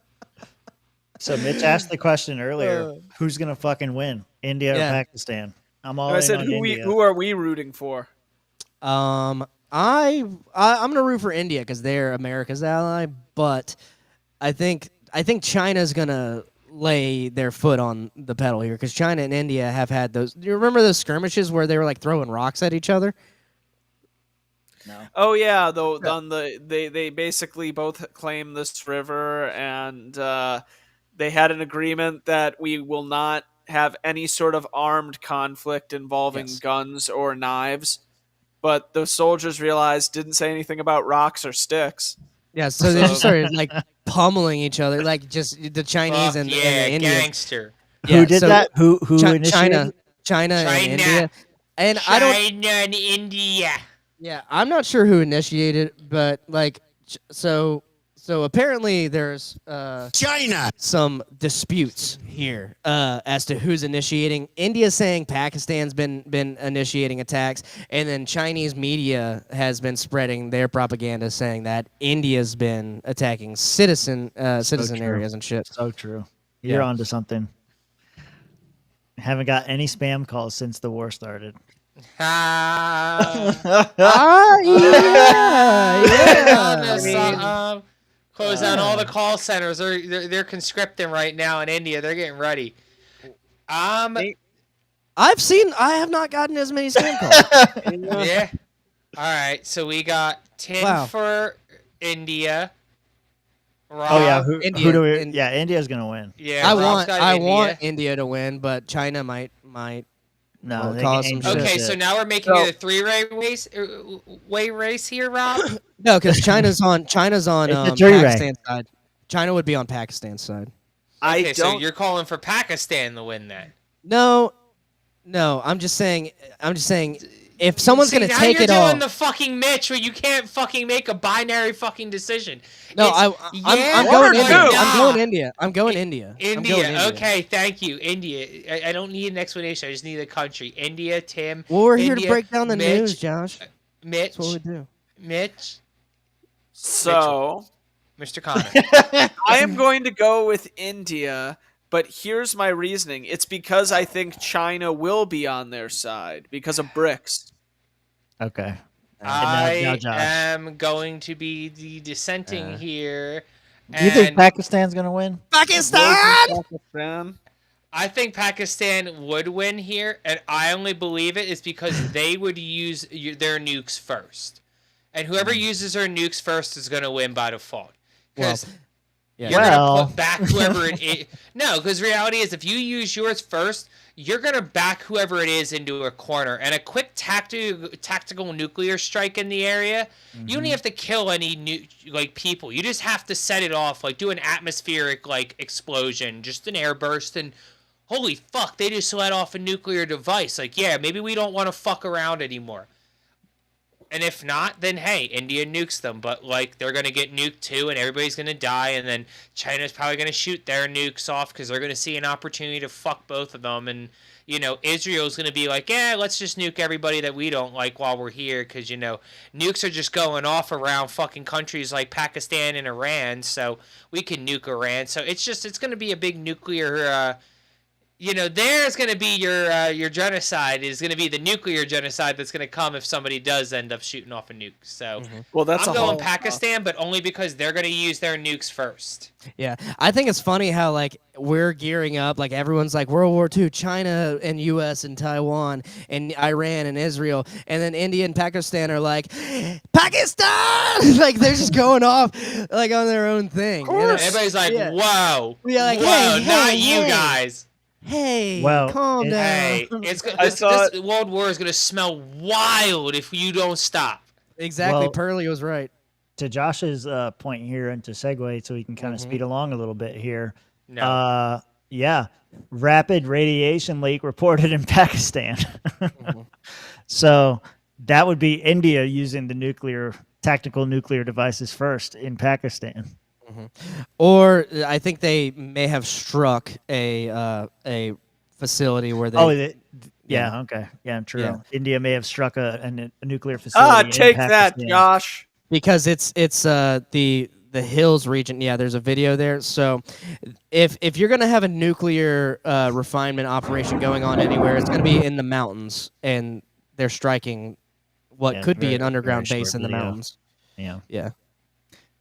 So Mitch asked the question earlier: who's gonna fucking win, India or Pakistan? I'm all. I said, on India. who are we rooting for? I'm gonna root for India because they're America's ally, but I think China's gonna lay their foot on the pedal here because China and India have had those. Do you remember those skirmishes where they were like throwing rocks at each other? No. Oh yeah, though on they basically both claim this river, and they had an agreement that we will not have any sort of armed conflict involving guns or knives. But the soldiers realized didn't say anything about rocks or sticks. Yeah, so they just started like pummeling each other, like just the Chinese and the Indians. Gangster. Yeah, who did that? Who initiated? China and India. And I don't. China and India. Yeah, I'm not sure who initiated, but like, so apparently there's China some disputes here as to who's initiating. India's saying Pakistan's been initiating attacks, and then Chinese media has been spreading their propaganda saying that India's been attacking citizen areas and shit. So true. You're onto something. Haven't got any spam calls since the war started. Yeah. Close down all the call centers. They're conscripting right now in India. They're getting ready. I have not gotten as many spam calls. Yeah. All right. So we got Tim for India. Rob, oh yeah. Who do we? India's gonna win. Yeah. I want India to win, but China might. No, cause some shit. Okay, so now we're making it a three-way race here, Rob. No, because China's on Pakistan's side. China would be on Pakistan's side. Okay, so you're calling for Pakistan to win then? No, I'm just saying. If someone's gonna take it all, you're doing the fucking Mitch, where you can't fucking make a binary fucking decision. No, I'm going India. I'm going India. India. Okay, thank you, India. I don't need an explanation. I just need a country. India, Tim. Well, we're here to break down the news, Josh. Mitch. That's what we do. Mitch. So, Mr. Connor. I am going to go with India. But here's my reasoning. It's because I think China will be on their side because of BRICS. Okay. I am going to be the dissenting here. Do you think Pakistan's going to win? Pakistan! I think Pakistan would win here, and I only believe it is because they would use their nukes first. And whoever uses their nukes first is going to win by default. Because... Yeah. You're gonna put back whoever it is. No, because reality is if you use yours first, you're gonna back whoever it is into a corner. And a quick tactical nuclear strike in the area, you don't even have to kill any people. You just have to set it off, like do an atmospheric explosion, just an airburst, and holy fuck, they just let off a nuclear device. Like, yeah, maybe we don't want to fuck around anymore. And if not, then hey, India nukes them. But like they're gonna get nuked too, and everybody's gonna die. And then China's probably gonna shoot their nukes off because they're gonna see an opportunity to fuck both of them. And Israel's gonna be like, yeah, let's just nuke everybody that we don't like while we're here, because nukes are just going off around fucking countries like Pakistan and Iran, so we can nuke Iran. So it's gonna be a big nuclear. There's going to be your genocide is going to be the nuclear genocide that's going to come if somebody does end up shooting off a nuke. So, well, that's I'm going Pakistan, but only because they're going to use their nukes first. Yeah, I think it's funny how like we're gearing up, like everyone's like World War II, China and U.S. and Taiwan and Iran and Israel, and then India and Pakistan are like Pakistan, like they're just going off like on their own thing. Everybody's like, whoa, like, whoa, hey, not hey, you hey. guys. Hey, Well, calm down. Hey, this World War is going to smell wild if you don't stop. Exactly, Well, Pearly was right. To Josh's point here, and to segue so we can kind of speed along a little bit here. No. Yeah, rapid radiation leak reported in Pakistan. So that would be India using the tactical nuclear devices first in Pakistan. Or I think they may have struck a facility where they. Okay, yeah, true. Yeah. India may have struck a nuclear facility. Take in that, Pakistan. Josh. Because it's the Hills region. Yeah, there's a video there. So if you're gonna have a nuclear refinement operation going on anywhere, it's gonna be in the mountains, and they're striking what could be an underground base in the mountains. Yeah.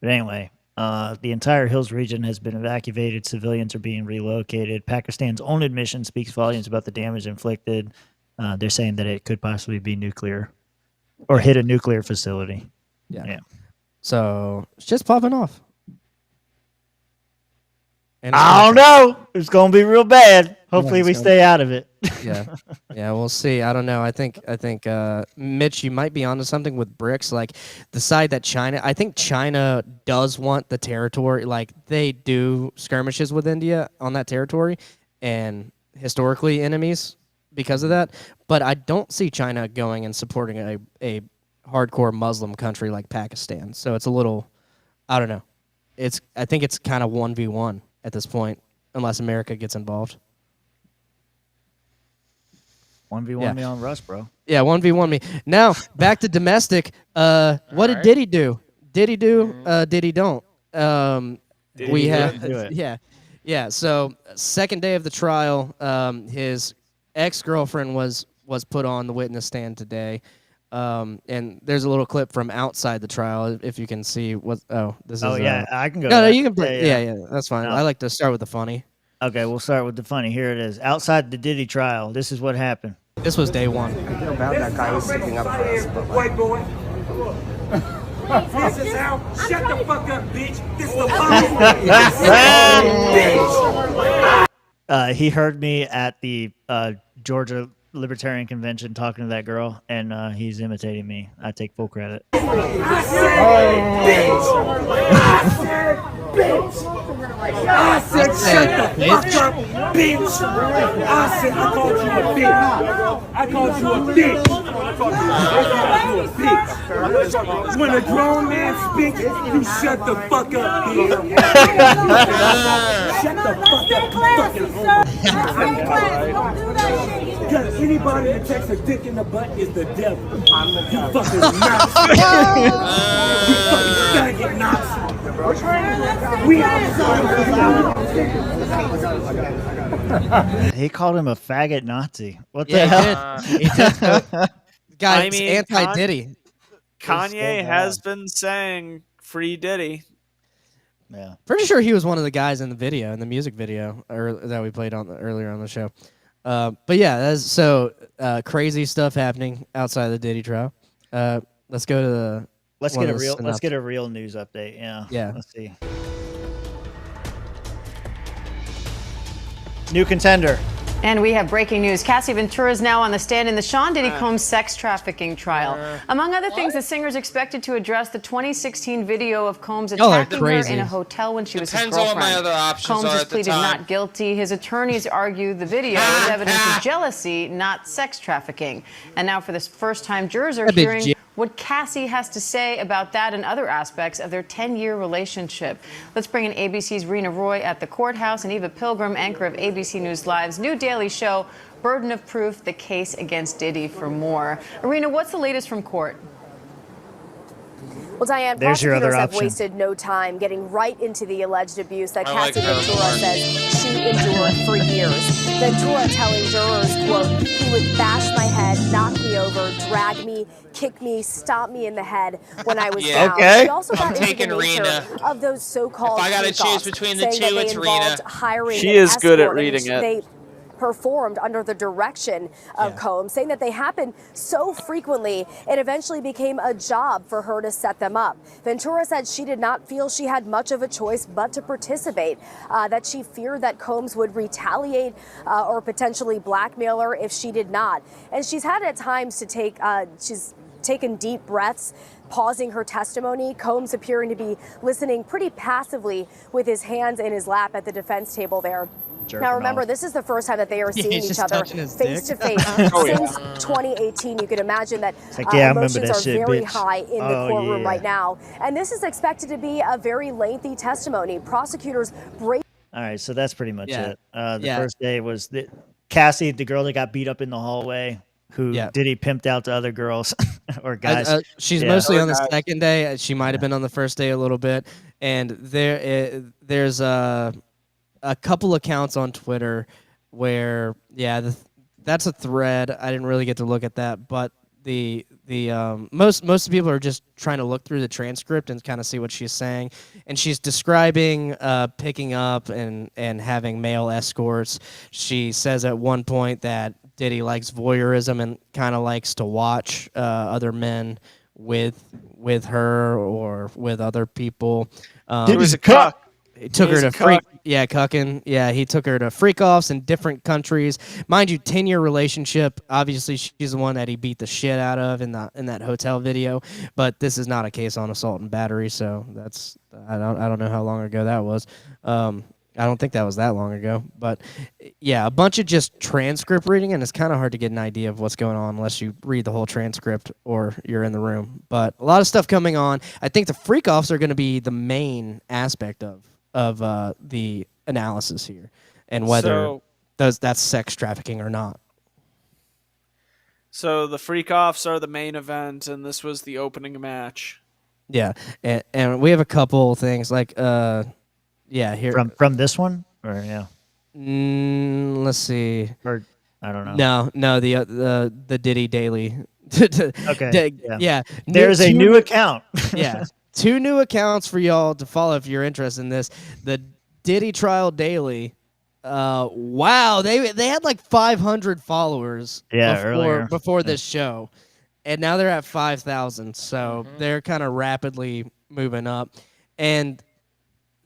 But anyway. The entire Hills region has been evacuated. Civilians are being relocated. Pakistan's own admission speaks volumes about the damage inflicted. They're saying that it could possibly be nuclear or hit a nuclear facility. Yeah. So it's just popping off. And I don't know. It's going to be real bad. Hopefully we stay out of it. Yeah, we'll see. I don't know. I think Mitch, you might be onto something with BRICS. Like the side that I think China does want the territory. Like they do skirmishes with India on that territory, and historically enemies because of that. But I don't see China going and supporting a hardcore Muslim country like Pakistan. So it's a little, I don't know. I think it's kind of 1v1 at this point, unless America gets involved. 1v1 me on Russ, bro. Yeah, 1v1 me. Now, back to domestic. What did Diddy do? Diddy do, Diddy don't. Yeah. So, second day of the trial, his ex-girlfriend was put on the witness stand today. And there's a little clip from outside the trial, if you can see what. Oh, this is. Oh yeah, I can go. No, you can. Yeah, that's fine. I like to start with the funny. Okay, we'll start with the funny. Here it is. Outside the Diddy trial, this is what happened. This was day one. I feel bad that guy was sticking up for us, but white boy. This is how. Shut the fuck up, bitch. This is the bitch. He heard me at the Georgia Libertarian Convention talking to that girl, and he's imitating me. I take full credit. I said, bitch. I said, shut the fuck up, bitch. I said, I called you a bitch. I called you a bitch. When a grown man speaks, you shut the fuck up, bitch. Shut the fuck up, because anybody that takes a dick in the butt is the devil. You fucking Nazi. You fucking faggot Nazi. We He called him a faggot Nazi. What the hell? He did. Guy, I mean, anti-Diddy. Kanye has been saying free Diddy. Yeah. Pretty sure he was one of the guys in the video, in the music video that we played earlier on the show. But yeah, that's crazy stuff happening outside of the Diddy trial. Let's go to the. Let's get a real news update. Yeah. Let's see. New contender. And we have breaking news. Cassie Ventura is now on the stand in the Sean Diddy Combs sex trafficking trial. Among other things, the singer is expected to address the 2016 video of Combs attacking her in a hotel when she was his girlfriend. On what my other options Combs are has at the pleaded time. not guilty. His attorneys argue the video is evidence of jealousy, not sex trafficking. And now for the first time, jurors are hearing what Cassie has to say about that and other aspects of their 10-year relationship. Let's bring in ABC's Rena Roy at the courthouse and Eva Pilgrim, anchor of ABC News Live's new daily show, Burden of Proof, the case against Diddy, for more. Arena, what's the latest from court? Well, Diane, There's your other prosecutors have option. wasted no time getting right into the alleged abuse that like Cassie her Ventura more. says she endured for years. Ventura telling jurors, quote, he would bash my head, knock me over, drag me, kick me, stomp me in the head when I was Yeah. down. Okay. She also got I'm into taking the nature Rena. of those so-called If I gotta freak-offs, choose between the saying that two, they it's involved Rena. hiring She an is good at escort in reading which it. they performed under the direction of Combs, saying that they happened so frequently it eventually became a job for her to set them up. Ventura said she did not feel she had much of a choice but to participate, that she feared that Combs would retaliate or potentially blackmail her if she did not. And she's had at times to take, she's taken deep breaths, pausing her testimony. Combs appearing to be listening pretty passively with his hands in his lap at the defense table there. Now remember, this is the first time that they are seeing he's each just other touching his face to dick. face Oh, yeah. since 2018. You can imagine that like, yeah, I remember emotions that are shit, very bitch. high in the Oh, courtroom yeah. right now. And this is expected to be a very lengthy testimony. Prosecutors break. All right, so that's pretty much Yeah. it. The Yeah. first day was Cassie, the girl that got beat up in the hallway, who Diddy pimped out to other girls or guys. She's Yeah. mostly Or on the guys. second day. She might have been on the first day a little bit. And there's a couple accounts on Twitter where, that's a thread. I didn't really get to look at that, but most of the people are just trying to look through the transcript and kind of see what she's saying. And she's describing picking up and having male escorts. She says at one point that Diddy likes voyeurism and kind of likes to watch other men with her or with other people. Diddy's a cuck. He took her He's to a cuck. cucking. Yeah, he took her to freak offs in different countries. Mind you, 10-year relationship. Obviously, she's the one that he beat the shit out of in that hotel video. But this is not a case on assault and battery, so that's I don't know how long ago that was. I don't think that was that long ago. But yeah, a bunch of just transcript reading, and it's kind of hard to get an idea of what's going on unless you read the whole transcript or you're in the room. But a lot of stuff coming on. I think the freak offs are going to be the main aspect of the analysis here, and whether that's sex trafficking or not. So the freak offs are the main event, and this was the opening match. Yeah, and we have a couple things like here From this one or let's see, or I don't know. No, the Diddy Daily. Okay. Yeah. There's a new account. Yeah. 2 new accounts for y'all to follow if you're interested in this. The Diddy Trial Daily. Wow, they had like 500 followers before this show, and now they're at 5,000. So they're kind of rapidly moving up, and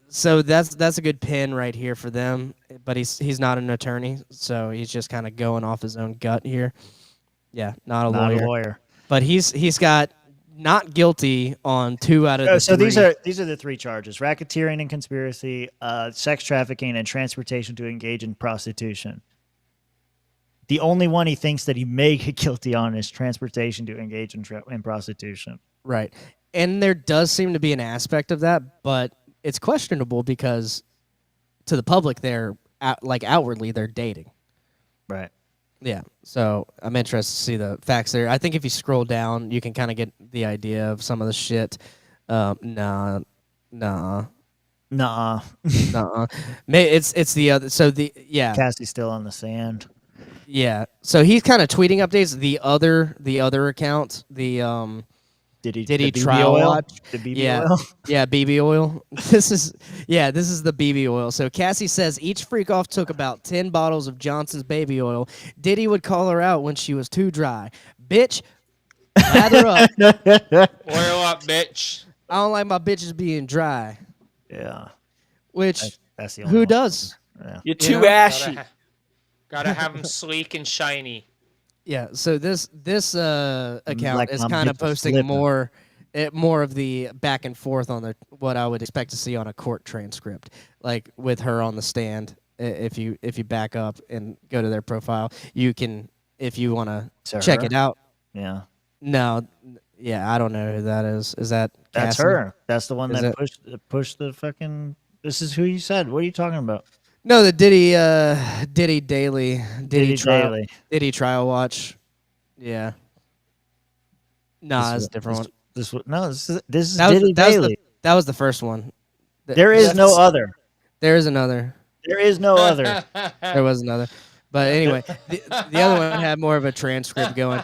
so that's a good pin right here for them. But he's not an attorney, so he's just kind of going off his own gut here. Yeah, not a lawyer. But he's got not guilty on 2 out of the 3. So these are the 3 charges: racketeering and conspiracy, sex trafficking, and transportation to engage in prostitution. The only one he thinks that he may get guilty on is transportation to engage in prostitution. Right, and there does seem to be an aspect of that, but it's questionable because to the public, they're outwardly they're dating. Right. Yeah, so I'm interested to see the facts there. I think if you scroll down, you can kind of get the idea of some of the shit. Nah. It's the other. So Cassie's still on the sand. Yeah, so he's kind of tweeting updates. The other account, Diddy Trial Watch. The BB oil? Yeah, BB oil. This is the BB oil. So Cassie says each freak off took about 10 bottles of Johnson's baby oil. Diddy would call her out when she was too dry. Bitch, lather up. Oil up, bitch. I don't like my bitches being dry. Yeah. Which, that's the only who one. does? Yeah. You're too ashy. Gotta have them sleek and shiny. Yeah, so this account Like is my kind of bitch posting slipping. more of the back and forth on what I would expect to see on a court transcript, like with her on the stand. If you back up and go to their profile, you can, if you want to check her? it out. Yeah. No, Yeah, I don't know who that is. Is that That's Cassie? her. That's the one Is that it? pushed the fucking. This is who you said. What are you talking about? No, the Diddy Diddy trial, Daily. Diddy trial watch. Yeah. Nah, that's a different one. This is Diddy Daily. That was the first one. There is no other. There is another. There is no other. There was another. But anyway, the other one had more of a transcript going.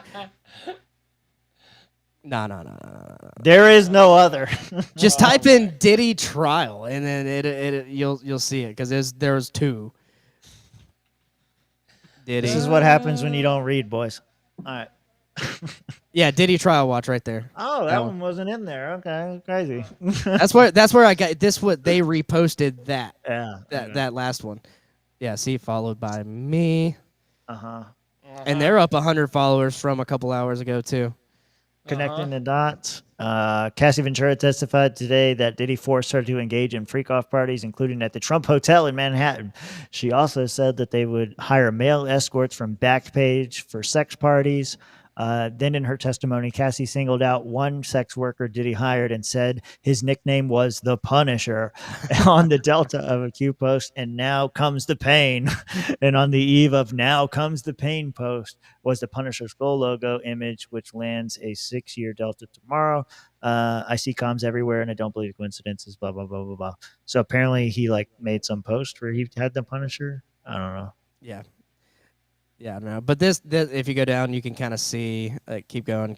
No. There is no other. Just type in Diddy trial, and then you'll see it because there's two. Diddy. This is what happens when you don't read, boys. All right. Yeah, Diddy trial watch right there. Oh, that one wasn't in there. Okay, crazy. That's where I got this. What they reposted that. Yeah. That last one. Yeah. See, followed by me. And they're up 100 followers from a couple hours ago too. Connecting the dots. Cassie Ventura testified today that Diddy forced her to engage in freak-off parties, including at the Trump Hotel in Manhattan. She also said that they would hire male escorts from Backpage for sex parties. Then in her testimony, Cassie singled out one sex worker Diddy hired and said his nickname was the Punisher on the Delta of a Q post, and now comes the pain. And on the eve of now comes the pain post was the Punisher skull logo image, which lands a 6-year Delta tomorrow. I see comms everywhere and I don't believe coincidences, blah, blah, blah, blah, blah. So apparently he made some post where he had the Punisher. I don't know. Yeah. Yeah, no, but this if you go down, you can kind of see. Keep going.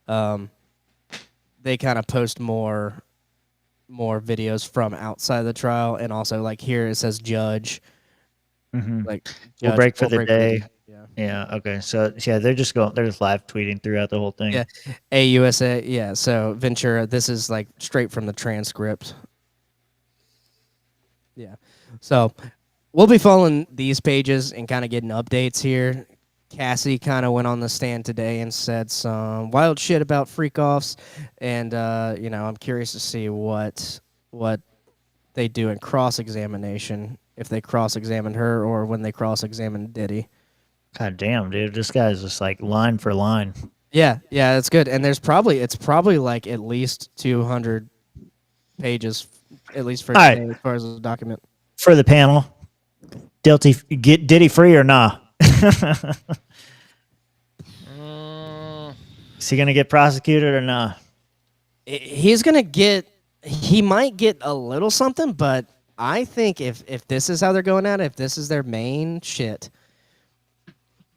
They kind of post more videos from outside the trial, and also like here it says judge. Like we'll break for the day. Yeah. Okay. So yeah, they're just live tweeting throughout the whole thing. Yeah. AUSA. Yeah. So Ventura, this is like straight from the transcript. Yeah. So. We'll be following these pages and kind of getting updates here. Cassie kind of went on the stand today and said some wild shit about freak-offs, and I'm curious to see what they do in cross-examination, if they cross-examine her or when they cross-examine Diddy. God damn, dude, this guy's just like line for line. Yeah, it's good, and it's probably like at least 200 pages, at least for today, as far as the document. For the panel. Get Diddy free or nah? Is he gonna get prosecuted or nah? He might get a little something, but I think if this is how they're going at it, if this is their main shit,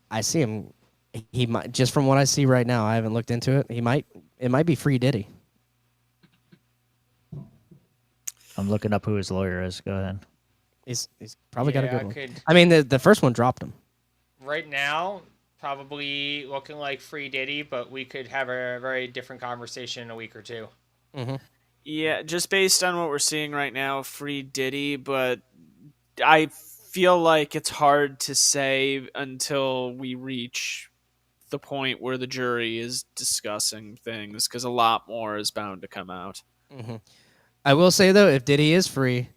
I see him. He might, just from what I see right now. I haven't looked into it. It might be free Diddy. I'm looking up who his lawyer is. Go ahead. He's probably got a good one. I mean, the first one dropped him. Right now, probably looking like free Diddy, but we could have a very different conversation in a week or two. Mm-hmm. Yeah, just based on what we're seeing right now, free Diddy, but I feel like it's hard to say until we reach the point where the jury is discussing things, because a lot more is bound to come out. Mm-hmm. I will say, though, if Diddy is free,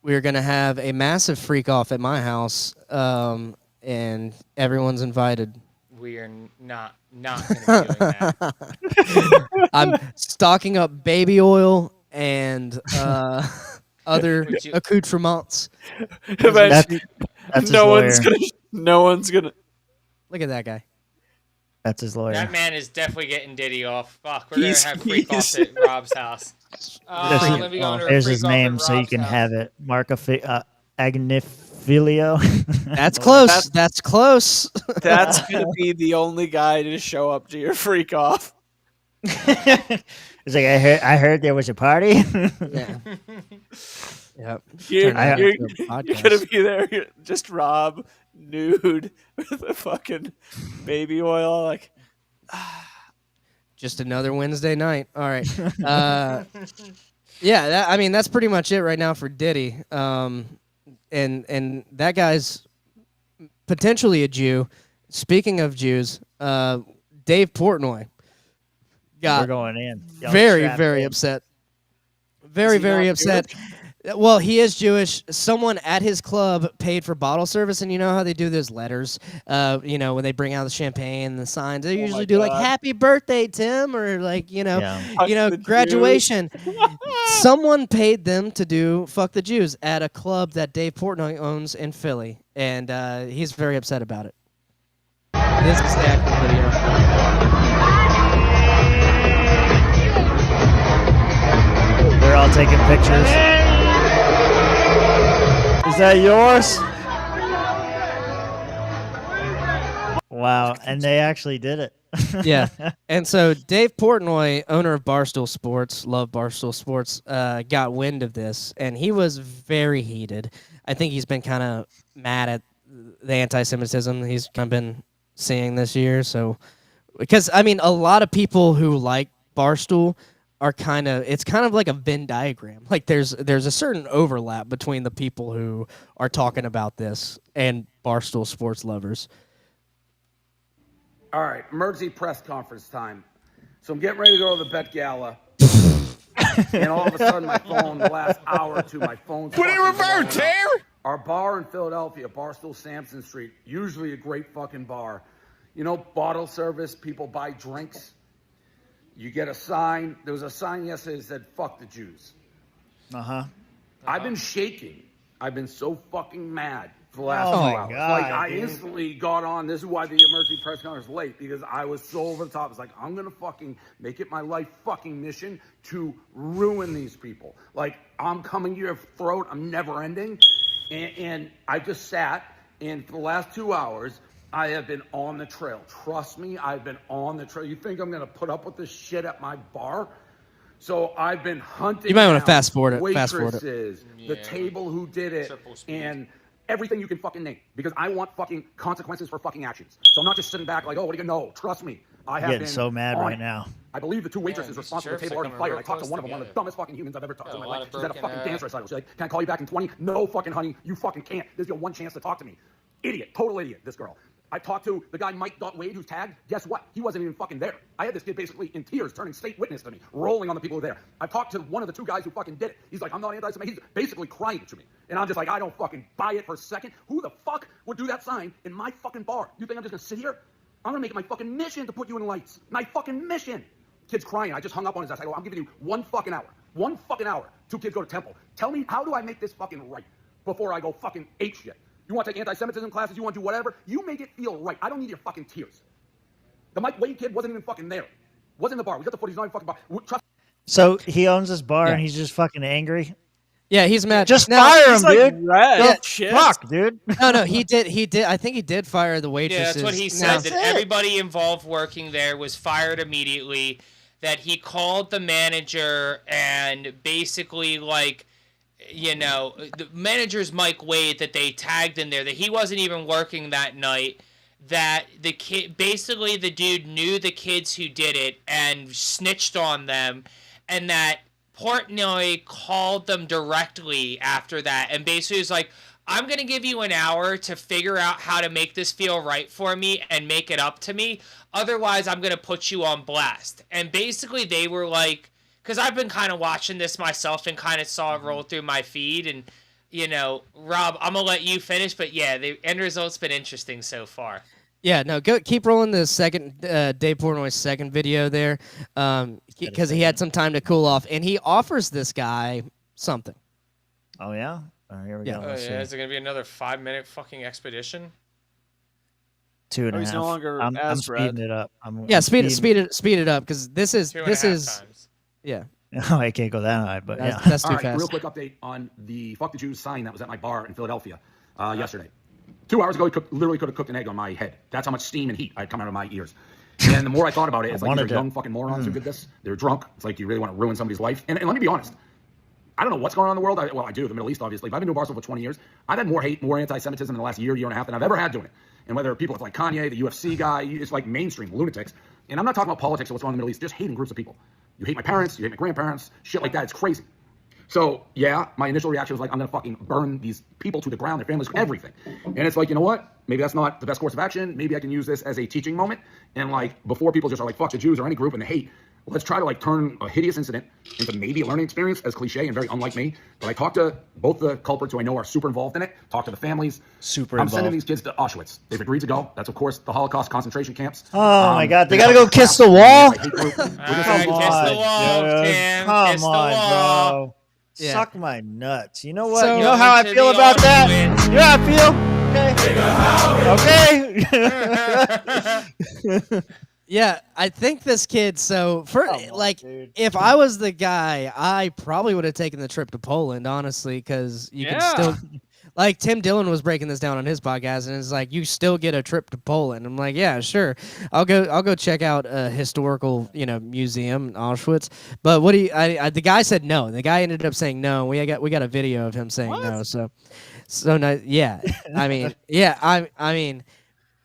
we're going to have a massive freak-off at my house, and everyone's invited. We are not going to be doing that. I'm stocking up baby oil and other accoutrements. That's no one's gonna. Look at that guy. That's his lawyer. That man is definitely getting Diddy off. Fuck, we're going to have freak-offs at Rob's house. There's his name, so you can have it. Mark Agnifilio. That's close. That's close. That's gonna be the only guy to show up to your freak off. It's like I heard there was a party. Yeah. Yep. You're gonna be there, just Rob nude with a fucking baby oil, like. Just another Wednesday night. All right. Yeah, that's pretty much it right now for Diddy. And that guy's potentially a Jew. Speaking of Jews, Dave Portnoy got We're going in. very upset. Very upset. Well, he is Jewish. Someone at his club paid for bottle service, and you know how they do those letters. When they bring out the champagne and the signs, they usually do like "Happy Birthday, Tim," or like graduation. Someone paid them to do "Fuck the Jews" at a club that Dave Portnoy owns in Philly, and he's very upset about it. This is the actual video. They're all taking pictures. Is that yours? Wow, and they actually did it. Yeah, and so Dave Portnoy, owner of Barstool Sports, love Barstool Sports, got wind of this, and he was very heated. I think he's been kind of mad at the anti-Semitism he's kind of been seeing this year. So, because I mean, a lot of people who like Barstool are it's kind of like a Venn diagram. Like there's a certain overlap between the people who are talking about this and Barstool Sports lovers. All right, emergency press conference time. So I'm getting ready to go to the Met Gala. And all of a sudden my phone, the last hour or two, my phone's Put it in reverse, Terry! Our bar in Philadelphia, Barstool Sampson Street, usually a great fucking bar. You know, bottle service, people buy drinks. You get a sign. There was a sign yesterday that said, "Fuck the Jews." I've been shaking. I've been so fucking mad for the last 2 hours. God, I instantly got on. This is why the emergency press conference was late, because I was so over the top. It's like, I'm going to fucking make it my life fucking mission to ruin these people. Like, I'm coming to your throat. I'm never ending. And I just sat, and for the last 2 hours, I have been on the trail. Trust me, I've been on the trail. You think I'm going to put up with this shit at my bar? So I've been hunting. You might want to fast forward it. Waitresses, the table who did it, and everything you can fucking name. Because I want fucking consequences for fucking actions. So I'm not just sitting back like, oh, what do you know? Trust me. I have getting so mad right now. I believe the two waitresses responsible for the table already fired. I talked to one of them, one of the dumbest fucking humans I've ever talked to in my life. She's at a fucking dance recital. She's like, "Can I call you back in 20? No fucking honey, you fucking can't. This is your one chance to talk to me." Idiot, total idiot, this girl. I talked to the guy Mike Wade who's tagged. Guess what? He wasn't even fucking there. I had this kid basically in tears turning state witness to me, rolling on the people who were there. I've talked to one of the two guys who fucking did it. He's like, "I'm not anti-Semitic." He's basically crying to me. And I'm just like, I don't fucking buy it for a second. Who the fuck would do that sign in my fucking bar? You think I'm just gonna sit here? I'm gonna make it my fucking mission to put you in lights. My fucking mission. Kid's crying. I just hung up on his ass. I go, "I'm giving you 1 fucking hour. 1 fucking hour. 2 kids go to temple. Tell me, how do I make this fucking right before I go fucking ape shit? You want to take anti-Semitism classes? You want to do whatever? You make it feel right. I don't need your fucking tears." The Mike Wade kid wasn't even fucking there. Wasn't in the bar. We got the footage. He's not even fucking bar. Trust. So he owns this bar and he's just fucking angry. Yeah, he's mad. Just fire him, dude. Fuck, dude. No, he did. I think he did fire the waitresses. Yeah, that's what he said. That everybody involved working there was fired immediately. That he called the manager and basically the manager's Mike Wade that they tagged in there, that he wasn't even working that night, that the dude knew the kids who did it and snitched on them, and that Portnoy called them directly after that and basically was like, "I'm going to give you an hour to figure out how to make this feel right for me and make it up to me. Otherwise, I'm going to put you on blast." And basically they were like, because I've been kind of watching this myself and kind of saw it roll through my feed. And, Rob, I'm going to let you finish. But, yeah, the end result's been interesting so far. Yeah, no, keep rolling the second, Dave Portnoy's second video there, because he had some time to cool off. And he offers this guy something. Oh, yeah? Here we go. Oh, yeah. Is it going to be another 5-minute fucking expedition? 2.5. He's no longer I'm speeding it up. Speed it up, because this is times. Yeah. Oh, I can't go that high, but that's too All right, fast. real quick update on the "Fuck the Jews" sign that was at my bar in Philadelphia yesterday. 2 hours ago, he literally could have cooked an egg on my head. That's how much steam and heat had come out of my ears. And the more I thought about it, it's like these are young fucking morons who did this. They're drunk. It's like, do you really want to ruin somebody's life? And let me be honest. I don't know what's going on in the world. I do. The Middle East, obviously. But I've been doing Barstool for 20 years. I've had more hate, more anti-Semitism in the last year and a half than I've ever had doing it. And whether people like Kanye, the UFC guy, it's like mainstream lunatics. And I'm not talking about politics or what's going on in the Middle East. Just hating groups of people. You hate my parents. You hate my grandparents. Shit like that. It's crazy. So, yeah, my initial reaction was like, I'm going to fucking burn these people to the ground, their families, everything. And it's like, you know what? Maybe that's not the best course of action. Maybe I can use this as a teaching moment. And like, before people just are like, fuck the Jews or any group and they hate, let's try to like turn a hideous incident into maybe a learning experience, as cliche and very unlike me. But I talked to both the culprits who I know are super involved in it, talked to the families. I'm sending these kids to Auschwitz. They've agreed to go. That's, of course, the Holocaust concentration camps. Oh, my God. They got to go kiss the wall? Kiss the wall, Tim. Come Kiss the on, wall. bro. Yeah. Suck my nuts. You know what? So- you know how I feel about that? You know how I feel? Okay. Yeah, I think this kid. So if I was the guy, I probably would have taken the trip to Poland, honestly, because you can still. Like Tim Dillon was breaking this down on his podcast, and it's like you still get a trip to Poland. I'm like, yeah, sure, I'll go check out a historical, museum in Auschwitz. But what do you? The guy said no. The guy ended up saying no. We got a video of him saying no. So no, yeah. I mean,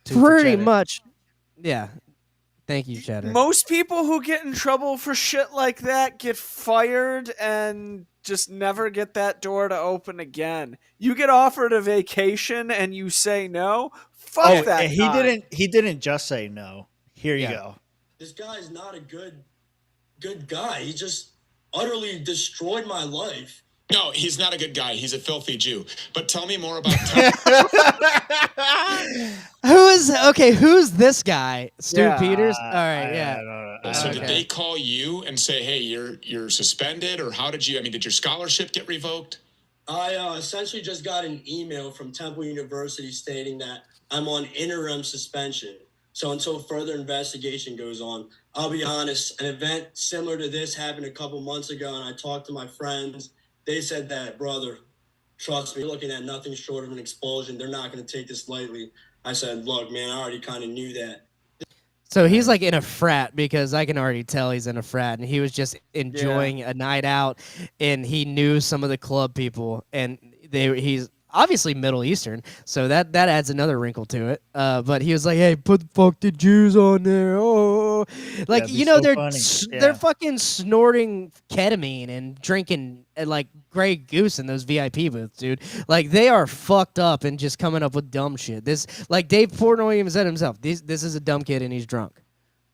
pretty much, yeah. Thank you, Cheddar. Most people who get in trouble for shit like that get fired and just never get that door to open again. You get offered a vacation and you say no. Fuck that. He didn't just say no. Here you go. This guy's not a good guy. He just utterly destroyed my life. No, he's not a good guy. He's a filthy Jew. But tell me more about Who's this guy? Stu Peters? All right, yeah. So did they call you and say, hey, you're suspended? Or how did you, did your scholarship get revoked? I essentially just got an email from Temple University stating that I'm on interim suspension. So until further investigation goes on, I'll be honest, an event similar to this happened a couple months ago, and I talked to my friends. They said that, brother, trust me, you're looking at nothing short of an expulsion. They're not going to take this lightly. I said, look, man, I already kind of knew that. So he's like in a frat, because I can already tell he's in a frat, and he was just enjoying a night out, and he knew some of the club people, and he's obviously Middle Eastern, so that adds another wrinkle to it. But he was like, hey, put the fuck the Jews on there. Oh, like, they're fucking snorting ketamine and drinking like Grey Goose in those VIP booths, dude. Like, they are fucked up and just coming up with dumb shit. This, like Dave Portnoy even said himself, this is a dumb kid and he's drunk.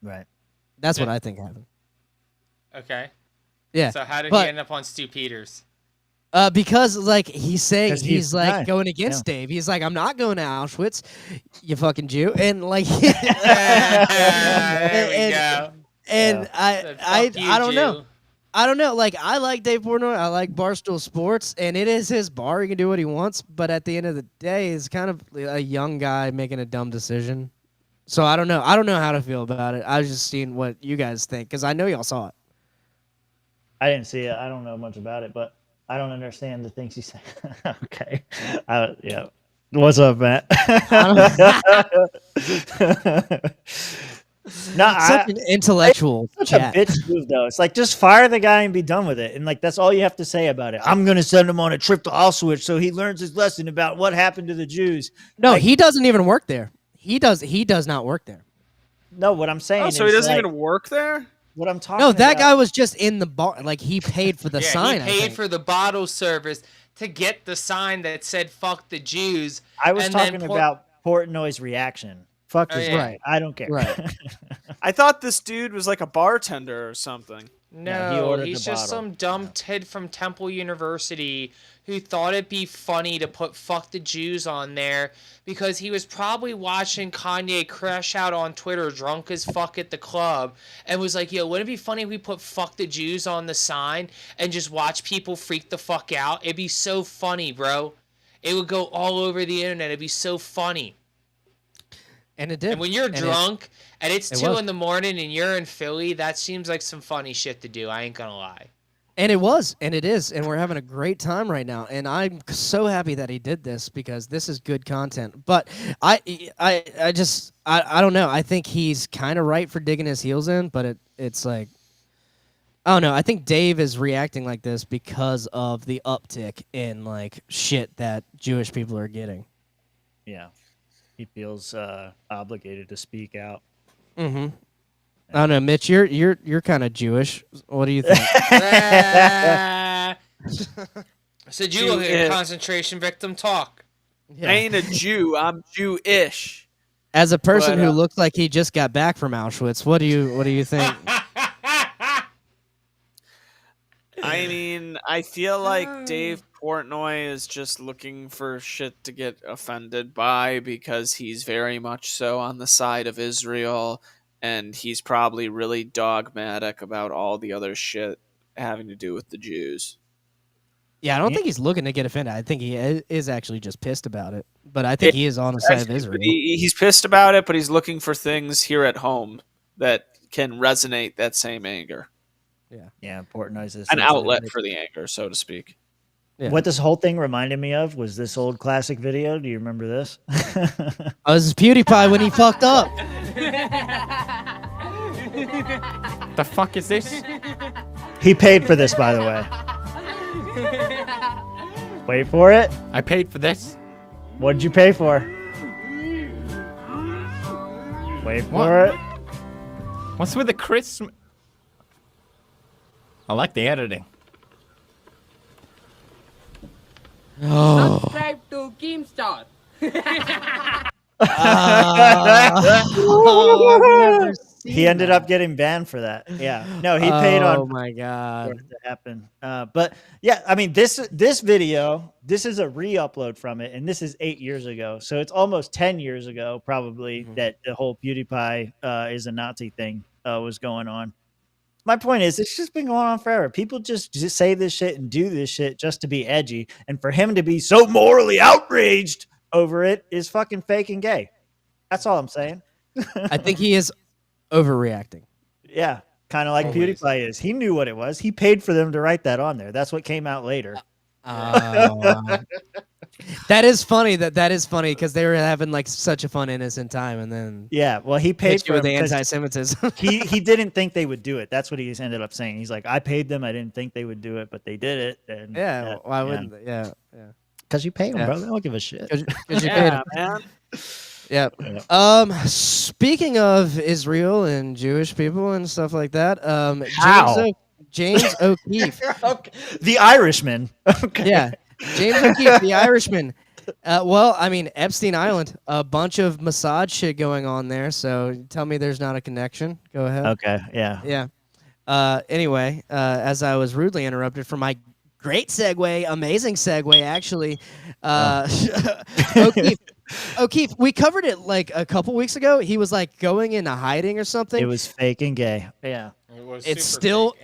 Right. That's what I think happened. Okay. Yeah. So how did he end up on Stu Peters? Because like he's saying he's like guy. going against Dave. He's like, I'm not going to Auschwitz, you fucking Jew. And like There we go. And I don't Jew. know. I don't know. Like, I like Dave Portnoy. I like Barstool Sports, and it is his bar. He can do what he wants. But at the end of the day, he's kind of a young guy making a dumb decision. So I don't know. I don't know how to feel about it. I was just seeing what you guys think, because I know y'all saw it. I didn't see it. I don't know much about it, but I don't understand the things he said. Okay. Yeah. What's up, Matt? Such an intellectual chat. A bitch move, though. It's like, just fire the guy and be done with it. And like, that's all you have to say about it. I'm going to send him on a trip to Auschwitz so he learns his lesson about what happened to the Jews. No, he doesn't even work there. He does not work there. No, what I'm saying is, so he doesn't even work there? What I'm talking No, that about, guy was just in the bar. Like, he paid for the sign. He paid for the bottle service to get the sign that said "fuck the Jews." I was talking about Portnoy's reaction. Fuck his right. I don't care. Right. I thought this dude was like a bartender or something. No, he's just some dumb kid from Temple University who thought it'd be funny to put "fuck the Jews" on there because he was probably watching Kanye crash out on Twitter drunk as fuck at the club and was like, yo, wouldn't it be funny if we put "fuck the Jews" on the sign and just watch people freak the fuck out? It'd be so funny, bro. It would go all over the internet. It'd be so funny. And it did. And when you're drunk and it's 2 was. in the morning and you're in Philly, that seems like some funny shit to do. I ain't gonna lie. And it was, and it is, and we're having a great time right now. And I'm so happy that he did this because this is good content. But I don't know. I think he's kind of right for digging his heels in, but it's like, I don't know. I think Dave is reacting like this because of the uptick in like shit that Jewish people are getting. Yeah, he feels obligated to speak out. Mm-hmm. I don't know, Mitch. You're kind of Jewish. What do you think? I said you look at concentration victim talk. I ain't a Jew. I'm Jewish. As a person who looks like he just got back from Auschwitz, what do you think? I mean, I feel like Dave Portnoy is just looking for shit to get offended by because he's very much so on the side of Israel, and he's probably really dogmatic about all the other shit having to do with the Jews. Yeah, I don't think he's looking to get offended. I think he is actually just pissed about it. But I think he is on the side of Israel. He's pissed about it, but he's looking for things here at home that can resonate that same anger. Yeah, Portnoy's is an outlet for the anger, so to speak. Yeah. What this whole thing reminded me of was this old classic video. Do you remember this? Oh, this is PewDiePie when he fucked up. The fuck is this? He paid for this, by the way. Wait for it. I paid for this. What did you pay for? Wait for it. What's with the Christmas? I like the editing. Oh. Subscribe to Keemstar. He ended up getting banned for that. Yeah. No, he paid on. Oh my god. For it to happen. But yeah, I mean this video, this is a re-upload from it, and this is 8 years ago. So it's almost 10 years ago, probably, that the whole PewDiePie is a Nazi thing was going on. My point is, it's just been going on forever. People just say this shit and do this shit just to be edgy. And for him to be so morally outraged over it is fucking fake and gay. That's all I'm saying. I think he is overreacting. Yeah, kind of like PewDiePie is. He knew what it was. He paid for them to write that on there. That's what came out later. That is funny. That is funny because they were having like such a fun, innocent time, and then well, he paid for the anti-Semitism. he didn't think they would do it. That's what he ended up saying. He's like, I paid them. I didn't think they would do it, but they did it. And why wouldn't they? Yeah. Because you pay them, bro. They don't give a shit. Because you paid them, man. Yeah. Speaking of Israel and Jewish people and stuff like that, James O'Keefe, the Irishman. Okay. Yeah. James O'Keefe, the Irishman. Well, I mean, Epstein Island, a bunch of massage shit going on there. So tell me there's not a connection. Go ahead. Okay. Yeah. Yeah. Anyway, as I was rudely interrupted from my great segue, amazing segue, actually. O'Keefe, we covered it like a couple weeks ago. He was like going into hiding or something. It was fake and gay. Yeah. It still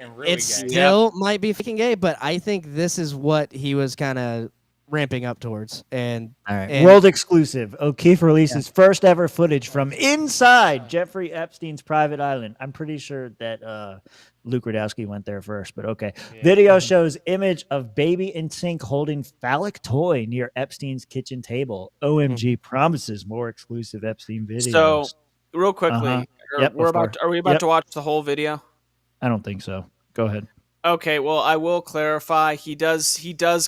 might be fake and gay, but I think this is what he was kind of ramping up towards. And all right, world exclusive. O'Keefe releases first ever footage from inside Jeffrey Epstein's private island. I'm pretty sure that Luke Radowski went there first, but okay. Yeah. Video shows image of baby in sink holding phallic toy near Epstein's kitchen table. OMG promises more exclusive Epstein videos. So, real quickly, are we about to watch the whole video? I don't think so. Go ahead. Okay, well, I will clarify. He does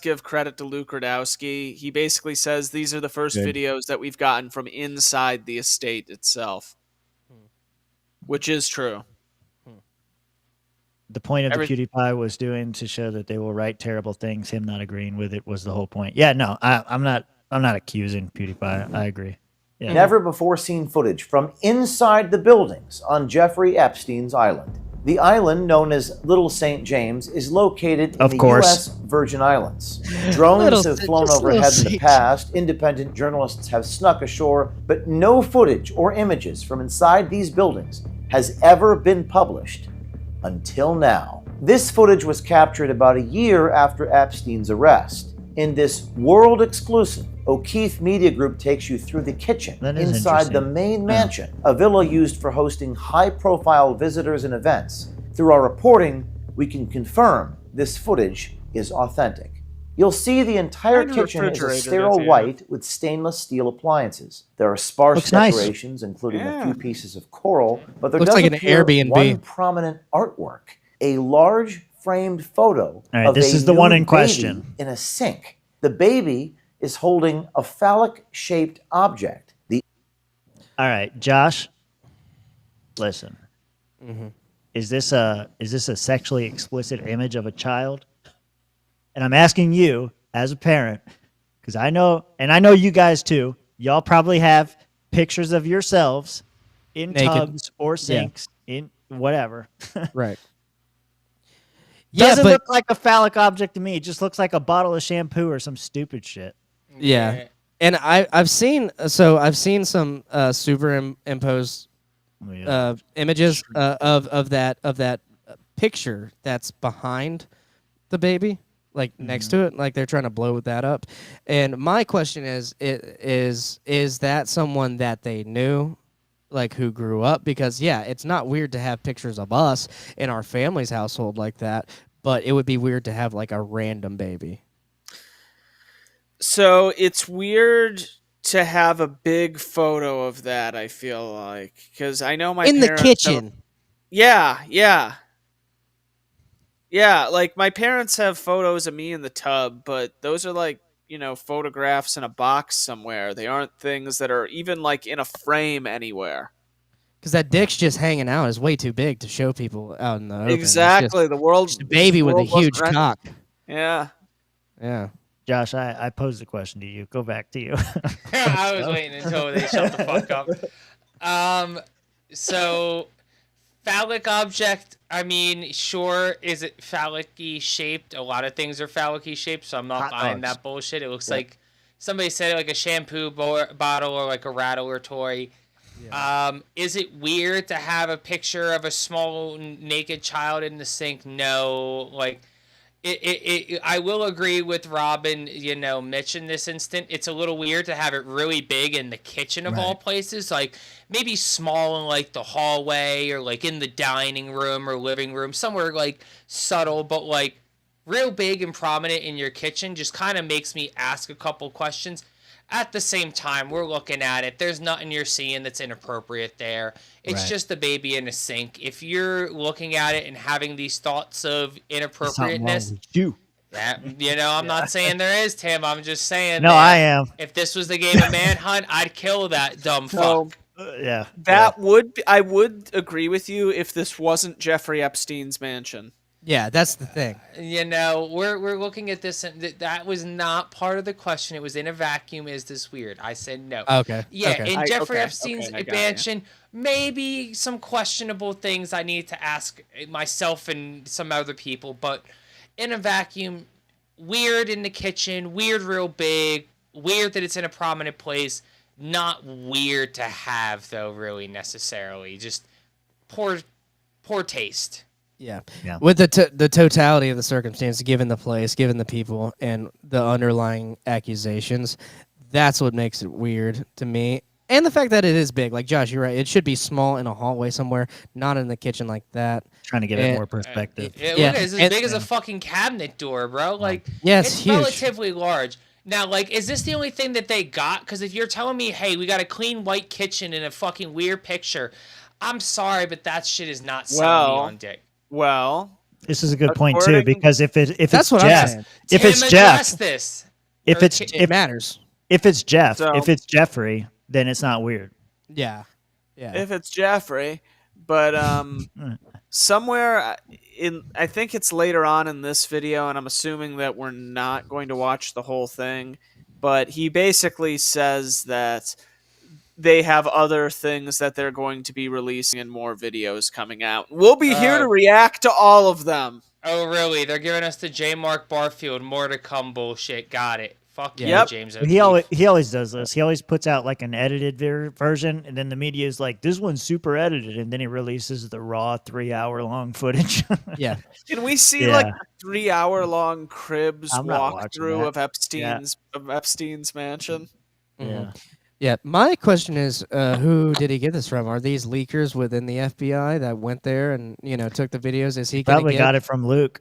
give credit to Luke Radowski. He basically says these are the first videos that we've gotten from inside the estate itself, which is true. The point of the PewDiePie was doing to show that they will write terrible things. Him not agreeing with it was the whole point. Yeah, no, I'm not accusing PewDiePie. I agree. Yeah. Never before seen footage from inside the buildings on Jeffrey Epstein's island. The island, known as Little St. James, is located in the U.S. Virgin Islands. Drones have flown overhead in the past. Independent journalists have snuck ashore, but no footage or images from inside these buildings has ever been published until now. This footage was captured about a year after Epstein's arrest. In this world exclusive, O'Keefe Media Group takes you through the kitchen inside the main mansion, a villa used for hosting high-profile visitors and events. Through our reporting, we can confirm this footage is authentic. You'll see the entire kitchen is a sterile white with stainless steel appliances. There are sparse decorations, including a few pieces of coral, but there does appear one prominent artwork, a large framed photo of this is the one in question in a sink. The baby is holding a phallic-shaped object. All right, Josh, listen. Is this a sexually explicit image of a child? and I'm asking you as a parent, because I know you guys too. Y'all probably have pictures of yourselves in Naked. tubs or sinks in whatever. Right. Doesn't look like a phallic object to me. It just looks like a bottle of shampoo or some stupid shit. Yeah. And I've seen some superimposed images of that picture that's behind the baby, like next to it, like they're trying to blow that up. And my question is that someone that they knew, like who grew up? Because it's not weird to have pictures of us in our family's household like that, but it would be weird to have like a random baby. So it's weird to have a big photo of that, I feel like, because I know my in the parents kitchen. Yeah, like my parents have photos of me in the tub, but those are like, photographs in a box somewhere. They aren't things that are even like in a frame anywhere. Because that dick's just hanging out is way too big to show people out in the open. Exactly. The world. Just a baby with a huge cock. Yeah. Yeah. Josh, I posed a question to you. Go back to you. I was waiting until they shut the fuck up. So, phallic object, I mean, sure, is it phallic-y shaped? A lot of things are phallic-y shaped, so I'm not buying that bullshit. It looks like somebody said like a shampoo bottle or like a rattler toy. Yeah. Is it weird to have a picture of a small naked child in the sink? No. Like, I will agree with Robin, Mitch in this instant. It's a little weird to have it really big in the kitchen of all places. Like, maybe small in, like, the hallway or, like, in the dining room or living room. Somewhere, like, subtle, but, like, real big and prominent in your kitchen just kind of makes me ask a couple questions. At the same time, we're looking at it. There's nothing you're seeing that's inappropriate there. It's just a baby in a sink. If you're looking at it and having these thoughts of inappropriateness, I'm not saying there is, Tim. I'm just saying. No, I am. If this was the game of Manhunt, I'd kill that dumb fuck. I would agree with you if this wasn't Jeffrey Epstein's mansion. Yeah, that's the thing. We're looking at this, and that was not part of the question. It was in a vacuum. Is this weird? I said no. Okay. Yeah, okay. in Jeffrey Epstein's mansion, maybe some questionable things I need to ask myself and some other people, but in a vacuum, weird in the kitchen, weird real big, weird that it's in a prominent place, not weird to have, though, really, necessarily. Just poor taste. Yeah. With the totality of the circumstance, given the place, given the people, and the underlying accusations, that's what makes it weird to me. And the fact that it is big, like Josh, you're right. It should be small in a hallway somewhere, not in the kitchen like that. Trying to give it more perspective. Look, it's as big as a fucking cabinet door, bro. Like, it's huge. Relatively large. Now, like, is this the only thing that they got? Because if you're telling me, hey, we got a clean white kitchen in a fucking weird picture, I'm sorry, but that shit is not selling me on dick. Well, this is a good point too, because if it's Jeff, it matters. If it's Jeff, if it's Jeffrey, then it's not weird. Yeah. If it's Jeffrey, but somewhere I think it's later on in this video, and I'm assuming that we're not going to watch the whole thing, but he basically says that they have other things that they're going to be releasing and more videos coming out. We'll be here to react to all of them. Oh, really? They're giving us the J. Mark Barfield more to come bullshit. Got it. Fuck you, James O'Keefe. He always does this. He always puts out like an edited version, and then the media is like, this one's super edited, and then he releases the raw 3-hour-long footage. Yeah. Can we see like a 3-hour-long Cribs walkthrough of Epstein's mansion? Yeah. Yeah, my question is, who did he get this from? Are these leakers within the FBI that went there and took the videos? Is he probably got it from Luke?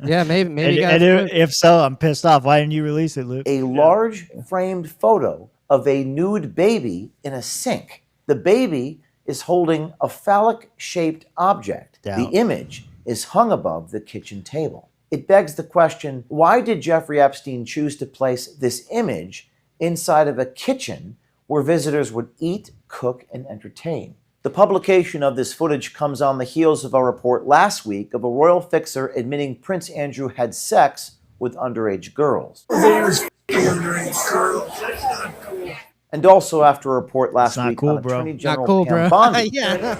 Yeah, maybe. If so, I'm pissed off. Why didn't you release it, Luke? A large framed photo of a nude baby in a sink. The baby is holding a phallic-shaped object. The image is hung above the kitchen table. It begs the question: why did Jeffrey Epstein choose to place this image inside of a kitchen where visitors would eat, cook, and entertain? The publication of this footage comes on the heels of a report last week of a royal fixer admitting Prince Andrew had sex with underage girls. There's underage girls. That's not cool. And also after a report last not week cool, on bro. Attorney Not General cool, Pam bro. Bondi. Yeah.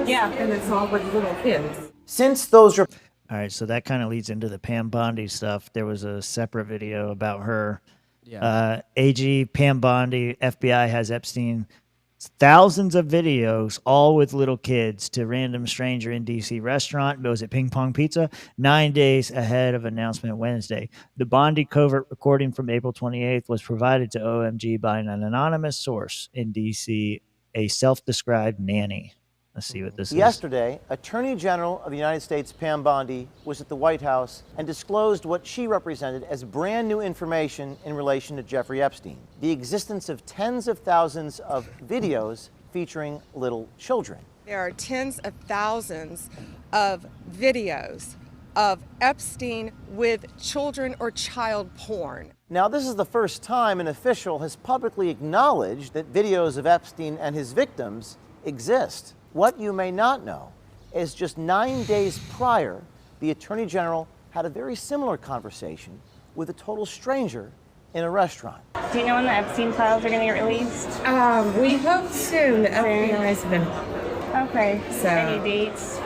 Yeah, and it's all with little kids. Since those All right, so that kind of leads into the Pam Bondi stuff. There was a separate video about her. Yeah. AG, Pam Bondi, FBI has Epstein. Thousands of videos, all with little kids, to random stranger in D.C. restaurant. Was it Ping Pong Pizza? 9 days ahead of announcement Wednesday. The Bondi covert recording from April 28th was provided to OMG by an anonymous source in D.C., a self-described nanny. Let's see what this is. Yesterday, Attorney General of the United States Pam Bondi was at the White House and disclosed what she represented as brand new information in relation to Jeffrey Epstein. The existence of tens of thousands of videos featuring little children. There are tens of thousands of videos of Epstein with children or child porn. Now, this is the first time an official has publicly acknowledged that videos of Epstein and his victims exist. What you may not know is just 9 days prior, the Attorney General had a very similar conversation with a total stranger in a restaurant. Do you know when the Epstein files are going to get released? We hope soon. The FBI's been. Okay. So. Any dates?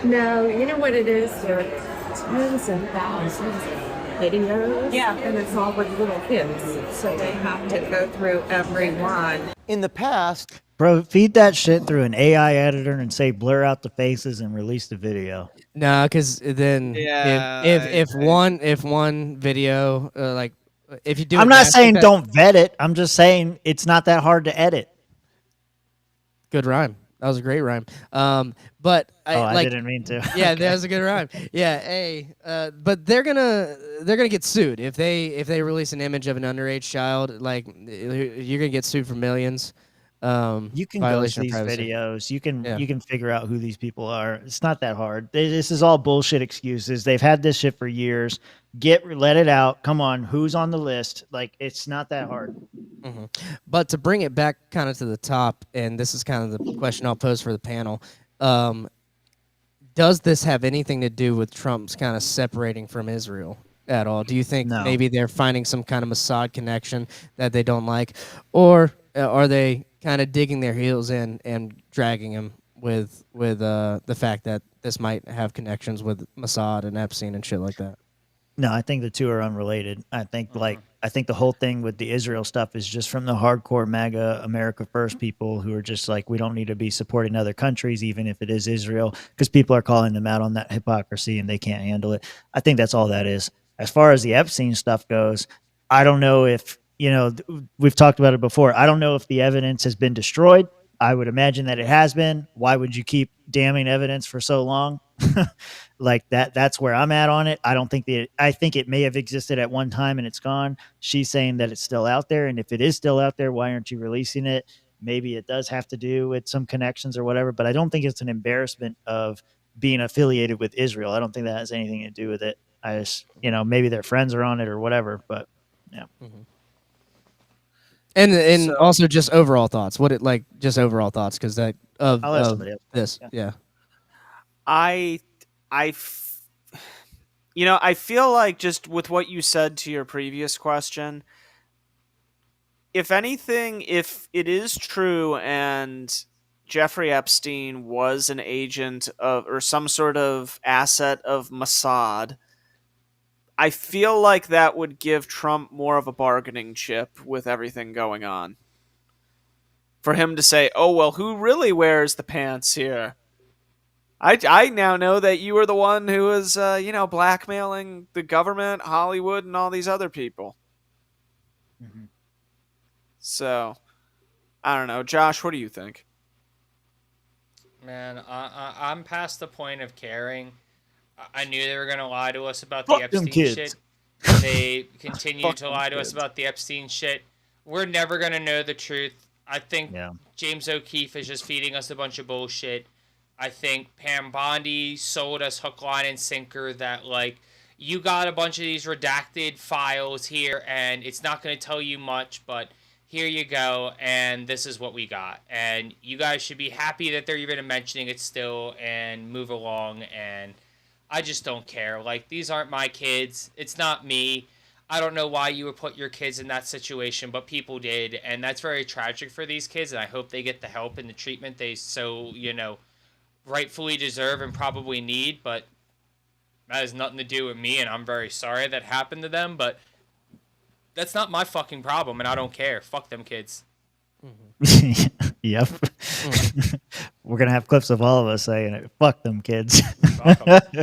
No, you know what it is? There are tens and thousands of videos. Yeah. And it's all with little kids. So they have to go through every one. In the past, Bro, feed that shit through an AI editor and say blur out the faces and release the video. No, because then if one video like if you do, I'm not saying don't vet it. I'm just saying it's not that hard to edit. Good rhyme. That was a great rhyme. But I didn't mean to. Yeah, Okay. that was a good rhyme. Yeah, but they're gonna get sued if they release an image of an underage child. Like you're gonna get sued for millions. You can go to these videos. You can figure out who these people are. It's not that hard. This is all bullshit excuses. They've had this shit for years. Let it out. Come on, who's on the list? Like, it's not that hard. Mm-hmm. But to bring it back kind of to the top, and this is kind of the question I'll pose for the panel. Does this have anything to do with Trump's kind of separating from Israel at all? Do you think maybe they're finding some kind of Mossad connection that they don't like, or are they kind of digging their heels in and dragging him with the fact that this might have connections with Mossad and Epstein and shit like that? No, I think the two are unrelated. I think I think the whole thing with the Israel stuff is just from the hardcore MAGA America First people who are just like, we don't need to be supporting other countries, even if it is Israel, because people are calling them out on that hypocrisy and they can't handle it. I think that's all that is. As far as the Epstein stuff goes, I don't know if, we've talked about it before. I don't know if the evidence has been destroyed. I would imagine that it has been. Why would you keep damning evidence for so long? Like that's where I'm at on it. I think it may have existed at one time and it's gone. She's saying that it's still out there. And if it is still out there, why aren't you releasing it? Maybe it does have to do with some connections or whatever, but I don't think it's an embarrassment of being affiliated with Israel. I don't think that has anything to do with it. I just, maybe their friends are on it or whatever, but yeah. Mm-hmm. And also just overall thoughts. Just overall thoughts, because that of this, yeah. I feel like, just with what you said to your previous question, if anything, if it is true and Jeffrey Epstein was an agent of, or some sort of asset of Mossad, I feel like that would give Trump more of a bargaining chip with everything going on. For him to say, oh, well, who really wears the pants here? I now know that you were the one who was, blackmailing the government, Hollywood, and all these other people. Mm-hmm. So, I don't know. Josh, what do you think? Man, I'm past the point of caring. I knew they were going to lie to us about the Epstein shit. They continue to lie to us about the Epstein shit. We're never going to know the truth. I think James O'Keefe is just feeding us a bunch of bullshit. I think Pam Bondi sold us hook, line, and sinker that, like, you got a bunch of these redacted files here, and it's not going to tell you much, but here you go, and this is what we got. And you guys should be happy that they're even mentioning it still and move along. And I just don't care. Like, these aren't my kids. It's not me. I don't know why you would put your kids in that situation, but people did, and that's very tragic for these kids, and I hope they get the help and the treatment they so, rightfully deserve and probably need, but that has nothing to do with me, and I'm very sorry that happened to them, but that's not my fucking problem, and I don't care. Fuck them kids. Yep. We're gonna have clips of all of us saying it. Fuck them kids.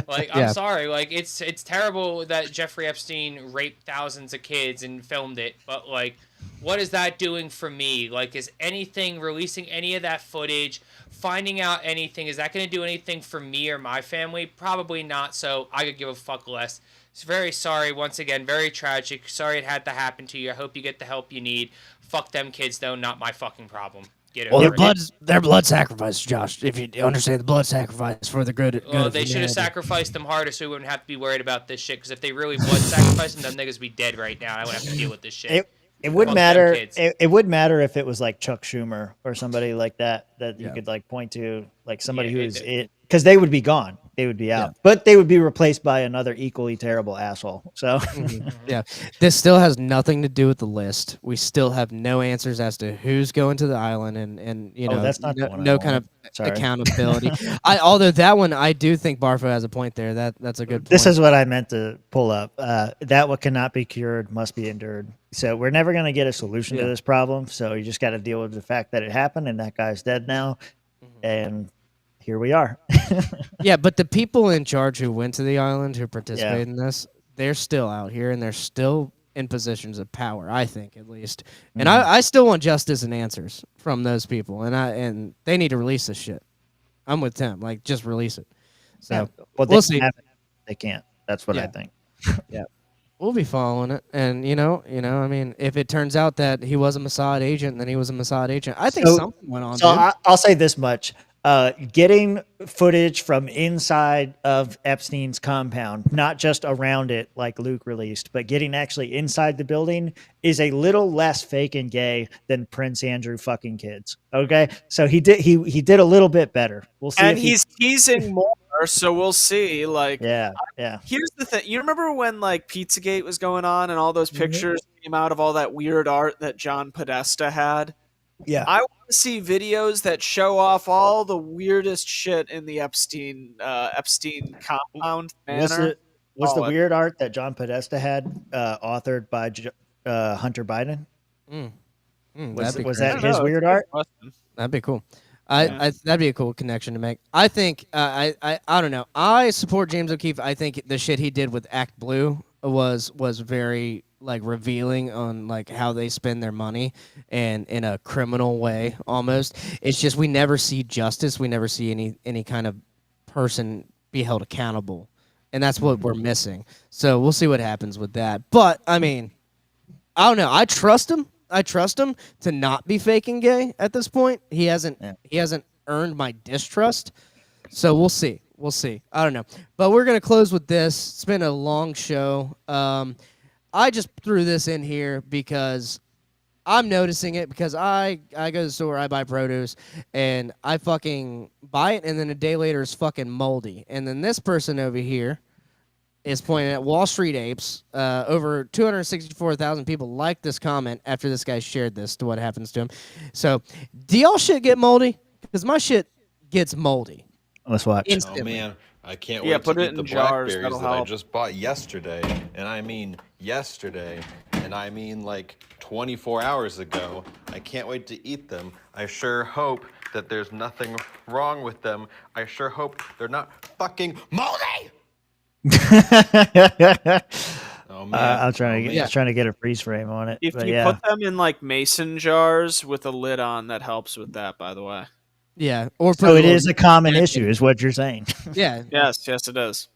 Like, I'm sorry. Like, it's terrible that Jeffrey Epstein raped thousands of kids and filmed it, but like, what is that doing for me? Like, is anything releasing any of that footage, finding out anything, is that going to do anything for me or my family? Probably not. So I could give a fuck less. It's very sorry. Once again, very tragic. Sorry it had to happen to you. I hope you get the help you need. Fuck them kids, though. Not my fucking problem. Get over it. Their blood sacrifice, Josh. If you understand the blood sacrifice for the good. Well, they should have sacrificed them harder so we wouldn't have to be worried about this shit. Because if they really blood sacrificed them, them niggas would be dead right now. I wouldn't have to deal with this shit. It wouldn't matter. It would matter if it was like Chuck Schumer or somebody like that you could like point to, like somebody who is it, because they would be gone. They would be out, but they would be replaced by another equally terrible asshole. So yeah, this still has nothing to do with the list. We still have no answers as to who's going to the island, and that's not no kind of accountability. Although that one, I do think Barfo has a point there. That's a good point. This is what I meant to pull up. That what cannot be cured must be endured. So we're never going to get a solution to this problem. So you just got to deal with the fact that it happened and that guy's dead now. And here we are. Yeah, but the people in charge who went to the island, who participated in this, they're still out here and they're still in positions of power, I think, at least. And I still want justice and answers from those people. And they need to release this shit. I'm with Tim. Like, just release it. So we'll see. They can't. That's what I think. Yeah. We'll be following it. And, I mean, if it turns out that he was a Mossad agent, then he was a Mossad agent. I think something went on. So I'll say this much. Getting footage from inside of Epstein's compound, not just around it like Luke released, but getting actually inside the building is a little less fake and gay than Prince Andrew fucking kids. Okay. So he did a little bit better. We'll see. And he's teasing more. So we'll see. Like, yeah. Here's the thing. You remember when like Pizzagate was going on and all those pictures came out of all that weird art that John Podesta had? Yeah. I want to see videos that show off all the weirdest shit in the Epstein compound manner. Was the weird art that John Podesta had authored by Hunter Biden? Was that his weird art? That'd be cool. That'd be a cool connection to make. I think I don't know. I support James O'Keefe. I think the shit he did with Act Blue was very like revealing on like how they spend their money and in a criminal way almost. It's just we never see justice. We never see any kind of person be held accountable. And that's what we're missing. So we'll see what happens with that. But I mean, I don't know. I trust him. I trust him to not be faking gay at this point. He hasn't earned my distrust. So we'll see. We'll see. I don't know. But we're going to close with this. It's been a long show. I just threw this in here because I'm noticing it because I go to the store, I buy produce, and I fucking buy it, and then a day later it's fucking moldy. And then this person over here is pointing at Wall Street Apes. Over 264,000 people liked this comment after this guy shared this to what happens to him. So, do y'all shit get moldy? Because my shit gets moldy. Let's watch. Oh, man. I can't wait to eat the blackberries that I just bought yesterday. And I mean yesterday. And I mean like 24 hours ago. I can't wait to eat them. I sure hope that there's nothing wrong with them. I sure hope they're not fucking moldy! Oh, man. I'm trying to get a freeze frame on it. If you put them in like mason jars with a lid on, that helps with that, by the way. Yeah. So it is a common issue, is what you're saying. Yeah. Yes, it is.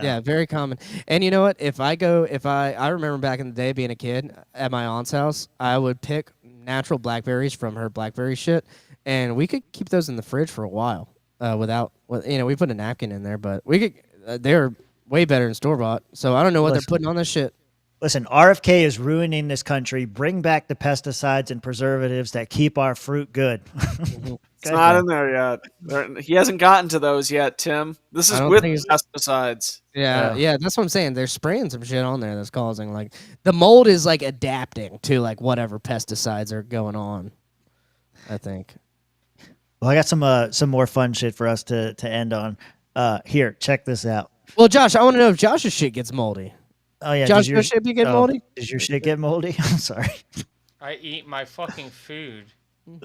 Yeah, very common. And you know what? I remember back in the day being a kid at my aunt's house, I would pick natural blackberries from her blackberry shit, and we could keep those in the fridge for a while we put a napkin in there, but we could. They're way better than store bought. So I don't know what they're putting on this shit. Listen, RFK is ruining this country. Bring back the pesticides and preservatives that keep our fruit good. It's not in there yet. He hasn't gotten to those yet, Tim. This is with pesticides. Yeah, that's what I'm saying. They're spraying some shit on there that's causing like the mold is like adapting to like whatever pesticides are going on. I think. Well, I got some more fun shit for us to end on. Here, check this out. Well, Josh, I want to know if Josh's shit gets moldy. Oh yeah, Josh, your shit get moldy? Does your shit get moldy? I'm sorry. I eat my fucking food.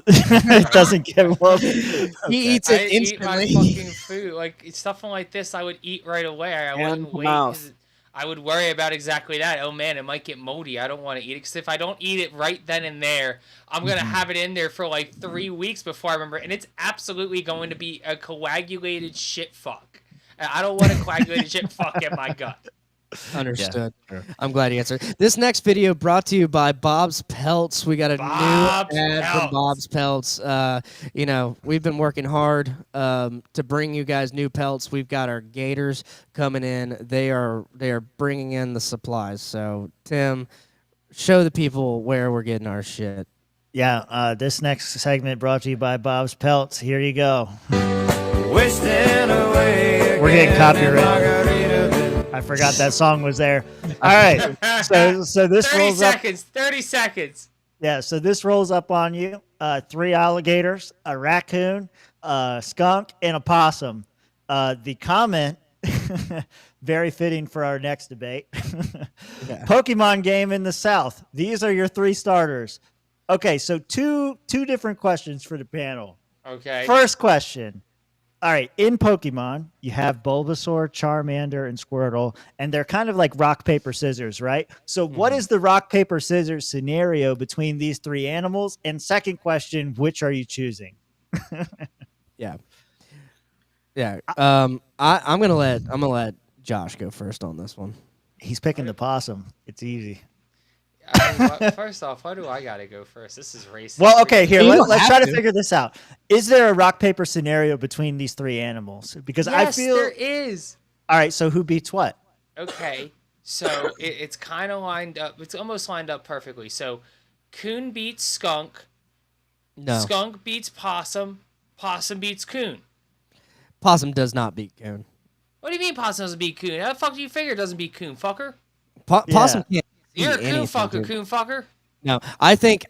It doesn't get moldy. Okay. He eats it instantly. I eat my fucking food. Like stuff like this, I would eat right away. I wouldn't wait. 'Cause I would worry about exactly that. Oh man, it might get moldy. I don't want to eat it because if I don't eat it right then and there, I'm gonna have it in there for like 3 weeks before I remember, and it's absolutely going to be a coagulated shit fuck. I don't want a coagulated shit fuck in my gut. Understood. Yeah, sure. I'm glad you answered. This next video brought to you by Bob's Pelts. We got a new ad from Bob's Pelts. You know, we've been working hard to bring you guys new pelts. We've got our gators coming in. They are bringing in the supplies. So, Tim, show the people where we're getting our shit. Yeah, this next segment brought to you by Bob's Pelts. Here you go. Wasting away. We're getting copyrighted. I forgot that song was there. All right. So this 30 rolls seconds, up. 30 seconds. Yeah, so this rolls up on you. 3 alligators, a raccoon, a skunk, and a possum. The comment, very fitting for our next debate. Pokemon game in the South. These are your 3 starters. Okay, so two different questions for the panel. Okay. First question. All right, in Pokemon, you have Bulbasaur, Charmander, and Squirtle, and they're kind of like rock, paper, scissors, right? So what is the rock, paper, scissors scenario between these 3 animals? And second question, which are you choosing? Yeah. I'm gonna let Josh go first on this one. He's picking the possum. It's easy. I mean, first off, why do I gotta go first? This is racist. Well, okay, here, let's try to figure this out. Is there a rock, paper scenario between these 3 animals? Because I feel there is. All right, so who beats what? Okay, so it's kind of lined up. It's almost lined up perfectly. So, coon beats skunk. No. Skunk beats possum. Possum beats coon. Possum does not beat coon. What do you mean possum doesn't beat coon? How the fuck do you figure it doesn't beat coon, fucker? Possum can't. You're a coon anything, fucker, dude. coon fucker. No, I think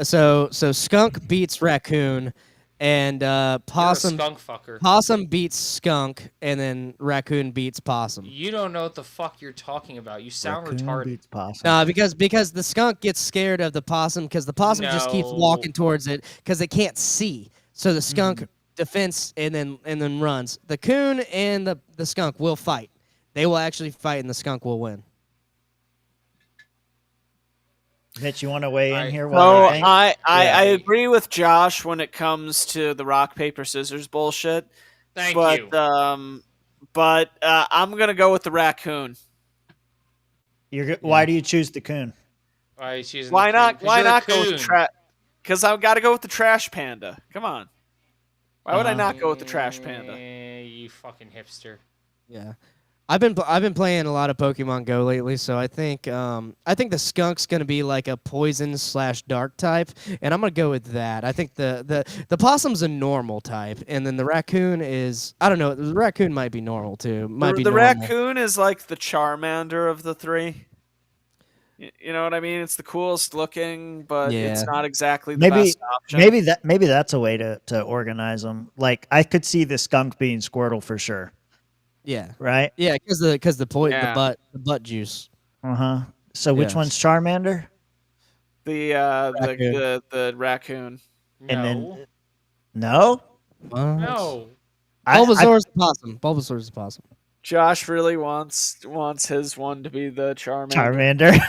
so. Skunk beats raccoon, and possum. You're a skunk fucker. Possum beats skunk, and then raccoon beats possum. You don't know what the fuck you're talking about. You sound Raccoon retarded. beats possum. No, because the skunk gets scared of the possum because the possum just keeps walking towards it because it can't see. So the skunk defends and then runs. The coon and the skunk will fight. They will actually fight, and the skunk will win. Mitch, you want to weigh in here? So I agree with Josh when it comes to the rock, paper, scissors bullshit. Thank you. But I'm gonna go with the raccoon. Why do you choose the coon? Why are you choosing Why the not? coon? Why not You're go the with coon. Because I've got to go with the trash panda. Come on. Why would I not go with the trash panda? You fucking hipster. Yeah. I've been playing a lot of Pokemon Go lately, so I think the skunk's gonna be like a poison / dark type, and I'm gonna go with that. I think the possum's a normal type, and then the raccoon is I don't know. The raccoon might be normal too. The raccoon is like the Charmander of the 3. You know what I mean? It's the coolest looking, but it's not exactly the best option. Maybe that's a way to organize them. Like I could see the skunk being Squirtle for sure. Yeah. Right. Yeah, because the butt juice. So which one's Charmander? The raccoon. And then no. No. Bulbasaur's the possum. Bulbasaur's the possum. Josh really wants his one to be the Charmander.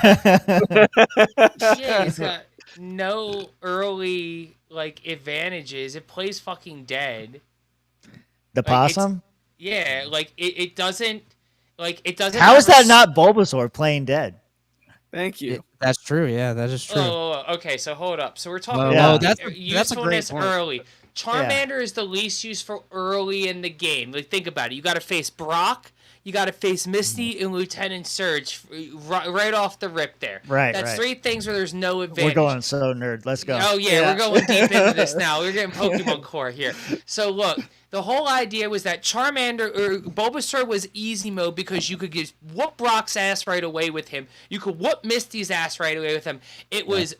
Yeah, it's got no early advantages. It plays fucking dead. The possum? Yeah, it doesn't How is that not Bulbasaur playing dead? Thank you. That's true. Yeah, that is true. Okay, so hold up. So we're talking about usefulness a great point. early. Charmander is the least useful early in the game. Like think about it. You got to face Brock. you got to face Misty and Lieutenant Surge right off the rip there. Right, That's right. 3 things where there's no advantage. We're going so nerd. Let's go. Oh, yeah, we're going deep into this now. We're getting Pokemon core here. So, look, the whole idea was that Charmander or Bulbasaur was easy mode because you could just whoop Brock's ass right away with him. You could whoop Misty's ass right away with him. It was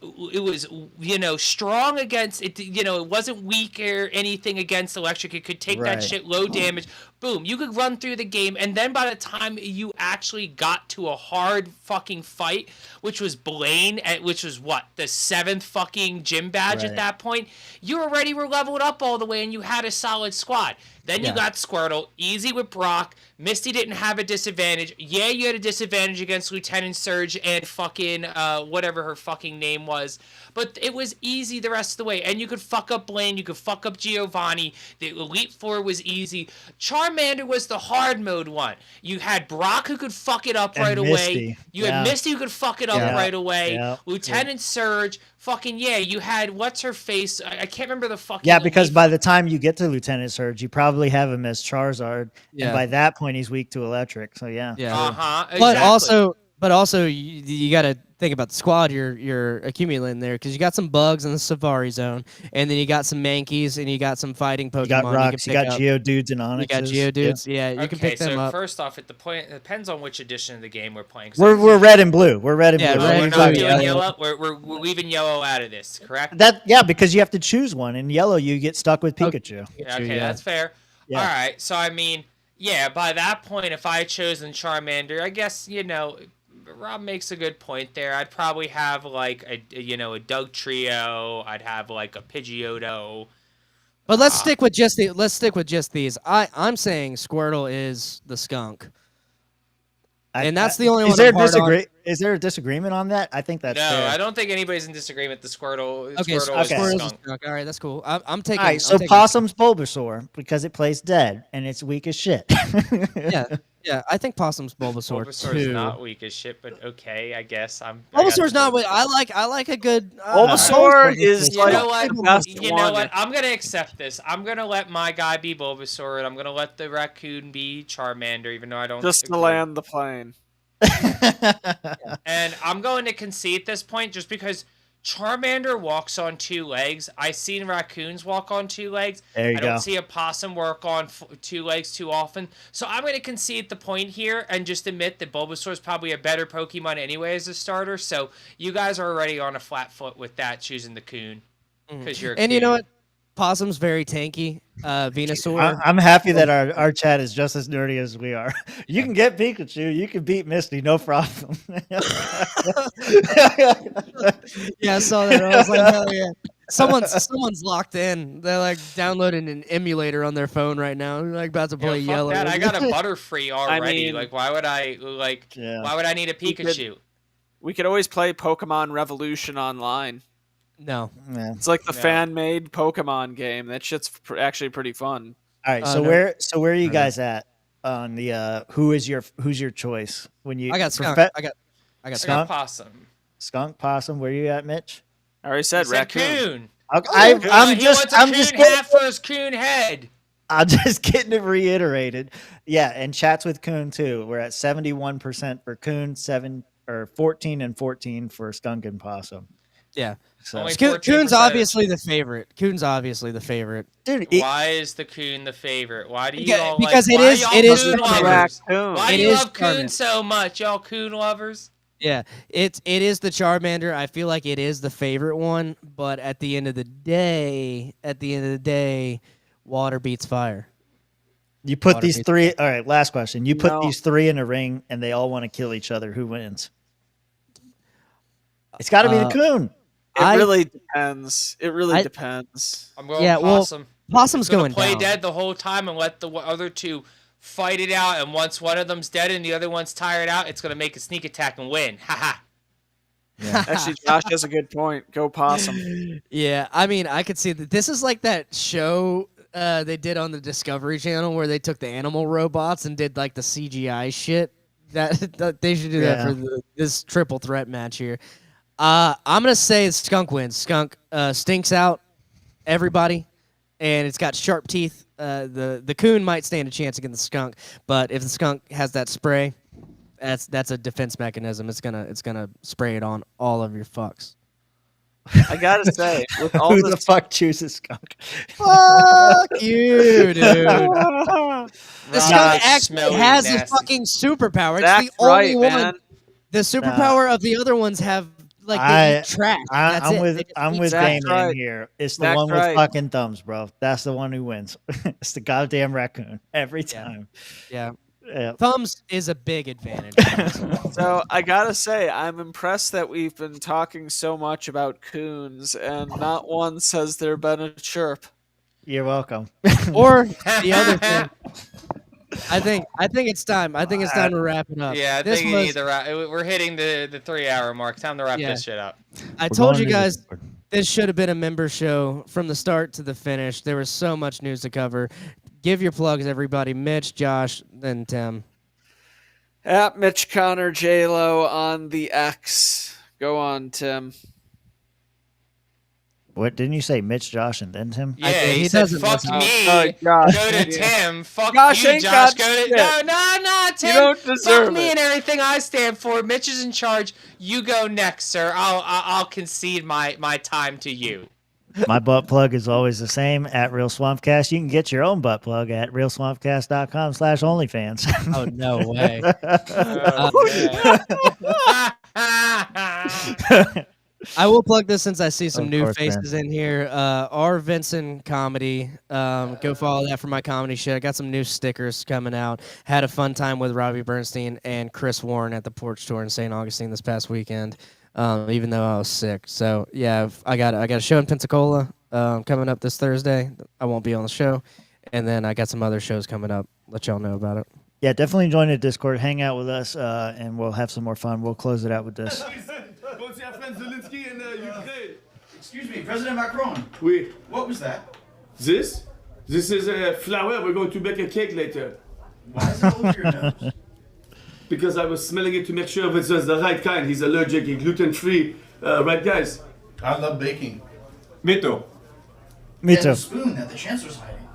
strong against it. It wasn't weak or anything against electric. It could take that shit low damage. Boom, you could run through the game, and then by the time you actually got to a hard fucking fight, which was Blaine, which was what, the 7th fucking gym badge at that point, you already were leveled up all the way, and you had a solid squad. Then you got Squirtle, easy with Brock. Misty didn't have a disadvantage. Yeah, you had a disadvantage against Lieutenant Surge and fucking whatever her fucking name was. But it was easy the rest of the way. And you could fuck up Blaine. You could fuck up Giovanni. The Elite Four was easy. Charmander was the hard mode one. You had Brock who could fuck it up right away. You had Misty who could fuck it up right away. Lieutenant Surge. Fucking you had what's her face? I can't remember the fucking. Yeah, because by the time you get to Lieutenant Surge, you probably have him as Charizard, and by that point he's weak to electric. So yeah. Exactly. But also you got to think about the squad you're accumulating there, because you got some bugs in the Safari Zone, and then you got some Mankeys, and you got some fighting Pokemon. You got rocks, you got Geodudes and Onyxes. You got Geodudes, you can pick them up. First off, it depends on which edition of the game we're playing. We're red and blue. We're red and blue. We're not doing yellow. We're leaving yellow out of this, correct? Because you have to choose one. In yellow, you get stuck with Pikachu. Okay, that's fair. Yeah. All right, so I mean, by that point, if I had chosen Charmander, I guess Rob makes a good point there. I'd probably have like a Doug Trio. I'd have like a Pidgeotto. But let's stick with just these. I'm saying Squirtle is the skunk. And that's the only one. Is there a disagreement on that? I think that's fair. I don't think anybody's in disagreement. The Squirtle. Squirtle's a skunk. All right, that's cool. I'm taking. All right, so Possum's Bulbasaur because it plays dead and it's weak as shit. Yeah, I think Possum's Bulbasaur Bulbasaur's not weak as shit, but okay, I guess Bulbasaur's not weak. I like a good. Bulbasaur is you know what? I'm gonna accept this. I'm gonna let my guy be Bulbasaur, and I'm gonna let the raccoon be Charmander, even though I don't. Just to land the plane. And I'm going to concede at this point, just because Charmander walks on 2 legs. I've seen raccoons walk on 2 legs. There you go. I don't see a possum work on 2 legs too often. So I'm going to concede the point here and just admit that Bulbasaur is probably a better Pokemon anyway as a starter. So you guys are already on a flat foot with that, choosing the coon. Because you're a coon. You know what? Possum's very tanky. Venusaur. I'm happy that our chat is just as nerdy as we are. You can get Pikachu. You can beat Misty. No problem. Yeah, I saw that. I was like, hell yeah. Someone's locked in. They're like downloading an emulator on their phone right now. They're like about to play Yellow. That. I got a Butterfree already. Why would I Why would I need a Pikachu? We could always play Pokemon Revolution online. No, it's like the fan-made Pokemon game. That shit's actually pretty fun. All right, so where are you guys at on the who's your choice when you? I got skunk. I got skunk. Possum. Skunk, possum. Where you at, Mitch? I already said raccoon. I'm just half for his coon head. I'm just getting it reiterated. Yeah, and chats with coon too. We're at 71% for coon, 14 and 14 for skunk and possum. Yeah. So Coon's obviously the favorite. Coon's obviously the favorite. Dude, why is the coon the favorite? Why do you all because like, it is coon lovers? Why do you love Charmander. coon so much, y'all coon lovers? Yeah, it is the Charmander. I feel like it is the favorite one, but at the end of the day, water beats fire. You put these 3. All right, last question. You put these 3 in a ring, and they all want to kill each other. Who wins? It's got to be the coon. It really depends. It really depends. I'm going possum. Possum's going play down. dead the whole time and let the other 2 fight it out. And once one of them's dead and the other one's tired out, it's going to make a sneak attack and win. Ha yeah. Actually, Josh has a good point. Go possum. Yeah, I mean, I could see that. This is like that show they did on the Discovery Channel where they took the animal robots and did like the CGI shit. That they should do that for this triple threat match here. I'm gonna say skunk wins. Skunk stinks out everybody. and it's got sharp teeth. The coon might stand a chance against the skunk, but if the skunk has that spray, that's a defense mechanism. It's gonna spray it on all of your fucks. I gotta say, with all who the fuck chooses skunk? Fuck you, dude. The skunk actually has a fucking superpower. It's the only one. Man. The superpower of the other ones have they eat trash. I'm with Damien here. It's the one with fucking thumbs, bro. That's the one who wins. It's the goddamn raccoon every time. Yeah. Thumbs is a big advantage. So I gotta say, I'm impressed that we've been talking so much about coons, and not once has there been a chirp. You're welcome. Or the other thing. I think it's time. I think it's time to wrap it up. Yeah, I think you need to wrap. We're hitting the 3-hour mark. Time to wrap this shit up. I told you guys this should have been a member show from the start to the finish. There was so much news to cover. Give your plugs, everybody. Mitch, Josh, then Tim. At Mitch Connor J-Lo on the X. Go on, Tim. What didn't you say? Mitch, Josh, and then Tim? Yeah, he said, "Fuck me." Go to Tim. Fuck Josh you, ain't Josh. got Go to no, Tim. You don't deserve Fuck me it. and everything I stand for. Mitch is in charge. You go next, sir. I'll concede my time to you. My butt plug is always the same at Real Swampcast. You can get your own butt plug at realswampcast.com/onlyfans. Oh, no way. I will plug this since I see some new faces in here. R. Vincent Comedy. Go follow that for my comedy shit. I got some new stickers coming out. Had a fun time with Robbie Bernstein and Chris Warren at the Porch Tour in St. Augustine this past weekend. Even though I was sick. So yeah, I got a show in Pensacola coming up this Thursday. I won't be on the show, and then I got some other shows coming up. Let y'all know about it. Yeah, definitely join the Discord, hang out with us, and we'll have some more fun. We'll close it out with this. Excuse me, President Macron. Oui. What was that? This is a flower. We're going to bake a cake later. Why is it over your nose? Because I was smelling it to make sure it's the right kind. He's allergic and gluten-free. Right, guys? I love baking. Me too. Me too. The spoon that the chancellor's hiding.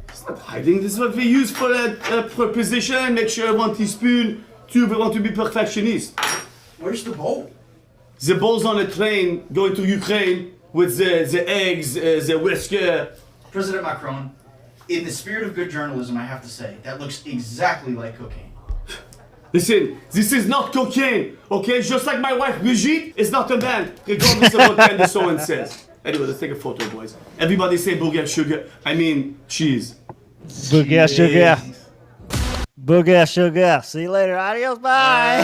It's not hiding. This is what we use for a preposition. Make sure 1 teaspoon. 2, we want to be perfectionist. Where's the bowl? The bowl's on a train going to Ukraine with the eggs, the whisker. President Macron, in the spirit of good journalism, I have to say, that looks exactly like cocaine. Listen, this is not cocaine, okay? Just like my wife, Brigitte, is not a man, regardless of what Candace someone says. Anyway, let's take a photo, boys. Everybody say booger sugar. I mean, cheese. Booger sugar. Booger sugar. See you later. Adios. Bye.